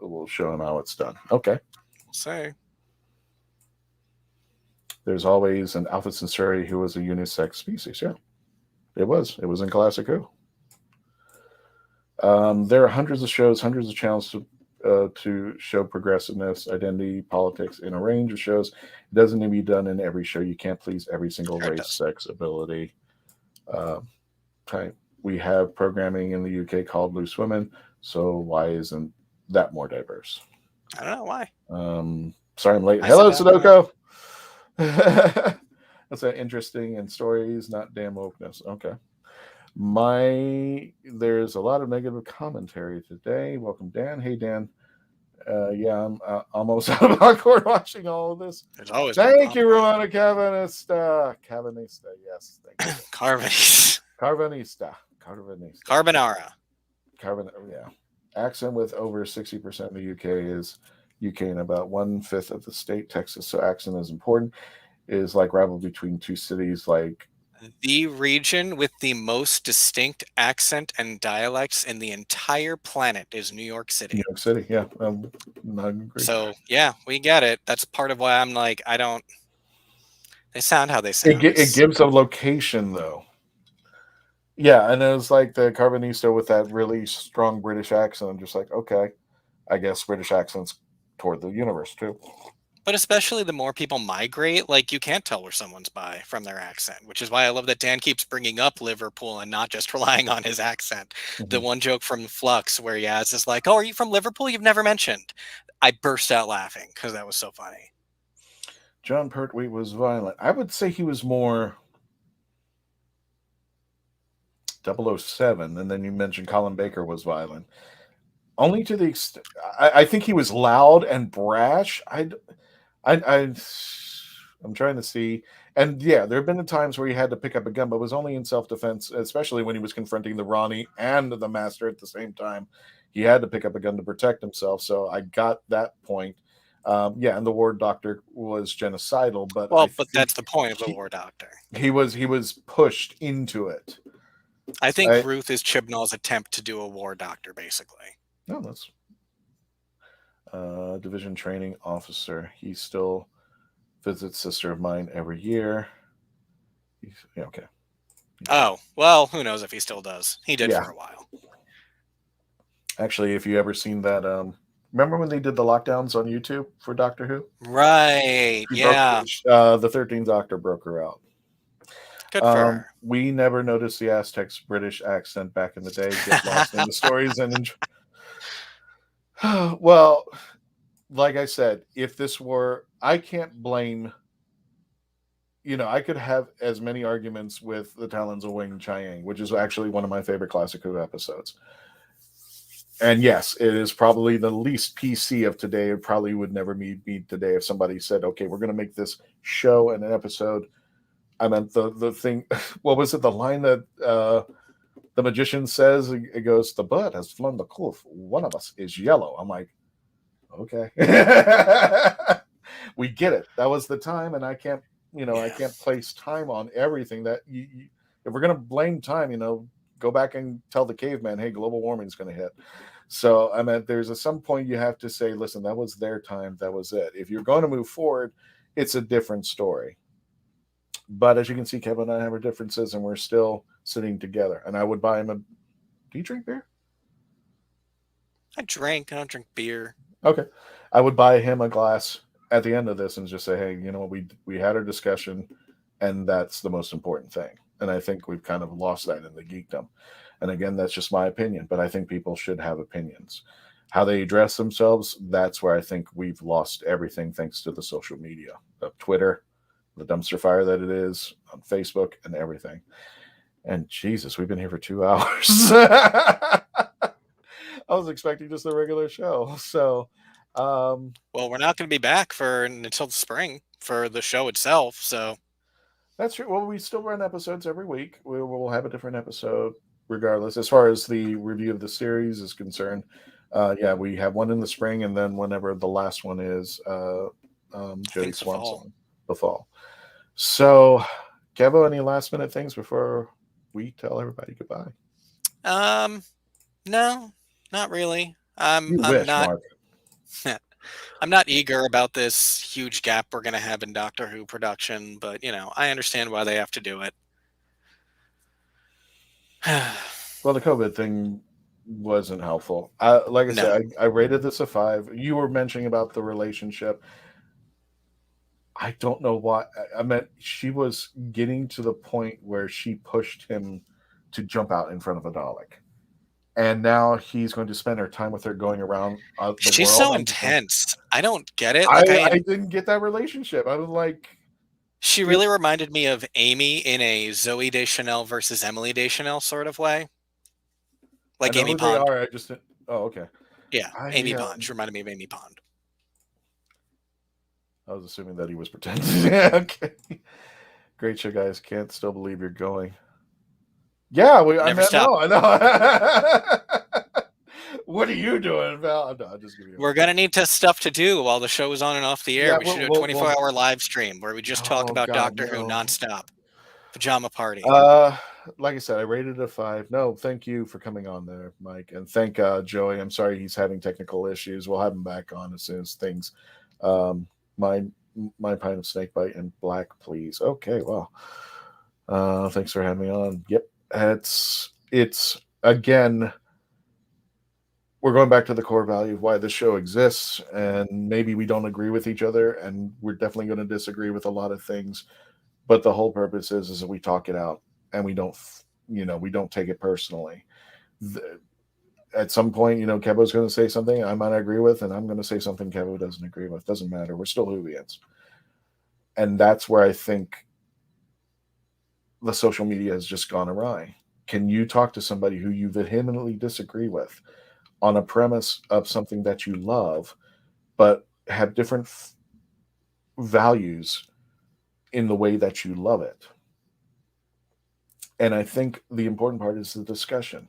we'll show him how it's done. Okay. Say. There's always an Alpha Centauri who was a unisex species. Yeah, it was. It was in Classic Who. There are hundreds of shows, hundreds of channels to show progressiveness, identity, politics in a range of shows. It doesn't need to be done in every show. You can't please every single race, sex, ability. Type. We have programming in the UK called Loose Women, so why isn't that more diverse? I don't know why. Sorry, I'm late. Hello, Sudoku. That's interesting, and stories, not damn wokeness. Okay. There's a lot of negative commentary today. Welcome, Dan. Hey, Dan. Yeah, I'm almost out of popcorn watching all of this. There's always thank you, Romana Cavanista. Yes, thank you. Carvanista. Carbonara. Yeah. Accent with over 60% of the UK is UK and about 1/5 of the state, Texas. So accent is important. It is like rival between two cities like the region with the most distinct accent and dialects in the entire planet is New York City. New York City, yeah. So, yeah, we get it. That's part of why I'm like, they sound how they sound. It gives a location, though. Yeah, and it was like the Carbonista with that really strong British accent. I'm just like, okay, I guess British accents toward the universe, too. But especially the more people migrate, like you can't tell where someone's by from their accent, which is why I love that Dan keeps bringing up Liverpool and not just relying on his accent. Mm-hmm. The one joke from Flux where Yaz is like, oh, are you from Liverpool? You've never mentioned. I burst out laughing because that was so funny. John Pertwee was violent. I would say he was more 007, and then you mentioned Colin Baker was violent. Only to the extent I think he was loud and brash. I'm trying to see, and yeah, there have been times where he had to pick up a gun, but it was only in self-defense, especially when he was confronting the Ronnie and the Master at the same time. He had to pick up a gun to protect himself, so I got that point. Yeah, and the War Doctor was genocidal, but that's the point of the War Doctor. He was pushed into it. I think Ruth is Chibnall's attempt to do a War Doctor, basically. No, that's division training officer. He still visits sister of mine every year. Yeah, okay. Oh, well, who knows if he still does. He did for a while. Actually, if you ever seen that, remember when they did the lockdowns on YouTube for Doctor Who? Right, yeah. The 13th Doctor broke her out. Good for her. We never noticed the Aztecs' British accent back in the day. Get lost in the stories and well, like I said, if this were, I can't blame. I could have as many arguments with the Talons of Wing Chiang, which is actually one of my favorite Classic Who episodes. And yes, it is probably the least PC of today. It probably would never be today if somebody said, okay, we're going to make this show and an episode. I meant the thing, what was it? The line that the magician says, it goes, the bird has flown the cliff. One of us is yellow. I'm like, okay. We get it. That was the time, and I can't, I can't place time on everything. That if we're going to blame time, go back and tell the caveman, hey, global warming is going to hit. So, I mean, there's some point you have to say, listen, that was their time. That was it. If you're going to move forward, it's a different story. But as you can see, Kevin and I have our differences, and we're still sitting together. And I would buy him a... Do you drink beer? I don't drink beer. Okay. I would buy him a glass at the end of this and just say, hey, you know what? We had our discussion, and that's the most important thing. And I think we've kind of lost that in the geekdom. And again, that's just my opinion, but I think people should have opinions. How they address themselves, that's where I think we've lost everything thanks to the social media, of Twitter, the dumpster fire that it is, on Facebook, and everything. And Jesus, we've been here for 2 hours. I was expecting just a regular show. So, well, we're not going to be back until the spring for the show itself. So that's true. Well, we still run episodes every week. We'll have a different episode regardless. As far as the review of the series is concerned, Yeah, we have one in the spring, and then whenever the last one is, Jodie Swanson, the fall. So, Kevo, any last minute things before we tell everybody goodbye? No, not really. You wish, Mark. I'm not eager about this huge gap we're going to have in Doctor Who production, but I understand why they have to do it. Well, the COVID thing wasn't helpful. Like I said, I rated this a 5. You were mentioning about the relationship. I don't know why. I meant she was getting to the point where she pushed him to jump out in front of a Dalek. And now he's going to spend her time with her going around the world. She's so intense. I don't get it. I didn't get that relationship. I was like... She really reminded me of Amy in a Zooey Deschanel versus Emily Deschanel sort of way. Like Amy Pond. They are. I just didn't... Oh, okay. Yeah, Amy Pond. She reminded me of Amy Pond. I was assuming that he was pretending. Yeah, okay. Great show, guys. Can't still believe you're going. Yeah, I know. What are you doing, Val? No, I'm just giving you. We're gonna need stuff to do while the show is on and off the air. Yeah, we should do a 24-hour live stream where we just talk about Doctor Who nonstop. Pajama party. Like I said, I rated it a 5. No, thank you for coming on there, Mike, and thank Joey. I'm sorry he's having technical issues. We'll have him back on as soon as things. My pint of snake bite and black, please. Okay, well, thanks for having me on. Yep, it's again. We're going back to the core value of why the show exists, and maybe we don't agree with each other, and we're definitely going to disagree with a lot of things. But the whole purpose is that we talk it out, and we don't take it personally. At some point, Kevo's going to say something I might agree with, and I'm going to say something Kevo doesn't agree with. Doesn't matter. We're still Whovians. And that's where I think the social media has just gone awry. Can you talk to somebody who you vehemently disagree with on a premise of something that you love, but have different values in the way that you love it? And I think the important part is the discussion.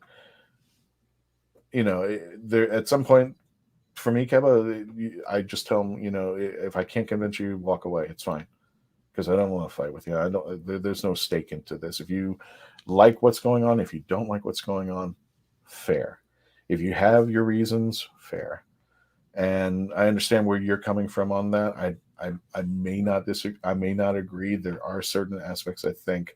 There at some point, for me, Kevo, I just tell him, if I can't convince you, walk away. It's fine, because I don't want to fight with you. There's no stake into this. If you like what's going on, if you don't like what's going on, fair. If you have your reasons, fair. And I understand where you're coming from on that. I may not disagree. I may not agree. There are certain aspects I think.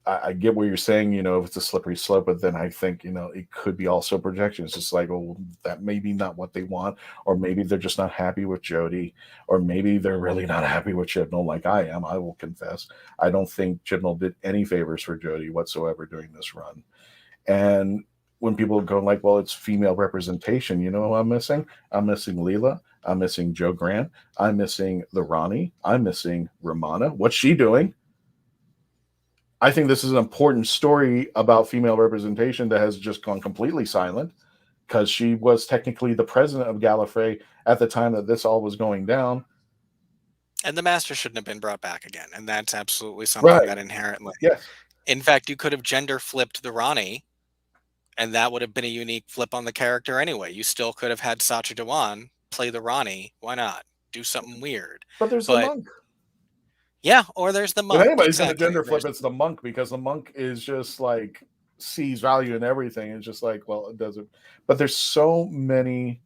I get what you're saying, if it's a slippery slope, but then I think, it could be also projection. It's just like, well, that may be not what they want, or maybe they're just not happy with Jodie, or maybe they're really not happy with Chibnall like I am. I will confess. I don't think Chibnall did any favors for Jodie whatsoever during this run. And when people go like, well, it's female representation, you know who I'm missing? I'm missing Leela. I'm missing Joe Grant. I'm missing the Ronnie. I'm missing Romana. What's she doing? I think this is an important story about female representation that has just gone completely silent, because she was technically the president of Gallifrey at the time that this all was going down. And the Master shouldn't have been brought back again. And that's absolutely something that inherently. Yes. In fact, you could have gender flipped the Ronnie, and that would have been a unique flip on the character anyway. You still could have had Sacha Dhawan play the Ronnie. Why not? Do something weird. But there's the monk. Yeah, or there's the monk. If anybody's going to gender flip, it's the monk, because the monk is just like sees value in everything. It's just like, well, it doesn't. But there's so many.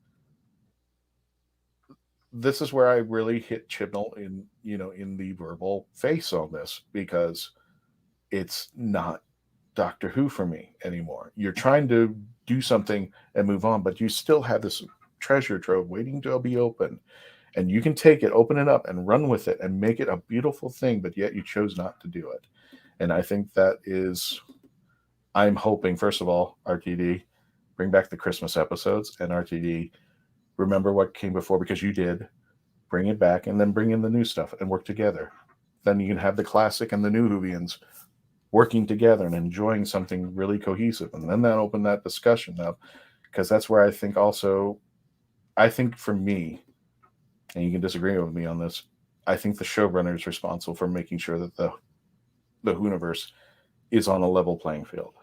This is where I really hit Chibnall in the verbal face on this, because it's not Doctor Who for me anymore. You're trying to do something and move on, but you still have this treasure trove waiting to be opened. And you can take it, open it up, and run with it and make it a beautiful thing, but yet you chose not to do it. And I think that is, I'm hoping, first of all, RTD, bring back the Christmas episodes, and RTD, remember what came before, because you did, bring it back, and then bring in the new stuff and work together. Then you can have the classic and the new Whovians working together and enjoying something really cohesive. And then that opened that discussion up, because that's where I think also, for me, and you can disagree with me on this, I think the showrunner is responsible for making sure that the Whoniverse is on a level playing field.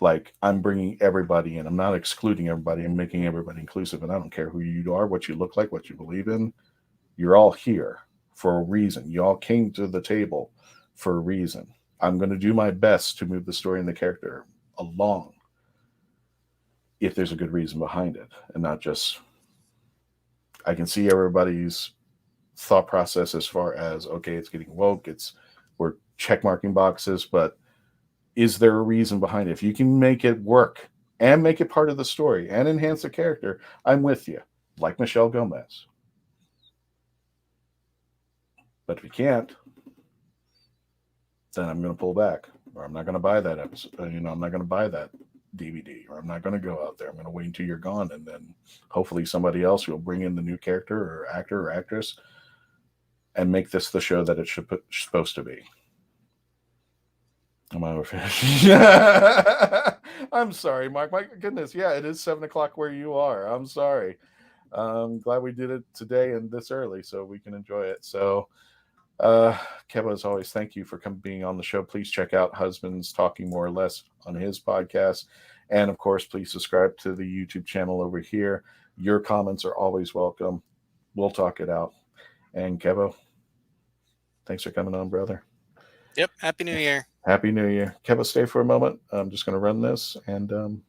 Like, I'm bringing everybody in. I'm not excluding everybody. I'm making everybody inclusive. And I don't care who you are, what you look like, what you believe in. You're all here for a reason. You all came to the table for a reason. I'm going to do my best to move the story and the character along if there's a good reason behind it, and not just, I can see everybody's thought process as far as, okay, it's getting woke, we're checkmarking boxes, but is there a reason behind it? If you can make it work and make it part of the story and enhance the character, I'm with you, like Michelle Gomez. But if you can't, then I'm going to pull back, or I'm not going to buy that episode. I'm not going to buy that DVD, or I'm not going to go out there. I'm going to wait until you're gone, and then hopefully somebody else will bring in the new character or actor or actress and make this the show that it's supposed to be. Am I overfinished? I'm sorry, Mark. My goodness, yeah, it is 7:00 where you are. I'm sorry. I'm glad we did it today and this early so we can enjoy it. So, Kevin, as always, thank you for being on the show. Please check out Husbands Talking More or Less on his podcast. And, of course, please subscribe to the YouTube channel over here. Your comments are always welcome. We'll talk it out. And, Kevo, thanks for coming on, brother. Yep. Happy New Year. Happy New Year. Kevo, stay for a moment. I'm just going to run this and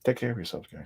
take care of yourself, guys.